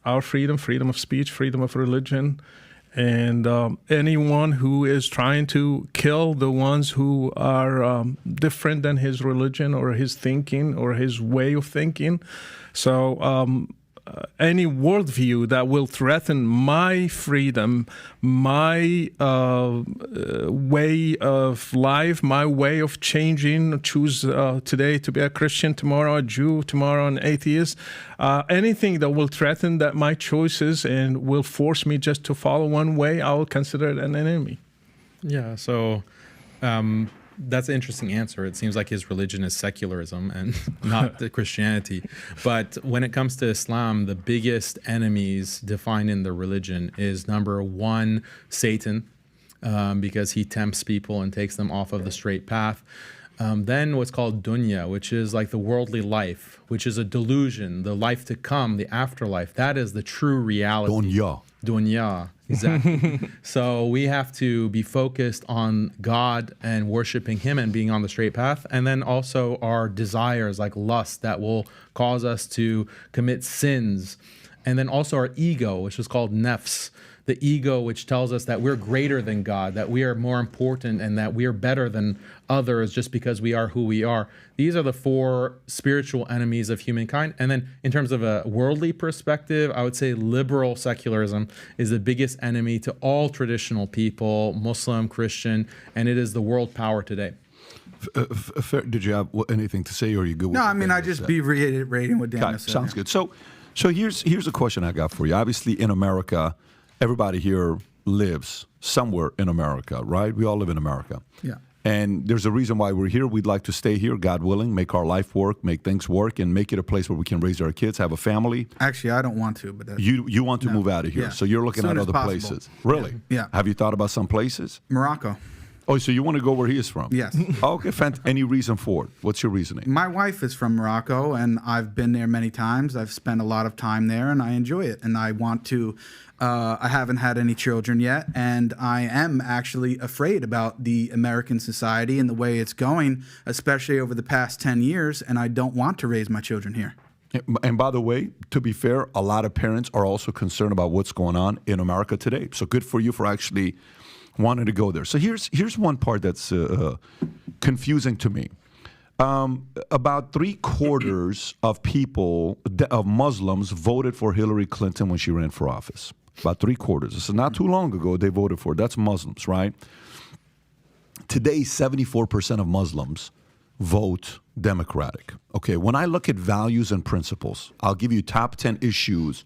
our freedom of speech, freedom of religion, And anyone who is trying to kill the ones who are different than his religion or his thinking or his way of thinking. So any worldview that will threaten my freedom, my way of life, my way of changing, choose today to be a Christian, tomorrow a Jew, tomorrow an atheist, anything that will threaten that my choices and will force me just to follow one way, I will consider it an enemy. Yeah, so that's an interesting answer. It seems like his religion is secularism and not the Christianity. But when it comes to Islam, the biggest enemies defined in the religion is number one, Satan, because he tempts people and takes them off of the straight path. Then what's called dunya, which is like the worldly life, which is a delusion, the life to come, the afterlife. That is the true reality. Dunya, exactly. So we have to be focused on God and worshiping Him and being on the straight path. And then also our desires like lust that will cause us to commit sins. And then also our ego, which is called nafs, the ego which tells us that we're greater than God, that we are more important and that we are better than others just because we are who we are. These are the four spiritual enemies of humankind. And then in terms of a worldly perspective, I would say liberal secularism is the biggest enemy to all traditional people, Muslim, Christian, and it is the world power today. Did you have anything to say, or are you good? No, I mean, I just be reiterating what Daniel said. Sounds good. So here's a question I got for you. Obviously, in America, everybody here lives somewhere in America, right? We all live in America. Yeah. And there's a reason why we're here. We'd like to stay here, God willing, make our life work, make things work, and make it a place where we can raise our kids, have a family. Actually, I don't want to, but You want to move out of here, Yeah. so you're looking Soon at as other possible. places. Really? Yeah. Have you thought about some places? Morocco. Oh, so you want to go where he is from? Yes. Okay, any reason for it? What's your reasoning? My wife is from Morocco, and I've been there many times. I've spent a lot of time there, and I enjoy it. And I want to. I haven't had any children yet, and I am actually afraid about the American society and the way it's going, especially over the past 10 years. And I don't want to raise my children here. And by the way, to be fair, a lot of parents are also concerned about what's going on in America today. So good for you for actually wanting to go there. So here's one part that's confusing to me. About 3/4 of people, of Muslims, voted for Hillary Clinton when she ran for office. About 3/4. This is not too long ago they voted for it. That's Muslims, right? Today, 74% of Muslims vote Democratic. Okay, when I look at values and principles, I'll give you top 10 issues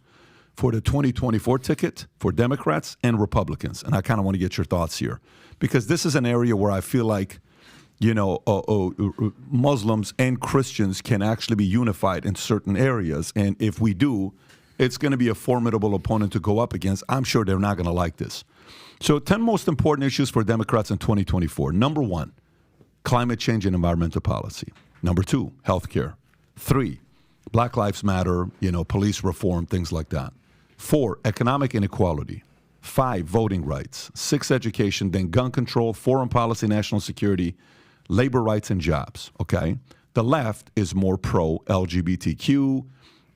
for the 2024 ticket for Democrats and Republicans. And I kind of want to get your thoughts here, because this is an area where I feel like, Muslims and Christians can actually be unified in certain areas. And if we do, it's going to be a formidable opponent to go up against. I'm sure they're not going to like this. So 10 most important issues for Democrats in 2024. Number 1, climate change and environmental policy. Number 2, healthcare. 3, Black Lives Matter, police reform, things like that. 4, economic inequality. 5, voting rights. 6, education, then gun control, foreign policy, national security, labor rights, and jobs, okay? The left is more pro-LGBTQ,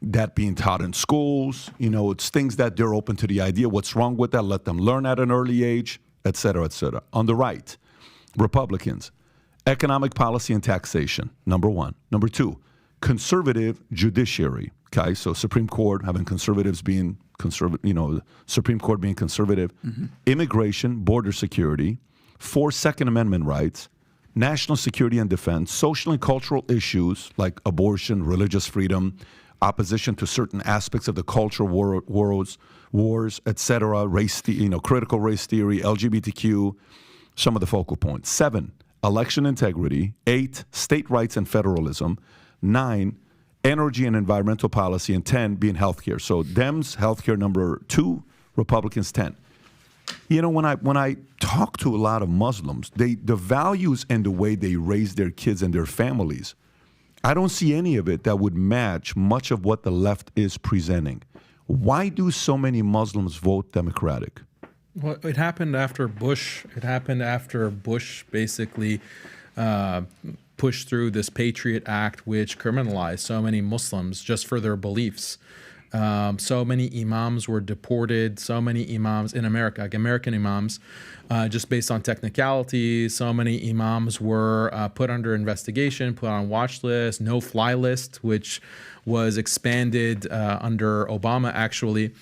that being taught in schools. It's things that they're open to the idea. What's wrong with that? Let them learn at an early age, et cetera, et cetera. On the right, Republicans, economic policy and taxation, number 1. Number 2, conservative judiciary, okay? So Supreme Court, having conservatives being conservative, Supreme Court being conservative. Mm-hmm. Immigration, border security. 4, Second Amendment rights. National security and defense. Social and cultural issues like abortion, religious freedom, opposition to certain aspects of the cultural wars, etc., race, critical race theory, LGBTQ, some of the focal points. 7, election integrity. 8, state rights and federalism. 9, energy and environmental policy. And 10, being healthcare. So Dems, healthcare, number 2, Republicans, 10. When I talk to a lot of Muslims, the values and the way they raise their kids and their families, I don't see any of it that would match much of what the left is presenting. Why do so many Muslims vote Democratic? Well, it happened after Bush. It happened after Bush basically pushed through this Patriot Act, which criminalized so many Muslims just for their beliefs. So many imams were deported, so many imams in America, like American imams, just based on technicalities. So many imams were put under investigation, put on watch list, no-fly list, which was expanded under Obama, actually.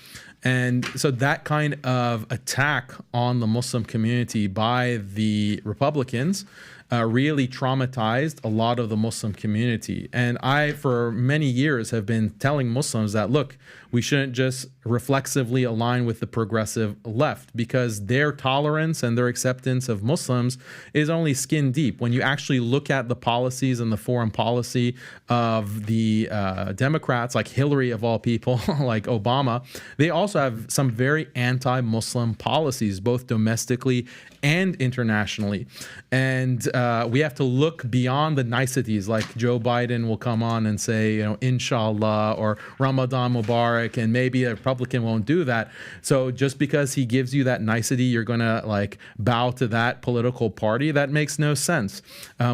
And so that kind of attack on the Muslim community by the Republicans really traumatized a lot of the Muslim community. And I, for many years, have been telling Muslims that, look, we shouldn't just reflexively align with the progressive left, because their tolerance and their acceptance of Muslims is only skin deep. When you actually look at the policies and the foreign policy of the Democrats, like Hillary of all people, like Obama, they also have some very anti-Muslim policies, both domestically and internationally. And we have to look beyond the niceties, like Joe Biden will come on and say, you know, inshallah, or Ramadan Mubarak, and maybe a Republican won't do that. So just because he gives you that nicety, you're going to like bow to that political party? That makes no sense.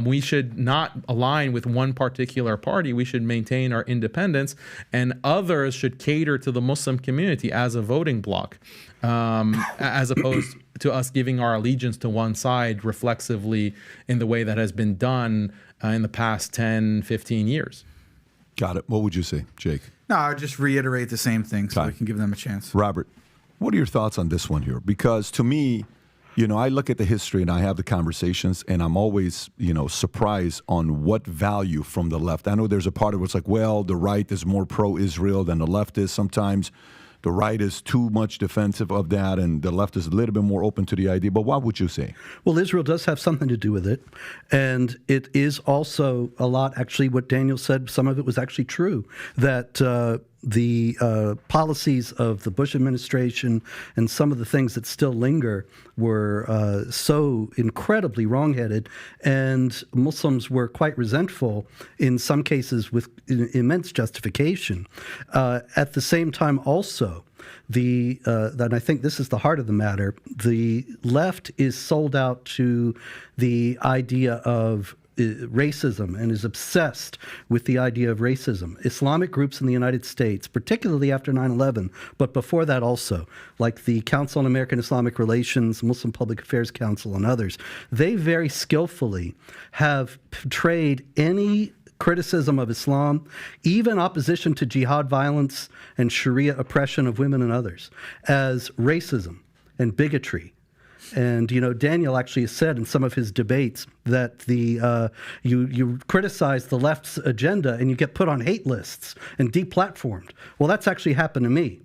We should not align with one particular party. We should maintain our independence, and others should cater to the Muslim community as a voting bloc, as opposed to us giving our allegiance to one side reflexively in the way that has been done in the past 10, 15 years. Got it. What would you say, Jake? No, I would just reiterate the same thing so Okay. we can give them a chance. Robert, what are your thoughts on this one here? Because to me, you know, I look at the history and I have the conversations, and I'm always, you know, surprised on what value from the left. I know there's a part of it's like, well, the right is more pro-Israel than the left is. Sometimes the right is too much defensive of that, and the left is a little bit more open to the idea. But what would you say? Well, Israel does have something to do with it. And it is also a lot, actually, what Daniel said, some of it was actually true, that the policies of the Bush administration and some of the things that still linger were so incredibly wrongheaded, and Muslims were quite resentful, in some cases with immense justification. At the same time also, and I think this is the heart of the matter, the left is sold out to the idea of racism and is obsessed with the idea of racism. Islamic groups in the United States, particularly after 9/11, but before that also, like the Council on American Islamic Relations, Muslim Public Affairs Council, and others, they very skillfully have portrayed any criticism of Islam, even opposition to jihad violence and Sharia oppression of women and others, as racism and bigotry. And, you know, Daniel actually has said in some of his debates that you criticize the left's agenda and you get put on hate lists and deplatformed. Well, that's actually happened to me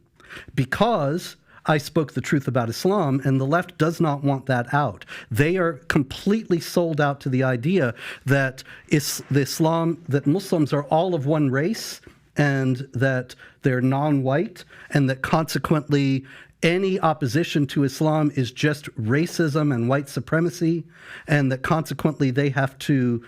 because I spoke the truth about Islam, and the left does not want that out. They are completely sold out to the idea that that Muslims are all of one race, and that they're non-white, and that consequently any opposition to Islam is just racism and white supremacy, and that consequently they have to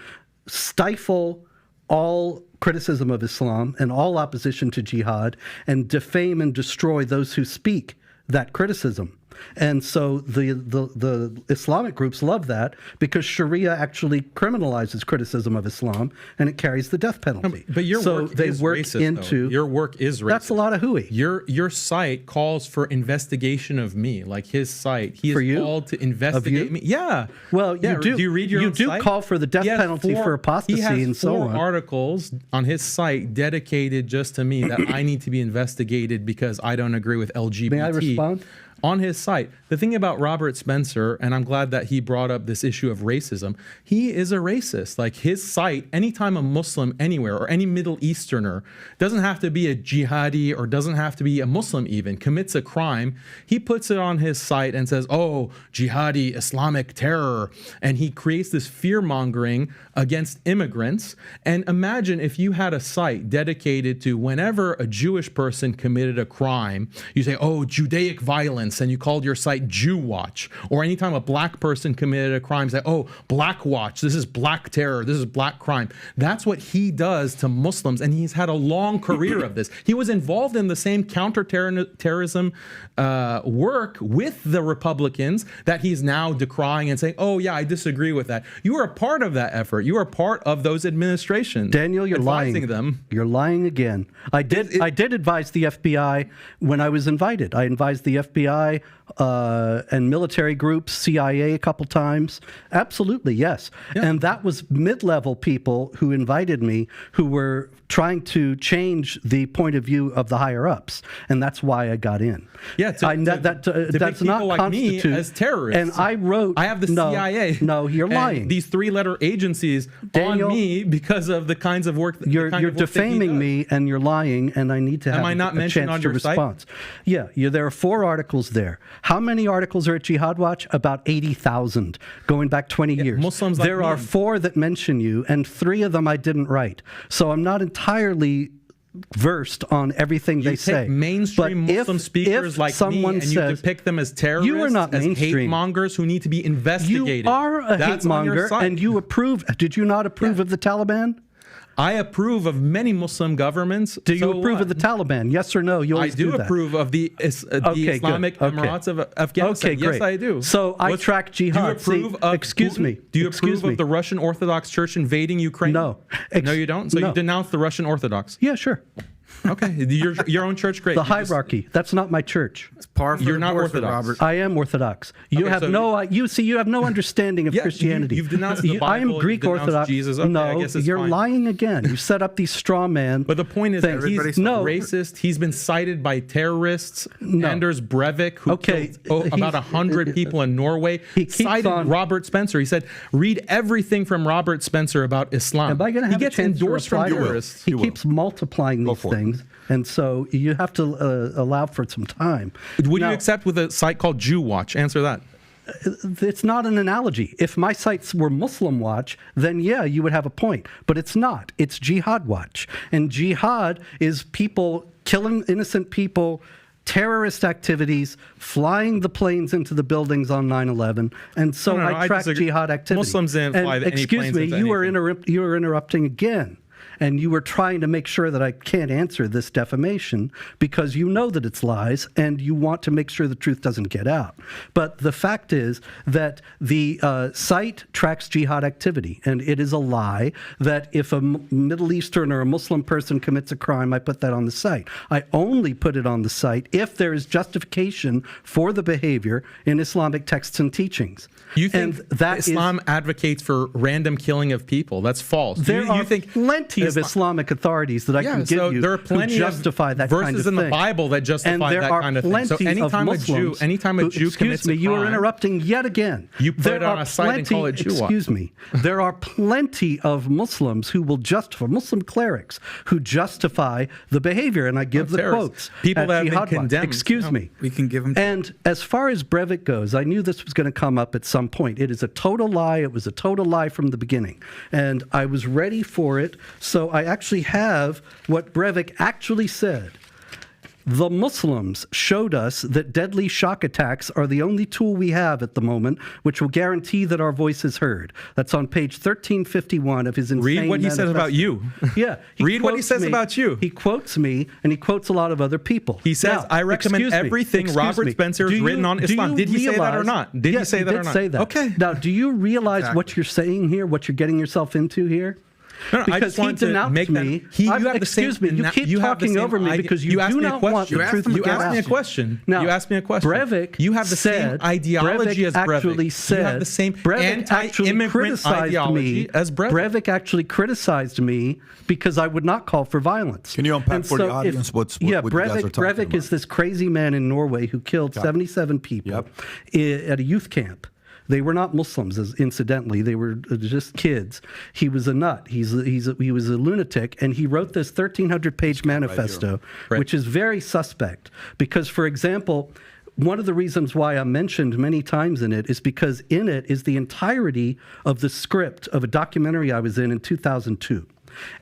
stifle all criticism of Islam and all opposition to jihad and defame and destroy those who speak that criticism. And so the Islamic groups love that because Sharia actually criminalizes criticism of Islam and it carries the death penalty. But your so work they is work racist, into though. Your work is racist. That's a lot of hooey. Your site calls for investigation of me, like his site. He For is you? called to investigate me. Yeah. Well, Yeah, you do. Do you read your you own do site? call for the death He has penalty for apostasy he has and so 4 on. articles on his site dedicated just to me that I need to be investigated because I don't agree with LGBT. May I respond? On his site. The thing about Robert Spencer, and I'm glad that he brought up this issue of racism, he is a racist. Like his site, anytime a Muslim anywhere or any Middle Easterner, doesn't have to be a jihadi or doesn't have to be a Muslim even, commits a crime, he puts it on his site and says, oh, jihadi, Islamic terror. And he creates this fear-mongering against immigrants. And imagine if you had a site dedicated to whenever a Jewish person committed a crime, you say, oh, Judaic violence, violence and you called your site Jew Watch, or anytime a black person committed a crime, say, oh, Black Watch, this is black terror, this is black crime. That's what he does to Muslims, and he's had a long career of this. He was involved in the same counterterrorism work with the Republicans that he's now decrying and saying, oh yeah, I disagree with that. You were a part of that effort. You were a part of those administrations. Daniel, you're lying. Them. You're lying again. I did advise the FBI when I was invited. I advised the FBI and military groups, CIA a couple times. Absolutely, yes. Yeah. And that was mid-level people who invited me who were trying to change the point of view of the higher-ups. And that's why I got in. Yeah, that's not like constitute me as terrorists. And I wrote... I have the CIA. No, you're lying. These three-letter agencies Daniel, on me because of the kinds of work... You're defaming me, and you're lying, and I need to have a chance to respond. Yeah, there are 4 articles there. How many articles are at Jihad Watch? About 80,000, going back 20 years. Muslims like there are 4 that mention you, and 3 of them I didn't write. So I'm not entirely versed on everything they say. Mainstream Muslim speakers like me, and you depict them as terrorists, you are not as mainstream. Hate mongers who need to be investigated. You are a hate monger, and you approve. Did you not approve of the Taliban? I approve of many Muslim governments. Do you approve of the Taliban? Yes or no? You always do that. Approve of the Islamic Emirates of Afghanistan. Okay, great. Yes, I do. So I track jihad. Do you approve of excuse me? Do you approve of the Russian Orthodox Church invading Ukraine? No. No, you don't? So you denounce the Russian Orthodox? Yeah, sure. Okay, your own church, great. The hierarchy. That's not my church. It's par for You're not Orthodox. Robert. I am Orthodox. You have no understanding of Christianity. You've denounced the Bible. I am Greek Orthodox. Jesus. Okay, no, I guess it's you're fine. lying again. You set up these straw man. But the point is that he's Everybody's racist. He's been cited by terrorists. Anders Breivik, who killed about 100 people in Norway, cited Robert Spencer. He said, read everything from Robert Spencer about Islam. Am I going to have he gets a chance endorsed to reply from terrorists. He keeps multiplying these things. And so you have to allow for some time. Would you accept with a site called Jew Watch? Answer that. It's not an analogy. If my sites were Muslim Watch, then yeah, you would have a point. But it's not. It's Jihad Watch. And jihad is people killing innocent people, terrorist activities, flying the planes into the buildings on 9/11. And so I track jihad activity. Muslims didn't fly any planes into anything. Excuse me, you are interrupting again. And you were trying to make sure that I can't answer this defamation because you know that it's lies and you want to make sure the truth doesn't get out. But the fact is that the site tracks jihad activity, and it is a lie that if a Middle Eastern or a Muslim person commits a crime, I put that on the site. I only put it on the site if there is justification for the behavior in Islamic texts and teachings. You think that Islam advocates for random killing of people? That's false. There are plenty of Islamic authorities that I can give you there are plenty who justify that kind of thing. Verses in the Bible that justify that kind of thing. So anytime a Jew commits a crime, you are interrupting yet again. You put it on a site and call it Jew Watch. Excuse me. There are plenty of Muslims who will justify, Muslim clerics who justify the behavior, and I give the quotes. People that have been condemned. Excuse me. We can give them. And as far as Breivik goes, I knew this was going to come up at some point. It is a total lie. It was a total lie from the beginning. And I was ready for it. So I actually have what Breivik actually said. The Muslims showed us that deadly shock attacks are the only tool we have at the moment, which will guarantee that our voice is heard. That's on page 1351 of his insane Read what he manifesto. says about you. Yeah. Read what he says about you. He quotes me, and he quotes a lot of other people. He says, I recommend everything Robert Spencer has written on Islam. Did he say that or not? Did he say that or not? Say that. Okay. Now, do you realize what you're saying here, what you're getting yourself into here? No, I just want to make me. You have the same. Excuse me. You keep talking over me because you do not want the truth to get out. You asked me a question. Now, you asked me a question. Breivik you have the same ideology as Breivik. You have the same anti-immigrant ideology as Breivik. Breivik actually criticized me because I would not call for violence. Can you unpack for the audience what you guys are talking about? Breivik is this crazy man in Norway who killed 77 people at a youth camp. They were not Muslims, incidentally. They were just kids. He was a nut. He was a lunatic, and he wrote this 1,300-page manifesto, which is very suspect. Because, for example, one of the reasons why I'm mentioned many times in it is because in it is the entirety of the script of a documentary I was in 2002.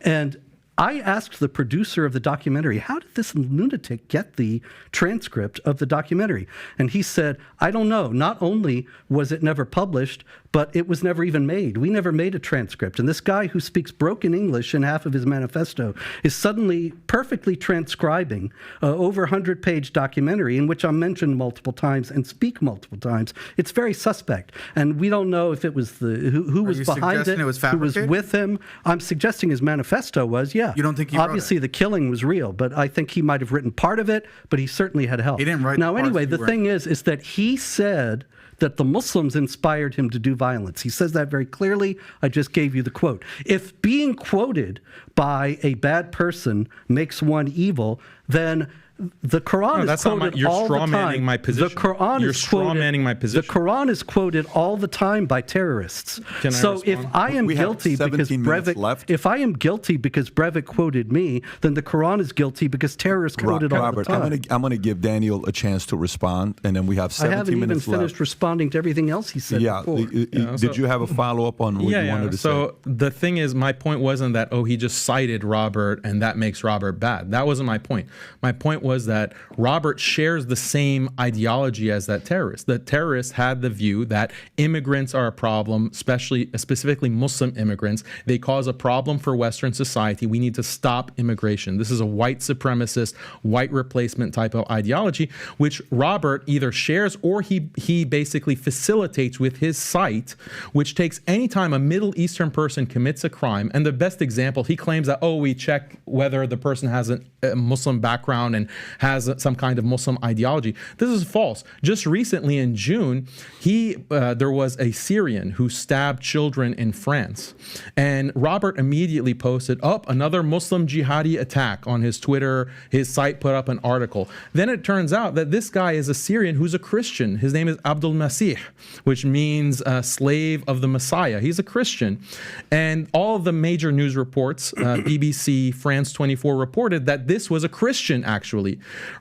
And I asked the producer of the documentary, how did this lunatic get the transcript of the documentary? And he said, I don't know. Not only was it never published, but it was never even made. We never made a transcript. And this guy who speaks broken English in half of his manifesto is suddenly perfectly transcribing over 100-page documentary in which I'm mentioned multiple times and speak multiple times. It's very suspect. And we don't know if it was who was behind it, it was who was with him. I'm suggesting his manifesto was, yeah. You don't think he wrote Obviously, it? the killing was real, but I think he might have written part of it, but he certainly had help. He didn't write Now, the parts anyway, he the wrote. thing is that he said that the Muslims inspired him to do violence. He says that very clearly. I just gave you the quote. If being quoted by a bad person makes one evil, then the Quran is quoted you're all the straw manning time. my position. The Quran You're is straw quoted, manning my position. The Quran is quoted all the time by terrorists. Can I So if respond? I am We have guilty because 17 minutes Breivik, left. if I am guilty because Breivik quoted me, then the Quran is guilty because terrorists quoted all the Robert, time. I'm going to give Daniel a chance to respond, and then we have I 17 haven't even minutes finished left. responding to everything else he said Yeah. before. Did you have a follow-up on what you wanted to say? So the thing is, my point wasn't that, he just cited Robert and that makes Robert bad. That wasn't my point. My point was that Robert shares the same ideology as that terrorist. The terrorist had the view that immigrants are a problem, specifically Muslim immigrants. They cause a problem for Western society. We need to stop immigration. This is a white supremacist, white replacement type of ideology, which Robert either shares or he basically facilitates with his site, which takes any time a Middle Eastern person commits a crime. And the best example, he claims that, we check whether the person has a Muslim background and has some kind of Muslim ideology. This is false. Just recently in June, there was a Syrian who stabbed children in France. And Robert immediately posted another Muslim jihadi attack on his Twitter. His site put up an article. Then it turns out that this guy is a Syrian who's a Christian. His name is Abdul Masih, which means slave of the Messiah. He's a Christian. And all of the major news reports, BBC, France 24, reported that this was a Christian, actually.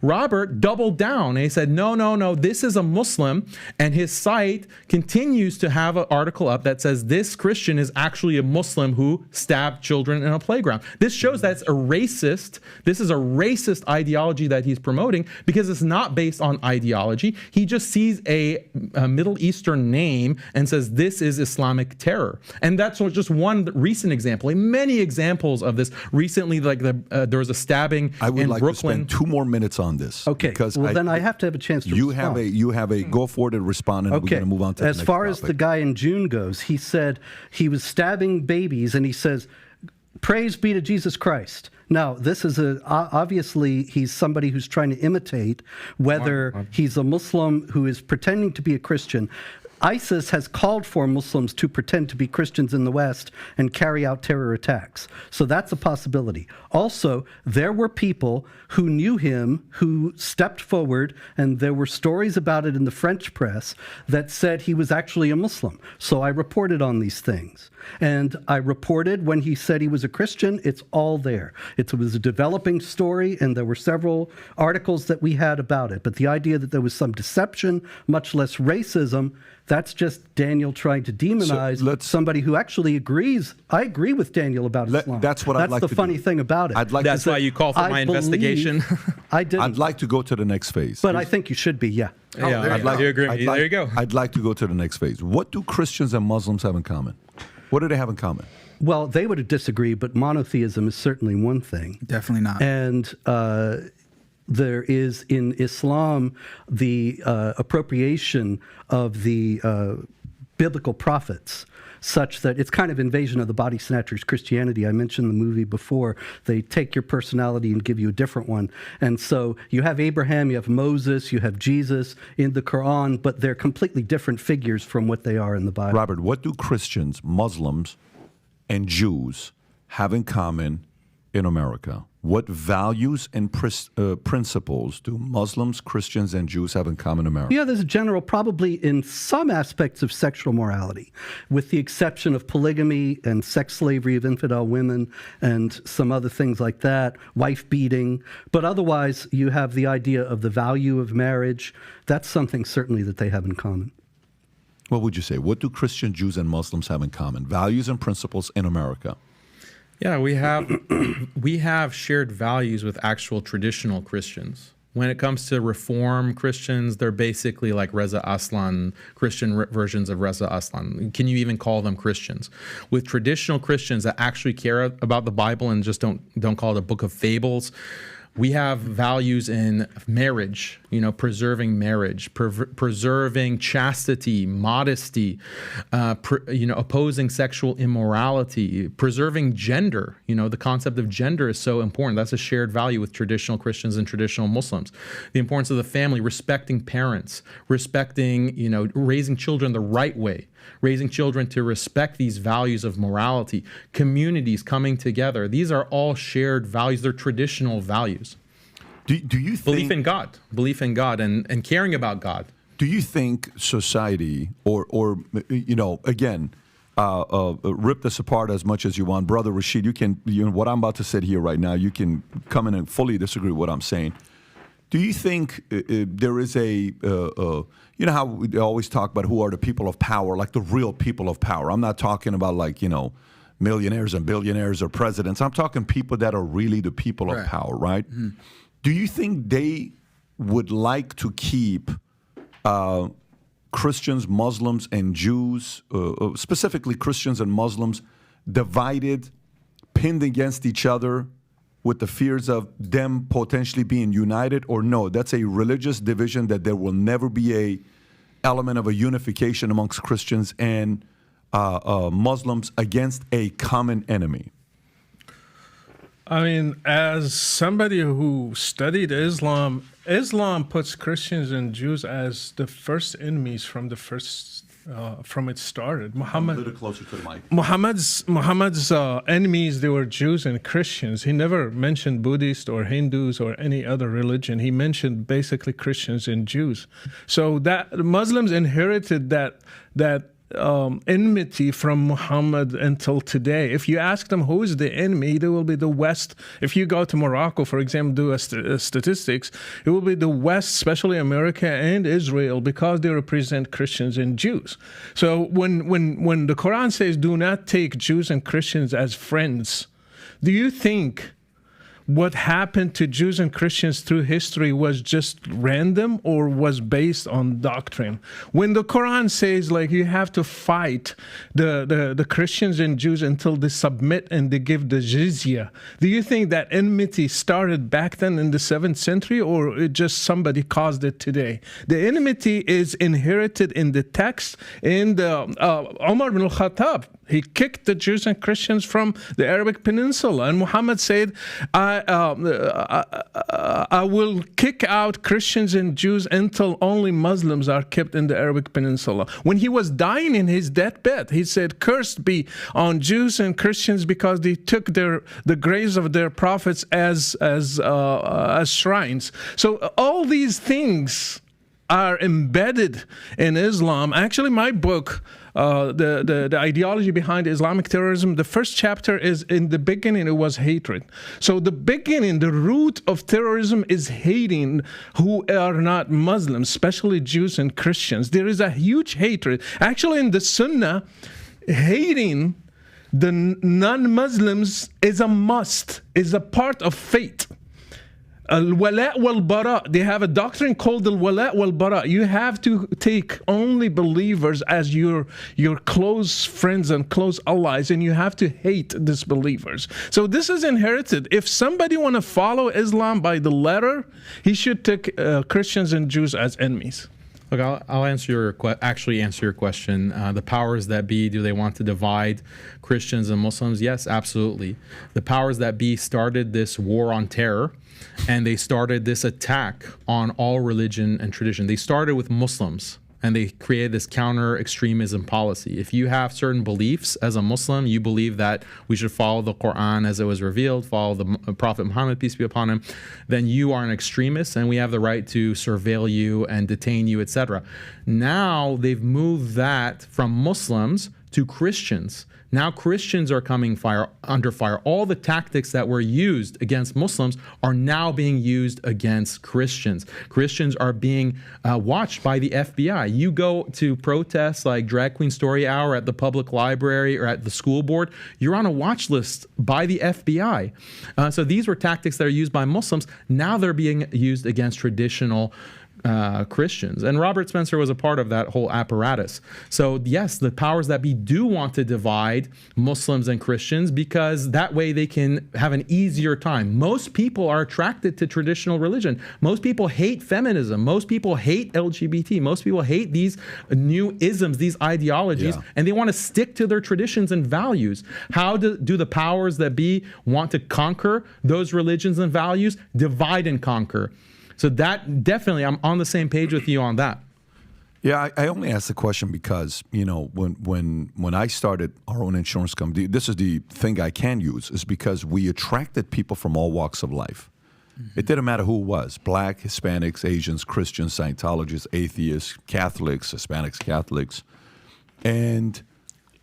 Robert doubled down and he said, no, this is a Muslim. And his site continues to have an article up that says this Christian is actually a Muslim who stabbed children in a playground. This shows that it's a racist. This is a racist ideology that he's promoting because it's not based on ideology. He just sees a Middle Eastern name and says this is Islamic terror. And that's just one recent example. Many examples of this. Recently, like there was a stabbing I would in like Brooklyn. to spend 2 more minutes on this. Okay. Because then I have to have a chance to respond. You have a go forward and respond, and we're going to move on to the next As far as topic. the guy in June goes, he said he was stabbing babies, and he says, "Praise be to Jesus Christ." Now, this is obviously he's somebody who's trying to imitate whether he's a Muslim who is pretending to be a Christian. ISIS has called for Muslims to pretend to be Christians in the West and carry out terror attacks. So that's a possibility. Also, there were people who knew him who stepped forward, and there were stories about it in the French press that said he was actually a Muslim. So I reported on these things. And I reported when he said he was a Christian, it's all there. It was a developing story, and there were several articles that we had about it. But the idea that there was some deception, much less racism, that's just Daniel trying to demonize somebody who actually agrees. I agree with Daniel about Islam. That's what I'd like to do. That's the funny thing about it. That's why you call for my investigation. I didn't. I'd like to go to the next phase. But I think you should be, yeah. I agree. There you go. I'd like to go to the next phase. What do Christians and Muslims have in common? What do they have in common? Well, they would disagree, but monotheism is certainly one thing. Definitely not. And there is in Islam the appropriation of the biblical prophets, such that it's kind of invasion of the body snatchers Christianity. I mentioned the movie before. They take your personality and give you a different one. And so you have Abraham, you have Moses, you have Jesus in the Quran, but they're completely different figures from what they are in the Bible. Robert, what do Christians, Muslims, and Jews have in common in America? What values and principles do Muslims, Christians, and Jews have in common in America? Yeah, there's a general, probably in some aspects of sexual morality, with the exception of polygamy and sex slavery of infidel women and some other things like that, wife beating. But otherwise, you have the idea of the value of marriage. That's something certainly that they have in common. What would you say? What do Christian, Jews, and Muslims have in common? Values and principles in America. Yeah, we have shared values with actual traditional Christians. When it comes to Reform Christians, they're basically like Reza Aslan, Christian versions of Reza Aslan. Can you even call them Christians? With traditional Christians that actually care about the Bible and just don't call it a book of fables, we have values in marriage, preserving marriage, preserving chastity, modesty, opposing sexual immorality, preserving gender. The concept of gender is so important. That's a shared value with traditional Christians and traditional Muslims. The importance of the family, respecting parents, respecting, raising children the right way, raising children to respect these values of morality, communities coming together. These are all shared values. They're traditional values. Do you think... Belief in God and caring about God. Do you think society or again, rip this apart as much as you want. Brother Rashid, you can, what I'm about to say here right now, you can come in and fully disagree with what I'm saying. Do you think there is how we always talk about who are the people of power, like the real people of power? I'm not talking about millionaires and billionaires or presidents. I'm talking people that are really the people of power, right? Mm-hmm. Do you think they would like to keep Christians, Muslims, and Jews, specifically Christians and Muslims, divided, pinned against each other, with the fears of them potentially being united, or no, that's a religious division that there will never be a element of a unification amongst Christians and Muslims against a common enemy? I mean, as somebody who studied Islam puts Christians and Jews as the first enemies from it started. A little closer to the mic. Muhammad's enemies, they were Jews and Christians. He never mentioned Buddhists or Hindus or any other religion. He mentioned basically Christians and Jews. So that Muslims inherited that enmity from Muhammad until today. If you ask them who is the enemy, they will be the West. If you go to Morocco, for example, do statistics, it will be the West, especially America and Israel, because they represent Christians and Jews. So when the Quran says do not take Jews and Christians as friends, do you think what happened to Jews and Christians through history was just random or was based on doctrine? When the Quran says you have to fight the Christians and Jews until they submit and they give the jizya, do you think that enmity started back then in the 7th century, or it just somebody caused it today? The enmity is inherited in the text. In the Umar ibn al-Khattab, he kicked the Jews and Christians from the Arabic Peninsula, and Muhammad said, I will kick out Christians and Jews until only Muslims are kept in the Arabic Peninsula. When he was dying in his deathbed, he said, "Cursed be on Jews and Christians because they took the graves of their prophets as shrines." So all these things are embedded in Islam. Actually, my book, the ideology behind Islamic terrorism, the first chapter is, in the beginning, it was hatred. So the beginning, the root of terrorism is hating who are not Muslims, especially Jews and Christians. There is a huge hatred. Actually, in the Sunnah, hating the non-Muslims is a must, is a part of faith. Al-wala wal-bara, they have a doctrine called al-wala wal-bara. You have to take only believers as your close friends and close allies, and you have to hate disbelievers. So this is inherited. If somebody want to follow Islam by the letter, he should take Christians and Jews as enemies. Look, I'll answer your question. The powers that be, do they want to divide Christians and Muslims? Yes, absolutely. The powers that be started this war on terror, and they started this attack on all religion and tradition. They started with Muslims, and they created this counter-extremism policy. If you have certain beliefs as a Muslim, you believe that we should follow the Quran as it was revealed, follow the Prophet Muhammad, peace be upon him, then you are an extremist, and we have the right to surveil you and detain you, etc. Now they've moved that from Muslims to Christians. Now Christians are coming under fire. All the tactics that were used against Muslims are now being used against Christians. Christians are being watched by the FBI. You go to protests like Drag Queen Story Hour at the public library or at the school board, you're on a watch list by the FBI. So these were tactics that are used by Muslims. Now they're being used against traditional Christians. And Robert Spencer was a part of that whole apparatus. So yes, the powers that be do want to divide Muslims and Christians because that way they can have an easier time. Most people are attracted to traditional religion. Most people hate feminism. Most people hate LGBT. Most people hate these new isms, these ideologies, and they want to stick to their traditions and values. How do the powers that be want to conquer those religions and values? Divide and conquer. So that definitely, I'm on the same page with you on that. Yeah, I only asked the question because, when I started our own insurance company, this is the thing I can use, is because we attracted people from all walks of life. Mm-hmm. It didn't matter who it was, Black, Hispanics, Asians, Christians, Scientologists, atheists, Catholics, Hispanics, Catholics. And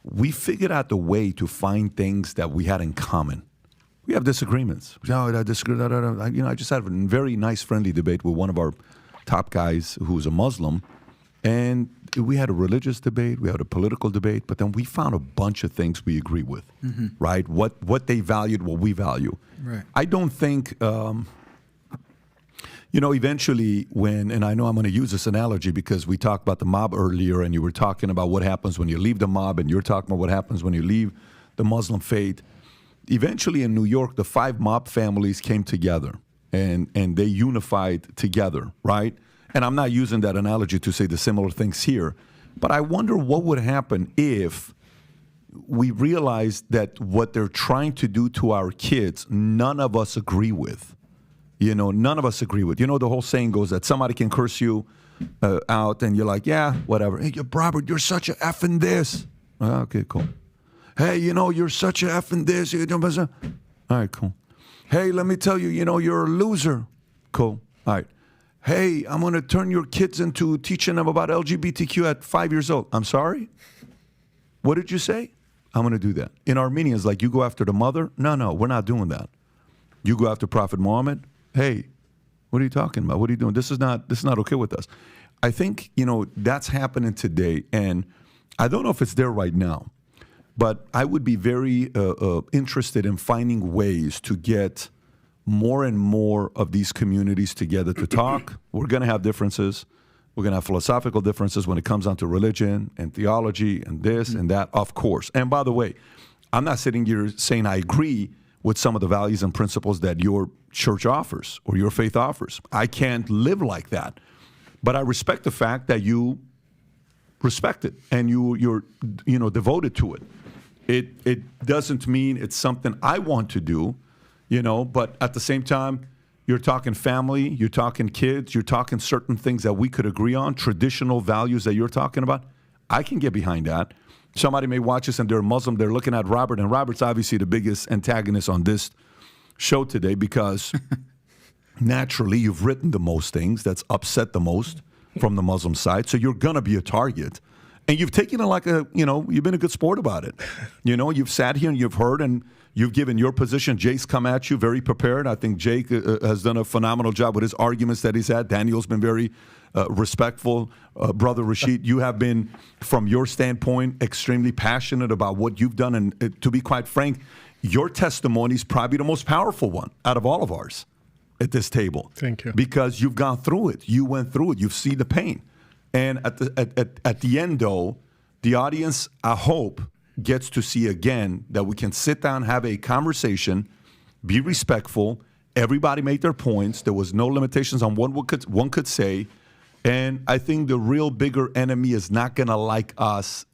we figured out the way to find things that we had in common. We have disagreements. I disagree. I just had a very nice, friendly debate with one of our top guys who's a Muslim, and we had a religious debate, we had a political debate, but then we found a bunch of things we agree with, right? What they valued, what we value. Right. I don't think, eventually and I know I'm going to use this analogy because we talked about the mob earlier, and you were talking about what happens when you leave the mob, and you're talking about what happens when you leave the Muslim faith. Eventually in New York, the 5 mob families came together and they unified together, right? And I'm not using that analogy to say the similar things here, but I wonder what would happen if we realized that what they're trying to do to our kids, none of us agree with. None of us agree with. The whole saying goes that somebody can curse you out and you're like, yeah, whatever. Hey, Robert, you're such a effing this. Okay, cool. Hey, you're such a effing this. All right, cool. Hey, let me tell you, you're a loser. Cool. All right. Hey, I'm going to turn your kids into teaching them about LGBTQ at 5 years old. I'm sorry? What did you say? I'm going to do that. In Armenians, like, you go after the mother? No, we're not doing that. You go after Prophet Muhammad? Hey, what are you talking about? What are you doing? This is not okay with us. I think, that's happening today, and I don't know if it's there right now. But I would be very interested in finding ways to get more and more of these communities together to talk. We're going to have differences. We're going to have philosophical differences when it comes down to religion and theology and this and that, of course. And by the way, I'm not sitting here saying I agree with some of the values and principles that your church offers or your faith offers. I can't live like that. But I respect the fact that you respect it and you're devoted to it. It doesn't mean it's something I want to do, but at the same time, you're talking family, you're talking kids, you're talking certain things that we could agree on, traditional values that you're talking about. I can get behind that. Somebody may watch us and they're Muslim, they're looking at Robert, and Robert's obviously the biggest antagonist on this show today because naturally you've written the most things that's upset the most from the Muslim side, so you're going to be a target. And you've taken it like you've been a good sport about it. You've sat here and you've heard and you've given your position. Jake's come at you very prepared. I think Jake has done a phenomenal job with his arguments that he's had. Daniel's been very respectful. Brother Rashid, you have been, from your standpoint, extremely passionate about what you've done. And to be quite frank, your testimony is probably the most powerful one out of all of ours at this table. Thank you. Because you've gone through it. You went through it. You've seen the pain. And at the end, though, the audience, I hope, gets to see again that we can sit down, have a conversation, be respectful. Everybody made their points. There was no limitations on what one could say. And I think the real bigger enemy is not going to like us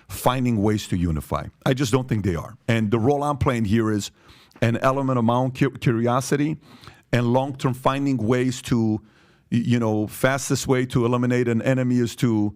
finding ways to unify. I just don't think they are. And the role I'm playing here is an element of my own curiosity and long-term finding ways to, fastest way to eliminate an enemy is to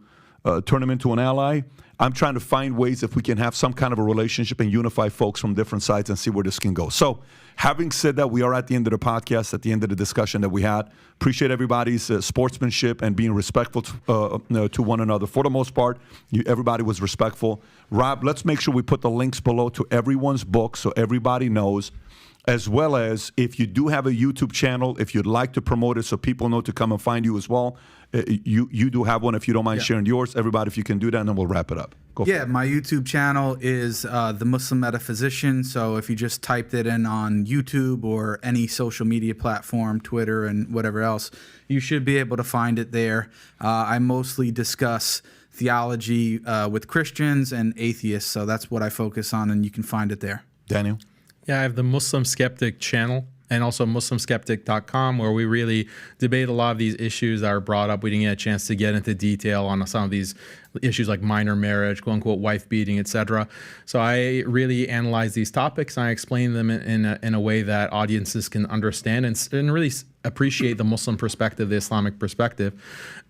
turn him into an ally. I'm trying to find ways if we can have some kind of a relationship and unify folks from different sides and see where this can go. So, having said that, we are at the end of the podcast, at the end of the discussion that we had. Appreciate everybody's sportsmanship and being respectful to one another. For the most part, everybody was respectful. Rob, let's make sure we put the links below to everyone's book so everybody knows, as well as if you do have a YouTube channel, if you'd like to promote it so people know to come and find you as well. You do have one. If you don't mind sharing yours, everybody, if you can do that, and then we'll wrap it up. Go for it. My YouTube channel is The Muslim Metaphysician. So if you just typed it in on YouTube or any social media platform, Twitter and whatever else, you should be able to find it there. I mostly discuss theology with Christians and atheists. So that's what I focus on, and you can find it there. Daniel? Yeah, I have the Muslim Skeptic channel and also MuslimSkeptic.com, where we really debate a lot of these issues that are brought up. We didn't get a chance to get into detail on some of these issues like minor marriage, quote unquote, wife beating, etc. So I really analyze these topics and I explain them in a way that audiences can understand and really appreciate the Muslim perspective, the Islamic perspective.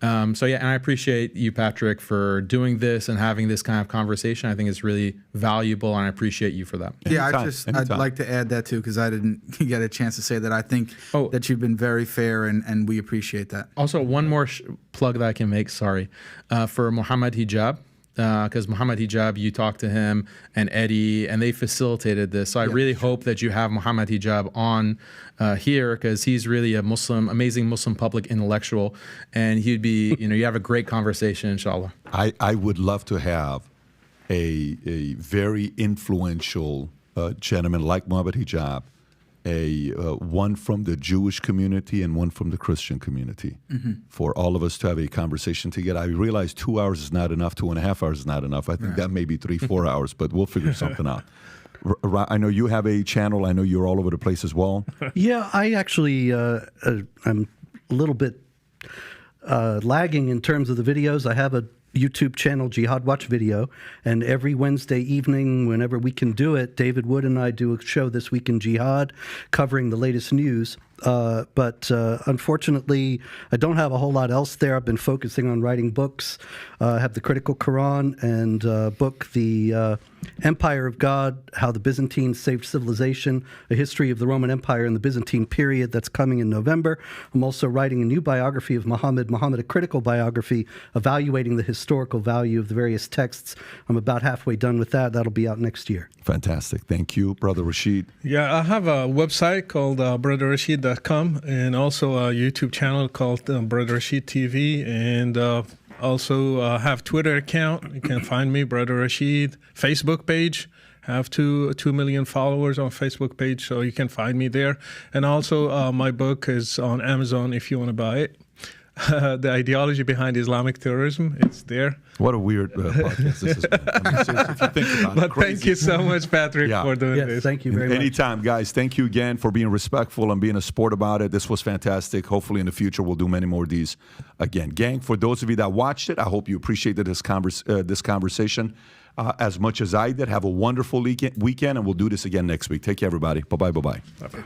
And I appreciate you, Patrick, for doing this and having this kind of conversation. I think it's really valuable, and I appreciate you for that. I'd like to add that too, because I didn't get a chance to say that. I think that you've been very fair, and we appreciate that. Also, one more plug that I can make, for Muhammad Hijab. Because Muhammad Hijab, you talked to him and Eddie, and they facilitated this. So I really hope that you have Muhammad Hijab on here, because he's really a amazing Muslim public intellectual, and he'd be, you have a great conversation, inshallah. I would love to have a very influential gentleman like Muhammad Hijab, one from the Jewish community and one from the Christian community, for all of us to have a conversation together. I realize 2 hours is not enough, 2.5 hours is not enough. I think that may be 3-4 hours, but we'll figure something out. I know you have a channel. I know you're all over the place as well. Yeah, I actually, I'm a little bit lagging in terms of the videos. I have a YouTube channel, Jihad Watch Video, and every Wednesday evening, whenever we can do it, David Wood and I do a show, This Week in Jihad, covering the latest news. But unfortunately, I don't have a whole lot else there. I've been focusing on writing books. I have the Critical Quran and book, The Empire of God, How the Byzantines Saved Civilization, A History of the Roman Empire in the Byzantine Period, that's coming in November. I'm also writing a new biography of Muhammad, a critical biography, evaluating the historical value of the various texts. I'm about halfway done with that. That'll be out next year. Fantastic. Thank you, Brother Rashid. Yeah, I have a website called brotherrashid.com, and also a YouTube channel called Brother Rashid TV, and also have Twitter account. You can find me, Brother Rashid. Facebook page. Have 2 million followers on Facebook page, so you can find me there. And also my book is on Amazon if you want to buy it. The Ideology Behind Islamic Terrorism, it's there. What a weird podcast this has been. I mean, seriously, if you think about it, But crazy. thank you so much, Patrick, for doing this. Thank you very much. Anytime, guys. Thank you again for being respectful and being a sport about it. This was fantastic. Hopefully in the future we'll do many more of these again. Gang, for those of you that watched it, I hope you appreciated this conversation as much as I did. Have a wonderful weekend, and we'll do this again next week. Take care, everybody. Bye-bye, bye-bye. Bye-bye.